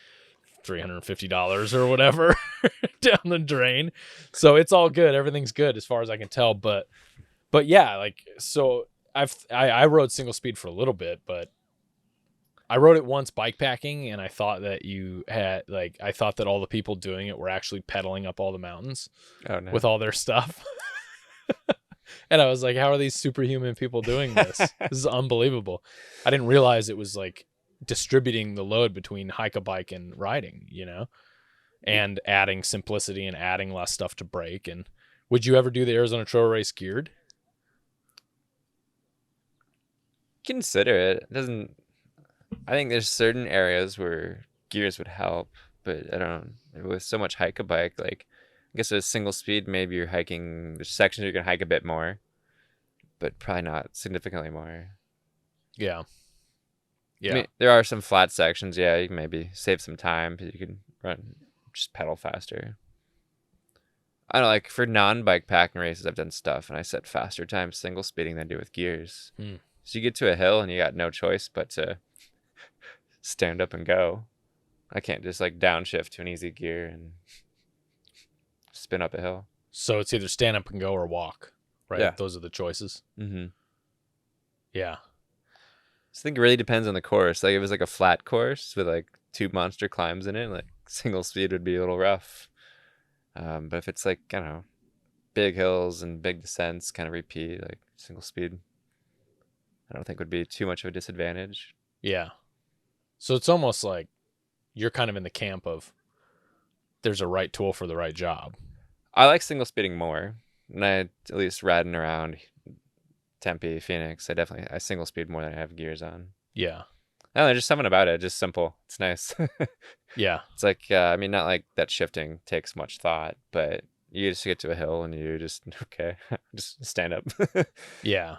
$350 or whatever down the drain. So it's all good. Everything's good as far as I can tell. But yeah, like, so I rode single speed for a little bit, but I rode it once bikepacking, and I thought that I thought that all the people doing it were actually pedaling up all the mountains with all their stuff. And I was like, how are these superhuman people doing this? This is unbelievable. I didn't realize it was like distributing the load between hike-a-bike and riding, and adding simplicity and adding less stuff to break. And would you ever do the Arizona Trail Race geared? Consider it. It doesn't. I think there's certain areas where gears would help, but I don't know. With so much hike-a-bike, like, I guess with single speed, maybe you're hiking, there's sections you can hike a bit more, but probably not significantly more. Yeah. Yeah. I mean, there are some flat sections, yeah, you can maybe save some time, but you can just pedal faster. I don't know, like for non-bike packing races, I've done stuff, and I set faster times single speeding than I do with gears. So you get to a hill, and you got no choice but to stand up and go. I can't just like downshift to an easy gear and spin up a hill. So it's either stand up and go or walk, right? Yeah. Those are the choices. Mm-hmm. Yeah. I think it really depends on the course. Like if it was like a flat course with like 2 monster climbs in it, like single speed would be a little rough. But if it's like, I don't know, big hills and big descents, kind of repeat, like single speed, I don't think would be too much of a disadvantage. Yeah. So it's almost like you're kind of in the camp of there's a right tool for the right job. I like single speeding more. And I at least riding around Tempe, Phoenix, I single speed more than I have gears on. Yeah. I don't know, there's just something about it. Just simple. It's nice. Yeah. It's like, I mean, not like that shifting takes much thought, but you just get to a hill and you just, okay, just stand up. Yeah.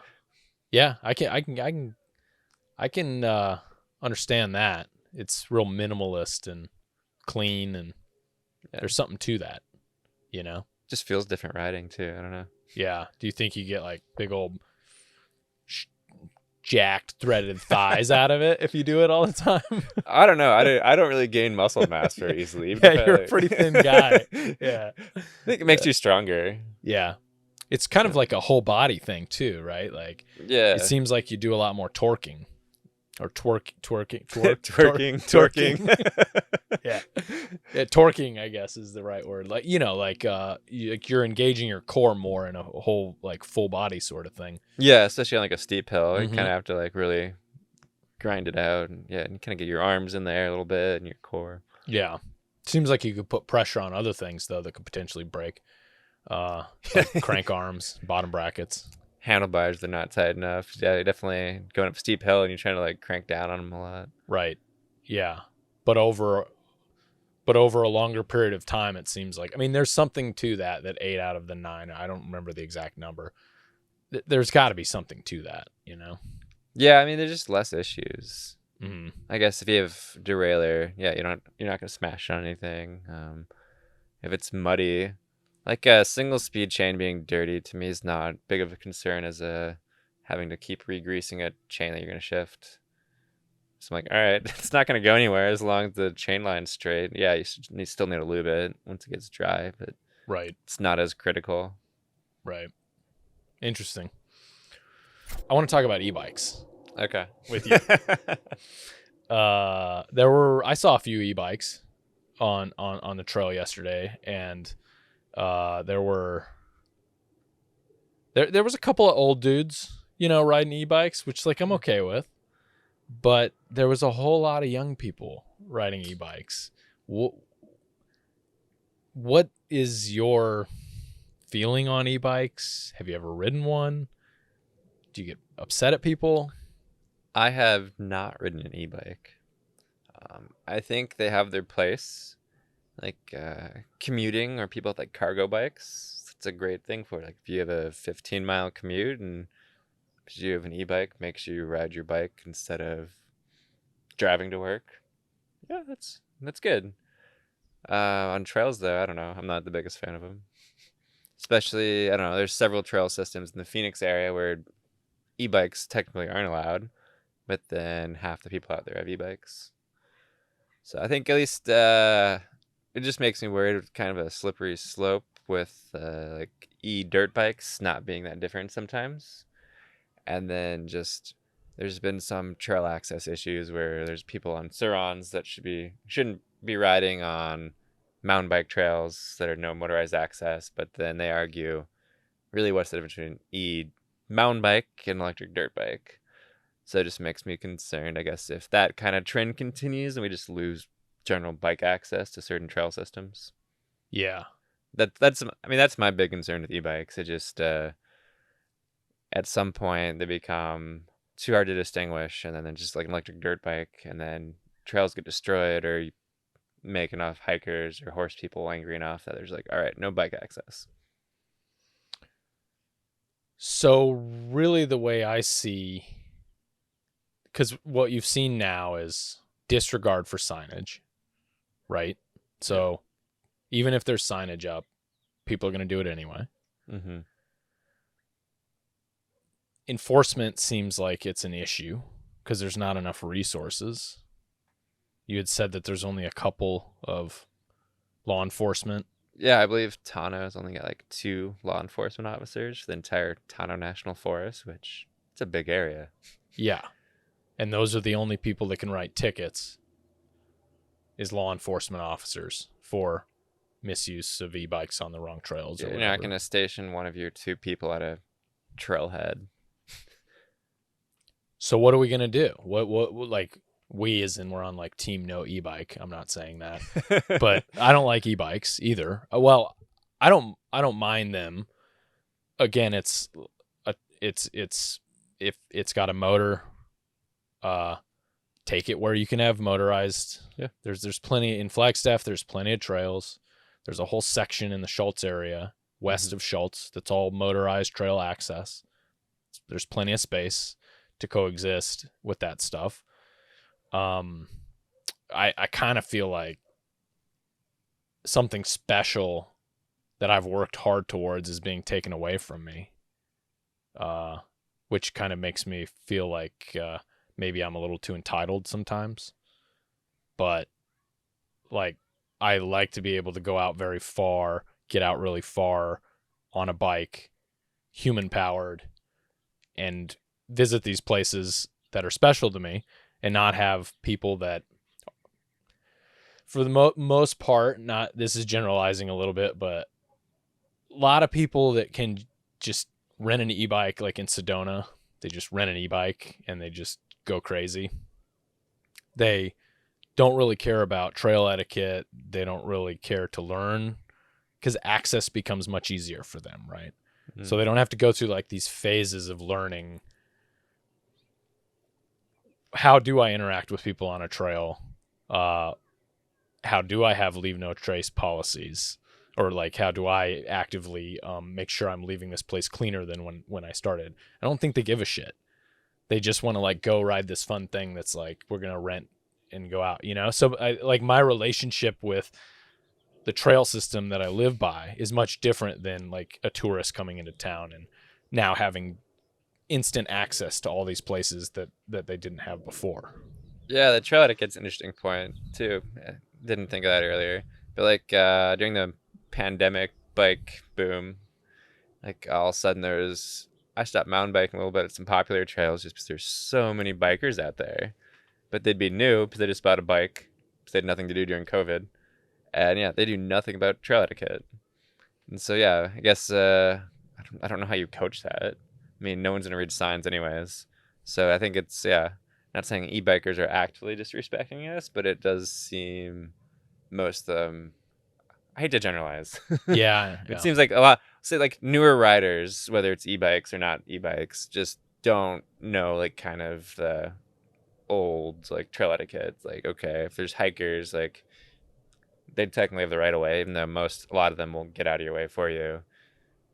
Yeah. I can understand that. It's real minimalist and clean, and there's something to that, Just feels different riding too. I don't know. Yeah. Do you think you get like big old jacked threaded thighs out of it if you do it all the time? I don't know. I don't really gain muscle mass very easily. Yeah, you're a pretty thin guy. Yeah. I think it makes you stronger. Yeah. It's kind of like a whole body thing too, right? Like, yeah, it seems like you do a lot more torquing. Or twerking. Yeah. Yeah, torquing, I guess, is the right word. Like, you're engaging your core more in a whole, like, full body sort of thing. Yeah, especially on like a steep hill. You kind of have to like really grind it out, and and kind of get your arms in there a little bit and your core. Yeah. Seems like you could put pressure on other things though that could potentially break. Like crank arms, bottom brackets. Handlebars, they're not tight enough. Yeah, you're definitely going up a steep hill and you're trying to like crank down on them a lot. Right. Yeah. But over a longer period of time, it seems like, I mean, there's something to that 8 out of the 9, I don't remember the exact number. There's got to be something to that, Yeah, I mean, there's just less issues. Mm-hmm. I guess if you have derailleur, you're not going to smash on anything. If it's muddy, Like a single speed chain being dirty to me is not big of a concern as having to keep re-greasing a chain that you're going to shift. So I'm like, all right, it's not going to go anywhere as long as the chain line's straight. Yeah, you still need to lube it once it gets dry, but Right. it's not as critical. Right. Interesting. I want to talk about e-bikes Okay. with you. I saw a few e-bikes on the trail yesterday, and there was a couple of old dudes, riding e-bikes, which like I'm okay with, but there was a whole lot of young people riding e-bikes. What is your feeling on e-bikes? Have you ever ridden one? Do you get upset at people? I have not ridden an e-bike. I think they have their place, like commuting or people with like cargo bikes. It's a great thing for it. Like if you have a 15-mile commute and you have an e-bike, makes you ride your bike instead of driving to work. Yeah, that's good. On trails though, I don't know. I'm not the biggest fan of them. Especially, I don't know. There's several trail systems in the Phoenix area where e-bikes technically aren't allowed, but then half the people out there have e-bikes. So I think at least it just makes me worried with kind of a slippery slope with like e-dirt bikes not being that different sometimes. And then just there's been some trail access issues where there's people on Surons that shouldn't be riding on mountain bike trails that are no motorized access, but then they argue really what's the difference between mountain bike and electric dirt bike. So it just makes me concerned, I guess, if that kind of trend continues and we just lose general bike access to certain trail systems. Yeah. That's my big concern with e-bikes. It just at some point they become too hard to distinguish, and then they're just like an electric dirt bike, and then trails get destroyed, or you make enough hikers or horse people angry enough that there's like, all right, no bike access. So really the way I see, because what you've seen now is disregard for signage, right? So even if there's signage up, people are going to do it anyway. Mm-hmm. Enforcement seems like it's an issue because there's not enough resources. You had said that there's only a couple of law enforcement. Yeah, I believe Tano's only got like 2 law enforcement officers for the entire Tano National Forest, which it's a big area. Yeah. And those are the only people that can write tickets is law enforcement officers for misuse of e-bikes on the wrong trails. You're not going to station one of your 2 people at a trailhead. So what are we going to do? What like we as in we're on like team no e-bike. I'm not saying that, but I don't like e-bikes either. Well, I don't mind them. Again, it's if it's got a motor, take it where you can have motorized. Yeah. There's plenty in Flagstaff. There's plenty of trails. There's a whole section in the Schultz area west of Schultz that's all motorized trail access. There's plenty of space to coexist with that stuff. I kind of feel like something special that I've worked hard towards is being taken away from me, which kind of makes me feel like maybe I'm a little too entitled sometimes. But like I like to be able to go out very far, get out really far on a bike, human powered, and visit these places that are special to me and not have people that, for the most part, not, this is generalizing a little bit, but a lot of people that can just rent an e-bike, like in Sedona, they just rent an e-bike and they just go crazy. They don't really care about trail etiquette. They don't really care to learn because access becomes much easier for them, right? Mm-hmm. So they don't have to go through like these phases of learning. How do I interact with people on a trail? How do I have leave no trace policies? Or like, how do I actively make sure I'm leaving this place cleaner than when I started? I don't think they give a shit. They just want to like go ride this fun thing that's like, we're going to rent and go out, you know? So like my relationship with the trail system that I live by is much different than like a tourist coming into town and now having instant access to all these places that they didn't have before. Yeah, the trail etiquette's an interesting point too. Didn't think of that earlier. But like during the pandemic bike boom, like all of a sudden I stopped mountain biking a little bit at some popular trails just because there's so many bikers out there. But they'd be new because they just bought a bike because they had nothing to do during COVID. And yeah, they do nothing about trail etiquette. And so yeah, I guess I don't know how you coach that. I mean, no one's gonna read signs anyways. So I think it's not saying e-bikers are actively disrespecting us, but it does seem most of them. I hate to generalize. Yeah. It seems like a lot, say like newer riders, whether it's e-bikes or not e-bikes, just don't know like kind of the old like trail etiquette. Like, okay, if there's hikers, like they technically have the right of way, even though a lot of them will get out of your way for you.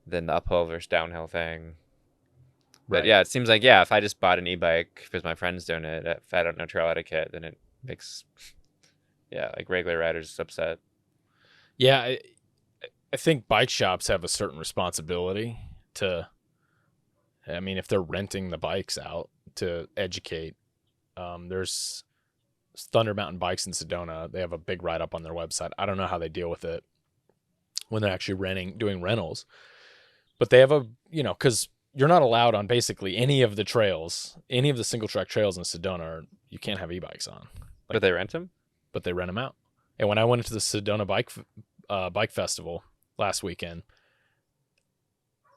Then the uphill versus downhill thing. But Right. yeah, it seems like, yeah, if I just bought an e-bike because my friend's doing it, if I don't know trail etiquette, then it makes, like regular riders upset. Yeah. I think bike shops have a certain responsibility to, I mean, if they're renting the bikes out to educate, there's Thunder Mountain Bikes in Sedona. They have a big write up on their website. I don't know how they deal with it when they're actually doing rentals, but they have because you're not allowed on basically any of the trails, any of the single track trails in Sedona, you can't have e-bikes on. But they rent them? But they rent them out. And when I went to the Sedona bike festival last weekend,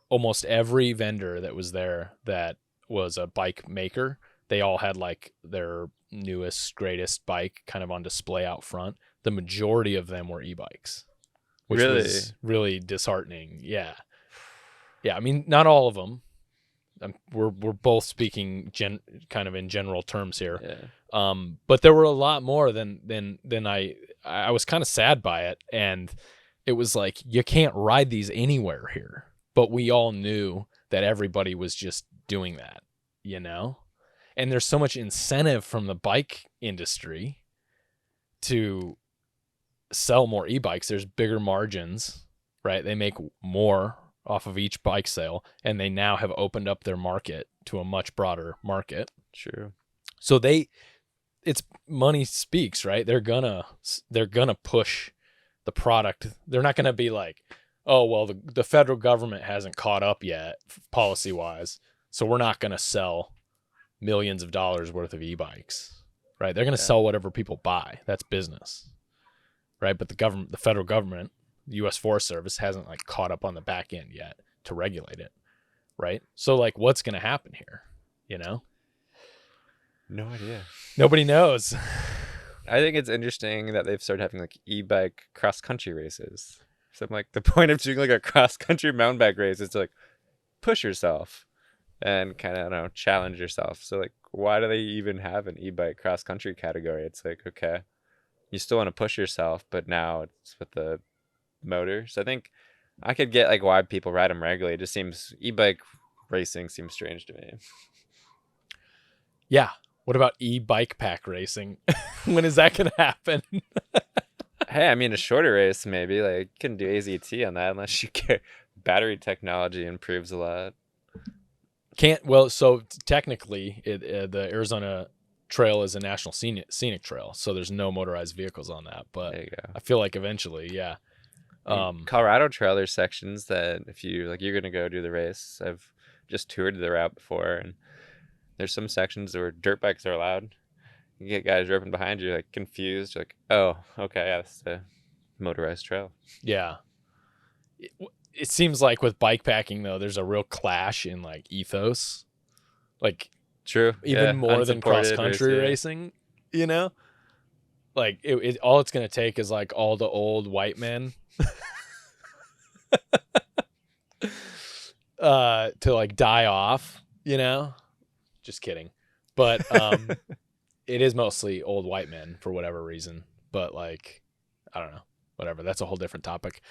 almost every vendor that was there that was a bike maker, they all had like their newest, greatest bike kind of on display out front. The majority of them were e-bikes, which was really disheartening. Yeah. Yeah. I mean, not all of them. We're both speaking kind of in general terms here. Yeah. But there were a lot more than I was kind of sad by it. And it was like, you can't ride these anywhere here, but we all knew that everybody was just doing that, and there's so much incentive from the bike industry to sell more e-bikes. There's bigger margins, right? They make more off of each bike sale, and they now have opened up their market to a much broader market. True. So it's money speaks, right? They're gonna push the product. They're not gonna be like, oh, well, the federal government hasn't caught up yet policy wise, so we're not gonna sell millions of dollars worth of e-bikes, right? They're gonna sell whatever people buy. That's business, right? But the federal government, the U.S. Forest Service hasn't like caught up on the back end yet to regulate it, right? So like, what's going to happen here? No idea. Nobody knows. I think it's interesting that they've started having like e-bike cross-country races. So I'm like, the point of doing like a cross-country mountain bike race is to like push yourself and kind of, I don't know, challenge yourself. So like, why do they even have an e-bike cross-country category? It's like, okay, you still want to push yourself, but now it's with the motor. So I think I could get like why people ride them regularly. It just seems e-bike racing seems strange to me. Yeah. What about e-bike pack racing? When is that going to happen? Hey, I mean, a shorter race maybe. Like, you can do AZT on that unless you care. Battery technology improves a lot. So technically, the Arizona Trail is a national scenic trail, so there's no motorized vehicles on that. But There you go. I feel like eventually, yeah. Colorado Trail, there's sections that if you're gonna go do the race. I've just toured the route before, and there's some sections where dirt bikes are allowed. You get guys roping behind you, like confused, like, oh, okay, yeah, that's the motorized trail. Yeah. It seems like with bikepacking though, there's a real clash in like ethos, like True, even more than cross country racing. Like all it's gonna take is like all the old white men to like die off. Just kidding, but it is mostly old white men for whatever reason. But like, I don't know, whatever. That's a whole different topic.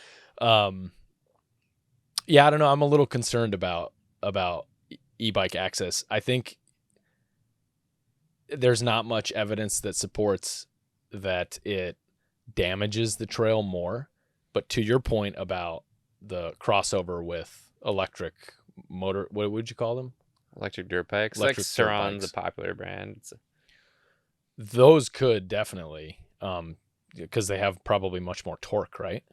Yeah, I don't know. I'm a little concerned about e-bike access. I think there's not much evidence that supports that it damages the trail more But to your point about the crossover with electric motor, what would you call them? Electric dirt bikes. Electric Like dirt Saron's bikes. a popular brand. Those could definitely, because they have probably much more torque, right?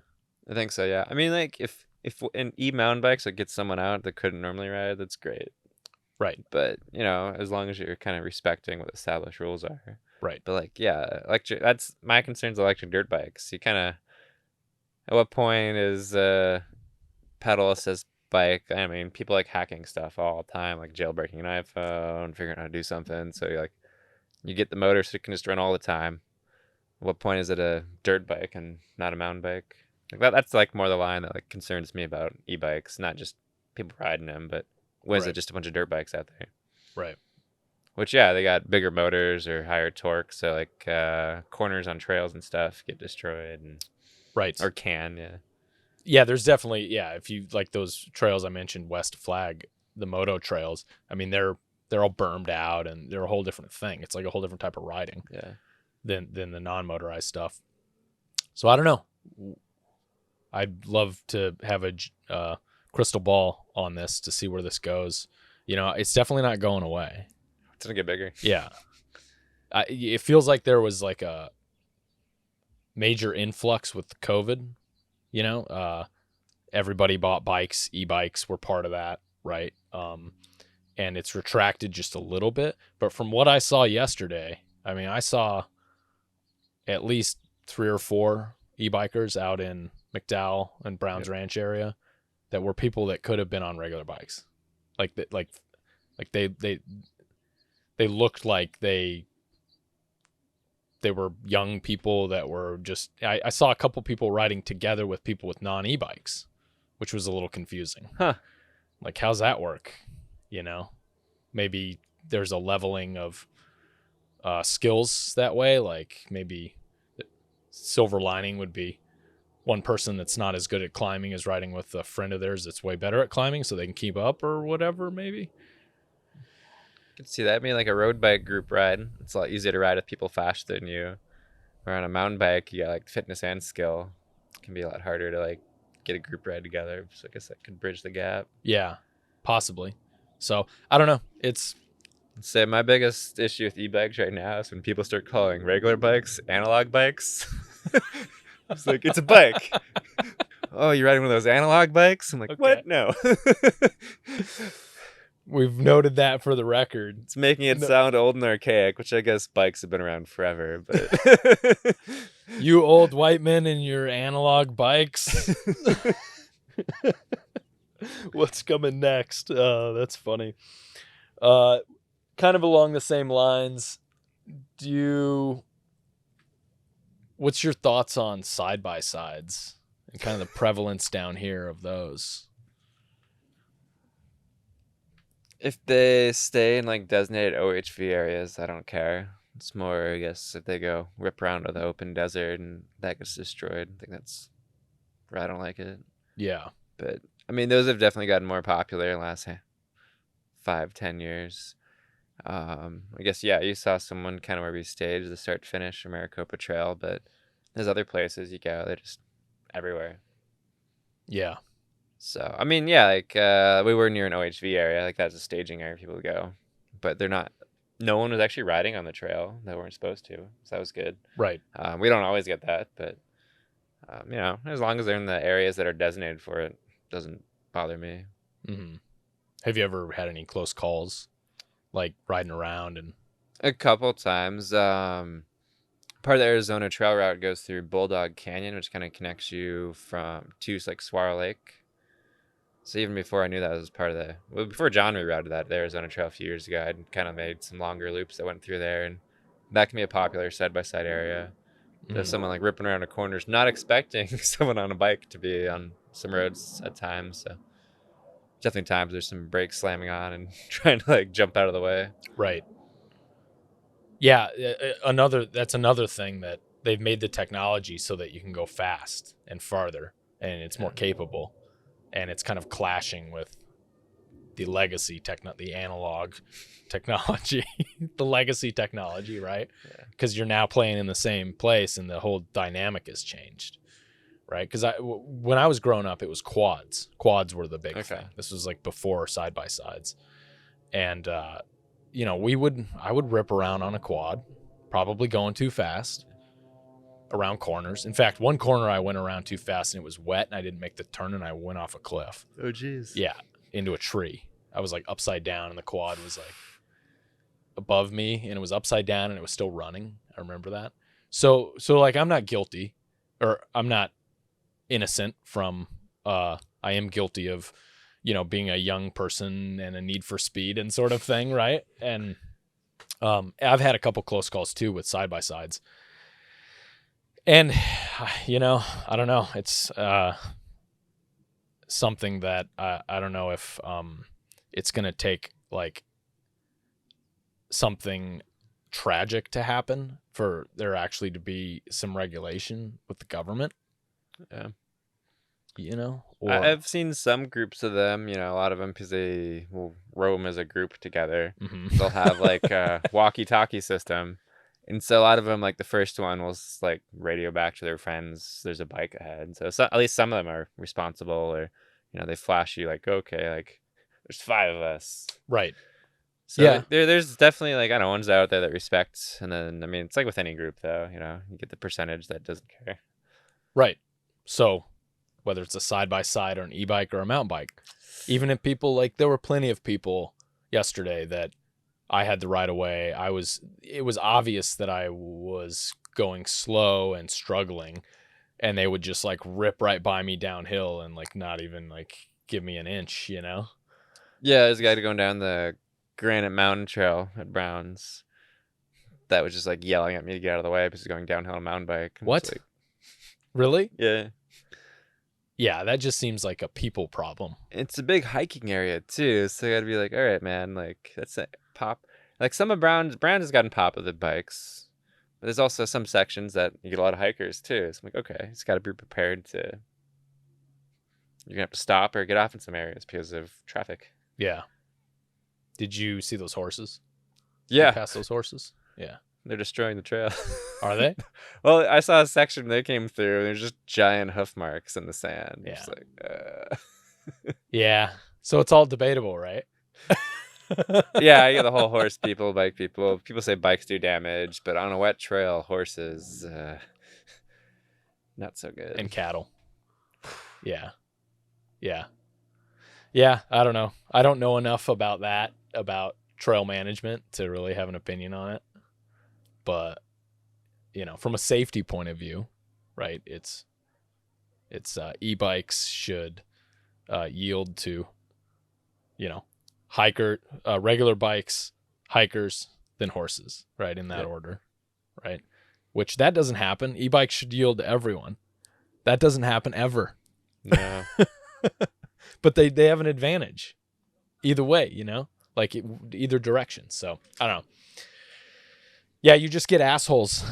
I think so, yeah. I mean, like, if in e-mountain bikes, like, get someone out that couldn't normally ride, that's great. Right. But, you know, as long as you're kind of respecting what established rules are. Right. But, like, yeah, electric, that's my concerns, electric dirt bikes. You kind of, at what point is pedal assist bike? I mean, people like hacking stuff all the time, like jailbreaking an iPhone, figuring out how to do something. So, you're like, you get the motor so it can just run all the time. At what point is it a dirt bike and not a mountain bike? Like that's like more the line that like concerns me about e-bikes, not just people riding them, but was it just a bunch of dirt bikes out there? Right. Which, yeah, they got bigger motors or higher torque, so like corners on trails and stuff get destroyed, and Right. or can, yeah. Yeah, there's definitely, yeah, if you like those trails I mentioned west of Flag, the moto trails, I mean they're all bermed out and they're a whole different thing. It's like a whole different type of riding than the non-motorized stuff. So I don't know. I'd love to have a crystal ball on this to see where this goes. You know, it's definitely not going away. It's gonna get bigger. Yeah. It feels like there was like a major influx with COVID, you know, everybody bought bikes, e-bikes were part of that. Right. And it's retracted just a little bit, but from what I saw yesterday, I mean, I saw at least 3 or 4 e-bikers out in McDowell and Browns Ranch area that were people that could have been on regular bikes. Like they looked like they were young people that were just, I saw a couple people riding together with people with non-e-bikes, which was a little confusing. Huh. Like, how's that work? You know, maybe there's a leveling of skills that way. Like maybe silver lining would be one person that's not as good at climbing is riding with a friend of theirs that's way better at climbing so they can keep up or whatever, maybe. I can see that. Maybe like a road bike group ride. It's a lot easier to ride with people faster than you. Or on a mountain bike, you got like fitness and skill. It can be a lot harder to like get a group ride together. So I guess that could bridge the gap. Yeah, possibly. So I don't know. It's I'd say my biggest issue with e-bikes right now is when people start calling regular bikes analog bikes. It's like, it's a bike. Oh, you're riding one of those analog bikes? I'm like, Okay. What? No. we've noted that for the record. It's making it sound old and archaic, which I guess bikes have been around forever. But You old white men and your analog bikes. What's coming next? That's funny. Kind of along the same lines, what's your thoughts on side-by-sides and kind of the prevalence down here of those? if they stay in like designated OHV areas, I don't care. It's more, I guess, if they go rip around on the open desert and that gets destroyed. I think that's where I don't like it. Yeah. But I mean, those have definitely gotten more popular in the last 5-10 years. I guess, yeah, you saw someone kind of where we staged the start finish or Maricopa Trail, but there's other places you go, they're just everywhere. Yeah. So I mean, yeah, like we were near an OHV area, like that's a staging area people go, but they're not. No one was actually riding on the trail that weren't supposed to, so that was good. Right. We don't always get that, but you know, as long as they're in the areas that are designated for it, doesn't bother me. Mm-hmm. Have you ever had any close calls, like riding around and? A couple times. Part of the Arizona trail route goes through Bulldog Canyon, which kind of connects you to like Squirrel Lake. So even before I knew that was part of before John rerouted that, the Arizona Trail a few years ago, I'd kind of made some longer loops that went through there, and that can be a popular side-by-side area. There's someone like ripping around the corners, not expecting someone on a bike to be on some roads at times. So definitely times there's some brakes slamming on and trying to like jump out of the way. Right. Yeah. That's another thing that they've made the technology so that you can go fast and farther, and it's more capable. And it's kind of clashing with the legacy the analog technology, the legacy technology, right? Because you're now playing in the same place and the whole dynamic has changed. right? Because when I was growing up, it was quads. Quads were the big Okay. thing. This was like before side by sides, and you know, I would rip around on a quad, probably going too fast around corners. In fact, one corner I went around too fast and it was wet and I didn't make the turn and I went off a cliff. Oh, geez. Yeah, into a tree. I was like upside down and the quad was like above me and it was upside down and it was still running. I remember that. So like I'm not guilty, or I'm not innocent from I am guilty of, you know, being a young person and a need for speed and sort of thing, right? And I've had a couple close calls too with side by sides. And you know, I don't know. It's something that I don't know if it's going to take like something tragic to happen for there actually to be some regulation with the government. Yeah. You know, I've seen some groups of them, you know, a lot of them because they will roam as a group together. Mm-hmm. They'll have like a walkie-talkie system. And so a lot of them, like the first one will like radio back to their friends, there's a bike ahead. So at least some of them are responsible, or, you know, they flash you like, okay, like there's 5 of us. Right. So yeah. There's definitely like, I don't know, ones out there that respect. And then, I mean, it's like with any group though, you know, you get the percentage that doesn't care. Right. So whether it's a side-by-side or an e-bike or a mountain bike, even if people like, there were plenty of people yesterday that I had the right of way. It was obvious that I was going slow and struggling, and they would just like rip right by me downhill and like not even like give me an inch, you know? Yeah, there's a guy going down the Granite Mountain Trail at Browns that was just like yelling at me to get out of the way because he's going downhill on a mountain bike. And What? like, really? yeah. Yeah, that just seems like a people problem. It's a big hiking area too, so you gotta be like, all right, man, like that's a pop. Like some of Brown's has gotten popular bikes, but there's also some sections that you get a lot of hikers too. So I'm like, okay, it's got to be prepared to. You're gonna have to stop or get off in some areas because of traffic. Yeah. Did you see those horses? Yeah, Did you pass those horses? Yeah. they're destroying the trail. Are they? Well, I saw a section they came through, and there's just giant hoof marks in the sand. Yeah. Just like, Yeah. So it's all debatable, right? yeah, you get the whole horse people, bike people. People say bikes do damage, but on a wet trail, horses, not so good. And cattle. Yeah. Yeah. Yeah. I don't know. I don't know enough about that, about trail management to really have an opinion on it. But, you know, from a safety point of view, right, it's e-bikes should yield to, you know, regular bikes, hikers, then horses, right, in that order, right? Which that doesn't happen. E-bikes should yield to everyone. That doesn't happen ever. No. But they have an advantage either way, you know, like either direction. So I don't know. Yeah, you just get assholes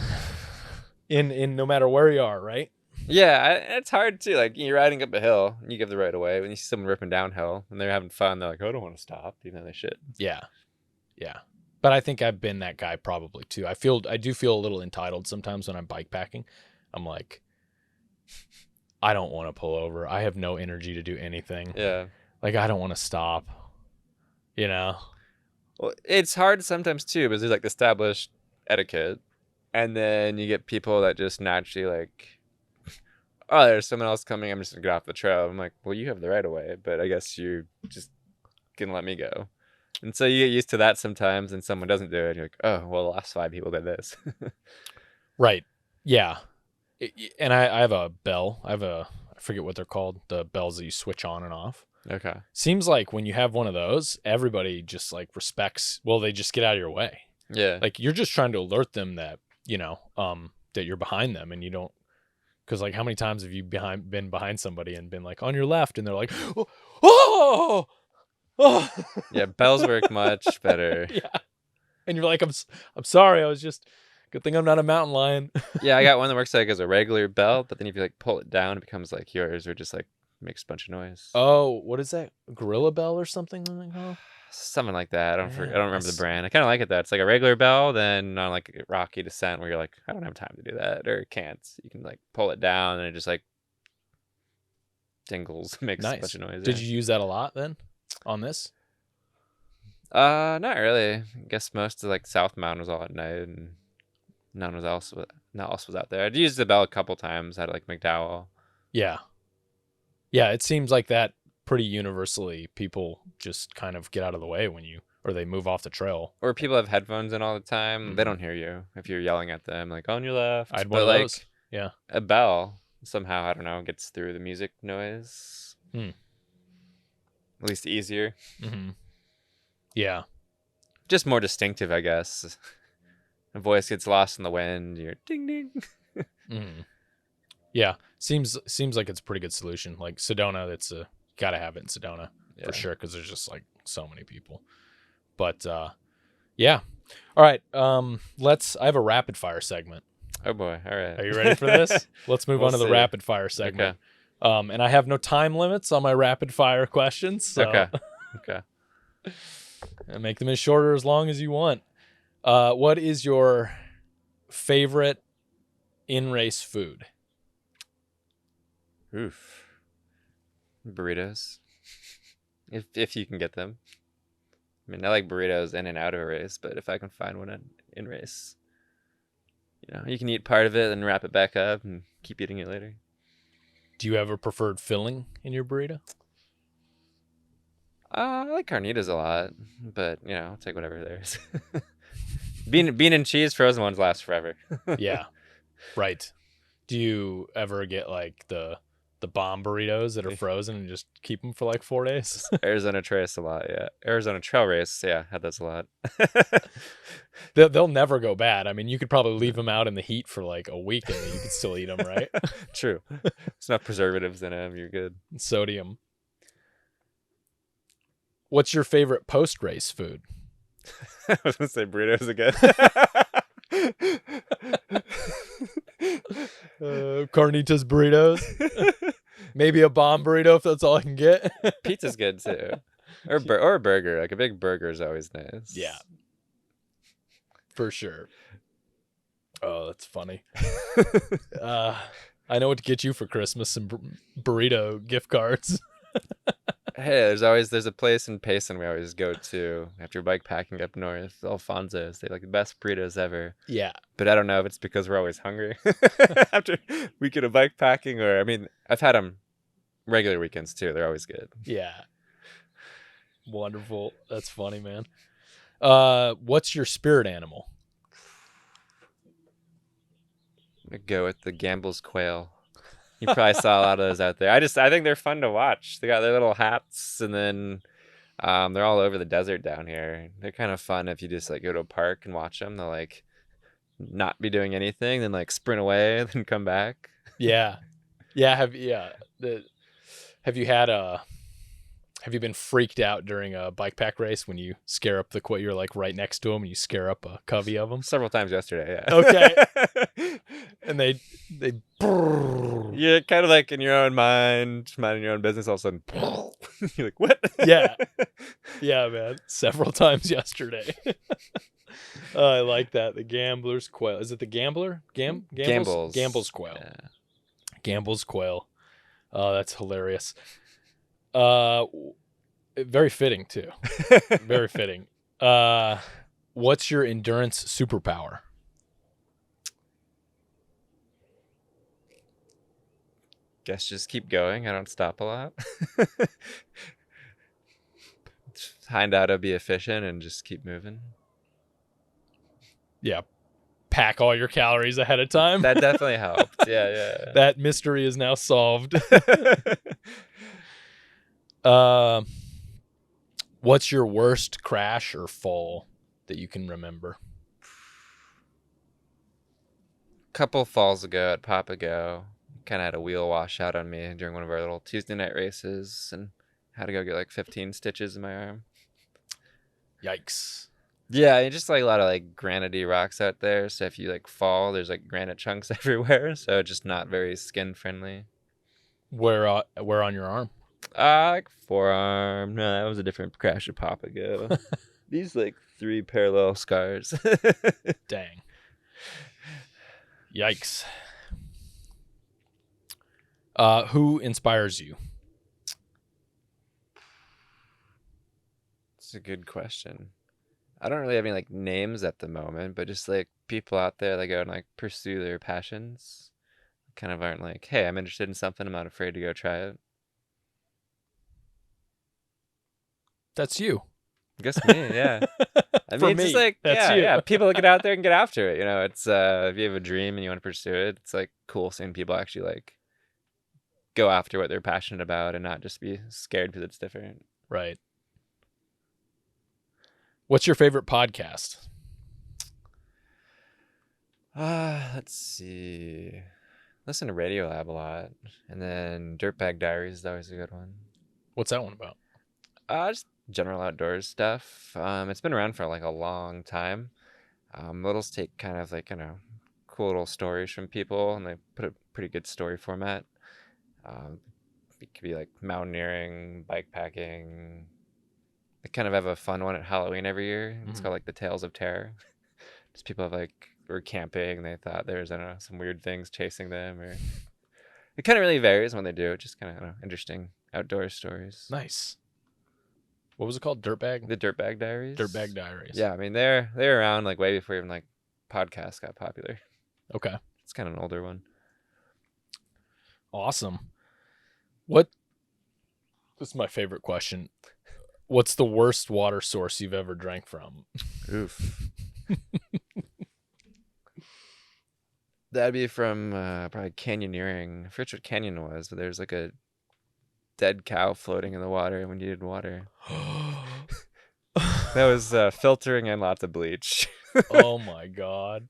in no matter where you are, right? Yeah, it's hard too. Like you're riding up a hill, and you give the right of way. When you see someone ripping downhill and they're having fun, they're like, "Oh, I don't want to stop," even though they should. Yeah, yeah. But I think I've been that guy probably too. I do feel a little entitled sometimes when I'm bikepacking. I'm like, I don't want to pull over. I have no energy to do anything. Yeah. Like I don't want to stop. You know. Well, it's hard sometimes too, because there's like established etiquette, and then you get people that just naturally like, oh, there's someone else coming, I'm just gonna get off the trail. I'm like, well, you have the right of way, but I guess you're just gonna let me go. And so you get used to that sometimes, and someone doesn't do it, and you're like, oh, well, the last 5 people did this. Right. Yeah. And I have a bell. I forget what they're called, the bells that you switch on and off. Okay. Seems like when you have one of those, everybody just like respects, well, they just get out of your way. Yeah. Like you're just trying to alert them that, you know, that you're behind them, and you don't, because like how many times have you been behind somebody and been like on your left and they're like, oh. Yeah, bells work much better. Yeah. And you're like, I'm sorry, I was just, good thing I'm not a mountain lion. Yeah, I got one that works like as a regular bell, but then if you like pull it down, it becomes like yours, or just like makes a bunch of noise. Oh, what is that? Gorilla Bell or something? Something like that. I don't Yeah, remember the brand. I kind of like it though. It's like a regular bell, then on like rocky descent where you're like, I don't have time to do that, or can't. You can like pull it down and it just like tingles, makes a Nice. bunch of noise. Did you use that a lot then on this? Not really. I guess most of like South Mountain was all at night, and none else was out there. I'd used the bell a couple times at like McDowell. Yeah. Yeah, it seems like that pretty universally. People just kind of get out of the way or they move off the trail. Or people have headphones in all the time. Mhm. They don't hear you if you're yelling at them, like on your left. I had But one of like those. Yeah. a bell somehow, I don't know, gets through the music noise. Hmm. At least easier. Mm-hmm. Yeah. Just more distinctive, I guess. A voice gets lost in the wind. You're ding ding. Mm-hmm. Yeah. Seems like it's a pretty good solution. Like Sedona, gotta have it in Sedona for sure, because there's just like so many people. But yeah. All right. I have a rapid fire segment. Oh boy. All right. Are you ready for this? Let's move on to the see. rapid fire segment. Okay. And I have no time limits on my rapid fire questions. So Okay. and make them as short or as long as you want. What is your favorite in-race food? Oof. Burritos. If you can get them. I mean, I like burritos in and out of a race, but if I can find one in race, you can eat part of it and wrap it back up and keep eating it later. Do you have a preferred filling in your burrito? I like carnitas a lot, but I'll take whatever there is. Bean and cheese frozen ones last forever. Yeah, right. Do you ever get like the bomb burritos that are frozen and just keep them for like 4 days? Arizona Trace a lot, yeah. Arizona Trail Race, yeah, had those a lot. They'll never go bad. I mean, you could probably leave them out in the heat for like a week and you could still eat them, right? True. It's not preservatives in them. You're good. Sodium. What's your favorite post-race food? I was going to say burritos again. Carnitas burritos. Maybe a bomb burrito if that's all I can get. Pizza's good too. Or a burger. Like a big burger is always nice. Yeah. For sure. Oh, that's funny. I know what to get you for Christmas, some burrito gift cards. Hey, there's a place in Payson we always go to after bike packing up north. Alfonso's. They like the best burritos ever. Yeah. But I don't know if it's because we're always hungry after a weekend of bike packing, or I mean, I've had them regular weekends too. They're always good. Yeah. Wonderful. That's funny, man. What's your spirit animal? I'm gonna go with the Gamble's quail. You probably saw a lot of those out there. I think they're fun to watch. They got their little hats, and then they're all over the desert down here. They're kind of fun if you just like go to a park and watch them. They'll like not be doing anything, then like sprint away, and then come back. Yeah. Yeah. Have you been freaked out during a bike pack race when you scare up the quail? You're like right next to them and you scare up a covey of them? Several times yesterday, yeah. Okay. And they yeah, kind of like in your own mind, minding your own business, all of a sudden you're like, what? Yeah. Yeah, man. Several times yesterday. I like that. The Gambler's quail. Is it the Gambler? Gamble's. Gamble's quail. Yeah. Gamble's quail. Oh, that's hilarious. Very fitting too. Very fitting. What's your endurance superpower? Guess just keep going. I don't stop a lot. Find out how to be efficient and just keep moving. Yeah. Pack all your calories ahead of time. That definitely helped. Yeah. That mystery is now solved. What's your worst crash or fall that you can remember? Couple falls ago at Papago, kind of had a wheel washout on me during one of our little Tuesday night races and had to go get like 15 stitches in my arm. Yikes. Yeah, just like a lot of like granity rocks out there. So if you like fall, there's like granite chunks everywhere. So just not very skin friendly. Where on your arm? Like forearm. No, that was a different crash at Papago. These like 3 parallel scars. Dang. Yikes. Who inspires you? It's a good question. I don't really have any like names at the moment, but just like people out there that go and like pursue their passions, kind of aren't like, hey, I'm interested in something, I'm not afraid to go try it. That's you. I guess me, yeah. I For mean, it's me, just like, that's yeah, you. yeah. People that get out there and get after it. You know, it's if you have a dream and you want to pursue it, it's like cool seeing people actually like go after what they're passionate about and not just be scared because it's different. Right. What's your favorite podcast? Let's see. Listen to Radiolab a lot, and then Dirtbag Diaries is always a good one. What's that one about? Just general outdoors stuff. It's been around for like a long time. Littles take kind of like, cool little stories from people, and they put a pretty good story format. It could be like mountaineering, bikepacking. They kind of have a fun one at Halloween every year. It's called like the Tales of Terror. Just people have like were camping and they thought there was, I don't know, some weird things chasing them, or it kind of really varies when they do it. Just kind of interesting outdoor stories. Nice. What was it called? Dirtbag? The Dirtbag Diaries. Dirtbag Diaries. Yeah, I mean they're around like way before even like podcasts got popular. Okay. It's kind of an older one. Awesome. This is my favorite question. What's the worst water source you've ever drank from? Oof. That'd be from probably canyoneering. I forget what canyon was, but there's like a dead cow floating in the water when you needed water. That was filtering and lots of bleach. Oh my God.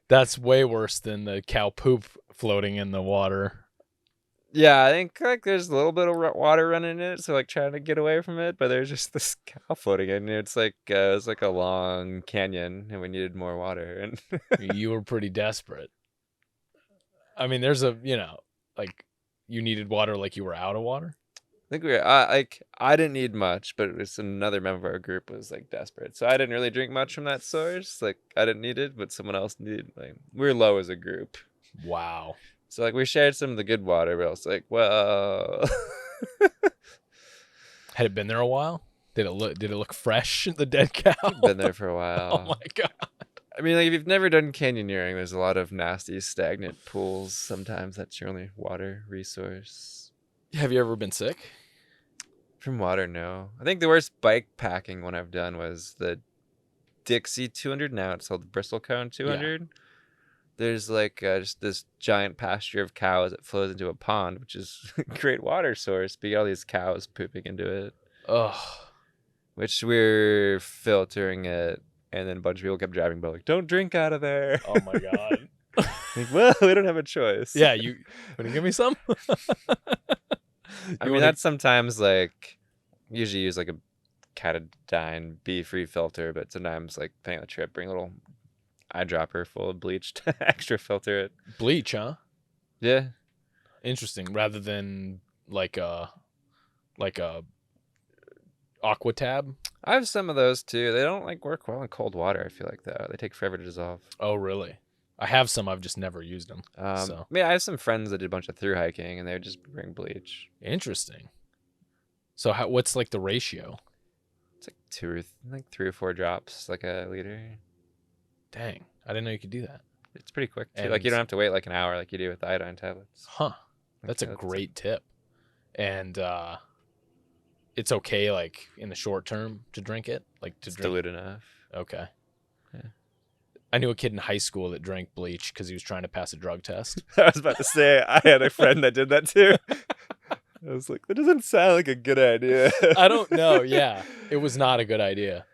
That's way worse than the cow poop floating in the water. Yeah, I think like there's a little bit of water running in it, so like trying to get away from it, but there's just this cow floating in it. It's like it was like a long canyon, and we needed more water. And You were pretty desperate. I mean, there's like you needed water like you were out of water. I think we were like I didn't need much, but it was another member of our group was like desperate, so I didn't really drink much from that source. Like I didn't need it, but someone else needed. Like we were low as a group. Wow. So like we shared some of the good water, but I was like, well. Had it been there a while? Did it look fresh? The dead cow. Been there for a while. Oh my God. I mean, like if you've never done canyoneering, there's a lot of nasty stagnant pools. Sometimes that's your only water resource. Have you ever been sick? From water, no. I think the worst bike packing one I've done was the Dixie 200. Now it's called the Bristlecone 200. Yeah. There's like just this giant pasture of cows that flows into a pond, which is a great water source, but you got all these cows pooping into it. Ugh. Which we're filtering it, and then a bunch of people kept driving by like, don't drink out of there. Oh my God. Like, well, we don't have a choice. Yeah, you want to give me some? I mean, that's sometimes like, usually use like a Katadyn B-free filter, but sometimes like depending on the trip, bring a little eyedropper full of bleach to extra filter it. Bleach, huh? Yeah. Interesting. Rather than like a aqua tab. I have some of those too. They don't like work well in cold water. I feel like though they take forever to dissolve. Oh really? I have some. I've just never used them. So. Yeah, I have some friends that did a bunch of through hiking, and they would just bring bleach. Interesting. So what's like the ratio? It's like 3 or 4 drops, like a liter. Dang, I didn't know you could do that. It's pretty quick too. Like you don't have to wait like an hour like you do with the iodine tablets. Huh. That's a great tip. And it's okay like in the short term to drink it? Like to drink dilute enough. Okay. Yeah. I knew a kid in high school that drank bleach because he was trying to pass a drug test. I was about to say, I had a friend that did that too. I was like, that doesn't sound like a good idea. I don't know. Yeah, it was not a good idea.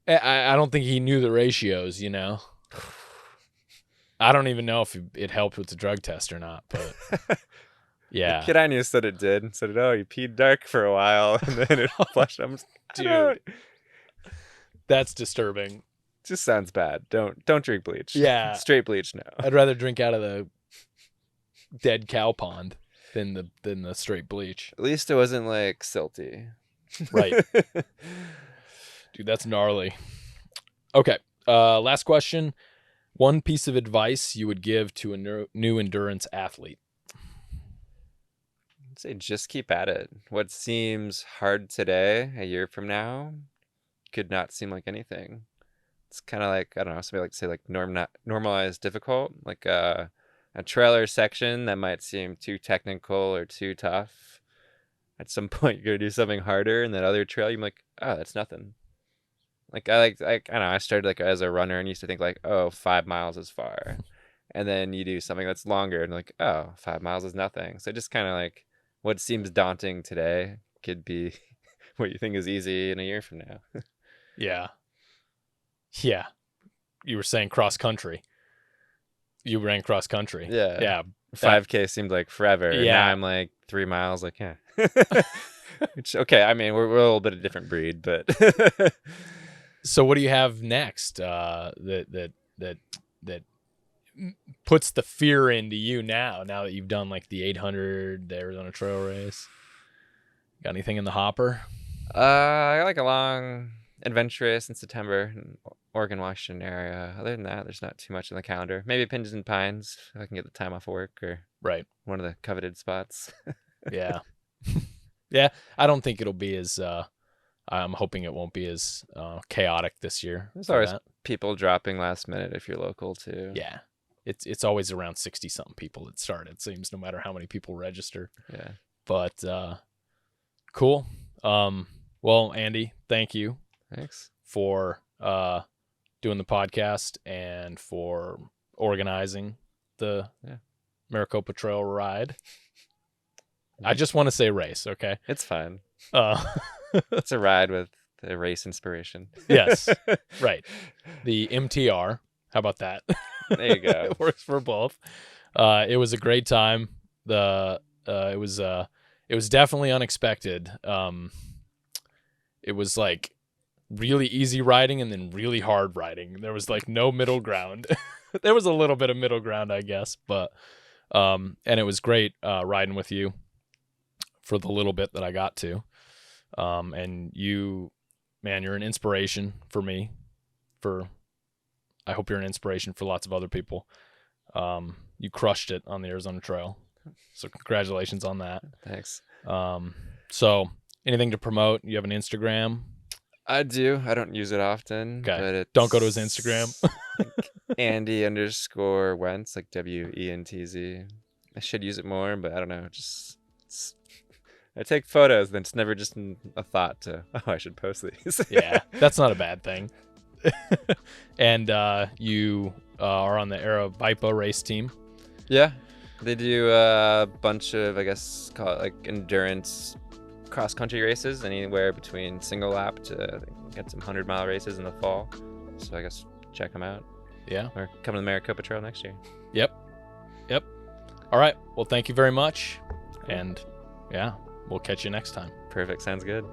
I don't think he knew the ratios, you know. I don't even know if it helped with the drug test or not, but yeah. The kid I knew said it did. Said, oh, you peed dark for a while, and then it flushed. Dude, that's disturbing. Just sounds bad. Don't drink bleach. Yeah. Straight bleach, no. I'd rather drink out of the dead cow pond than the straight bleach. At least it wasn't like silty. Right. Dude, that's gnarly. Okay. Last question. One piece of advice you would give to a new endurance athlete. say just keep at it. What seems hard today, a year from now, could not seem like anything. It's kind of like, I don't know, somebody like to say like normalized difficult, like a trailer section that might seem too technical or too tough. At some point, you're gonna do something harder, and that other trail, you're like, oh, that's nothing. Like I don't know, I started like as a runner and used to think like, oh, 5 miles is far, and then you do something that's longer and like, oh, 5 miles is nothing. So just kind of like what seems daunting today could be what you think is easy in a year from now. Yeah. Yeah. You were saying cross country. You ran cross country. Yeah. Yeah. 5K seemed like forever. Yeah. Now I'm like 3 miles, like, yeah. Which, okay, I mean, we're a little bit of a different breed, but So what do you have next? That puts the fear into you now that you've done like the 800, the Arizona Trail Race. Got anything in the hopper? I got like a long adventurous in September in Oregon, Washington area. Other than that, there's not too much on the calendar. Maybe Pins and Pines if I can get the time off work, or Right. one of the coveted spots. Yeah. Yeah. I don't think it'll be as I'm hoping it won't be as chaotic this year. There's for always that. people dropping last minute if you're local too. Yeah. It's always around 60 something people that start, it seems, no matter how many people register. Yeah. But cool. Well, Andy, thank you Thanks. for doing the podcast and for organizing the Maricopa Trail Ride. I just want to say race, okay? It's fine. Uh, It's a ride with the race inspiration. Yes, right. The MTR. How about that? There you go. It works for both. It was a great time. It was definitely unexpected. It was like really easy riding and then really hard riding. There was like no middle ground. There was a little bit of middle ground, I guess, but and it was great riding with you for the little bit that I got to. And you, man, you're an inspiration for me. I hope you're an inspiration for lots of other people. You crushed it on the Arizona Trail, so congratulations on that. Thanks. So anything to promote? You have an Instagram? I do. I don't use it often. Okay. But it's Don't go to his Instagram. Andy_Wentz, like WENTZ. I should use it more, but I don't know. I take photos, then it's never just a thought to, oh, I should post these. Yeah, that's not a bad thing. And you are on the Aravaipa Race team. Yeah. They do a bunch of, I guess, call it like endurance cross-country races, anywhere between single lap to get some 100-mile races in the fall. So I guess check them out. Yeah. Or come to the Maricopa Trail next year. Yep. All right. Well, thank you very much. And yeah, we'll catch you next time. Perfect. Sounds good.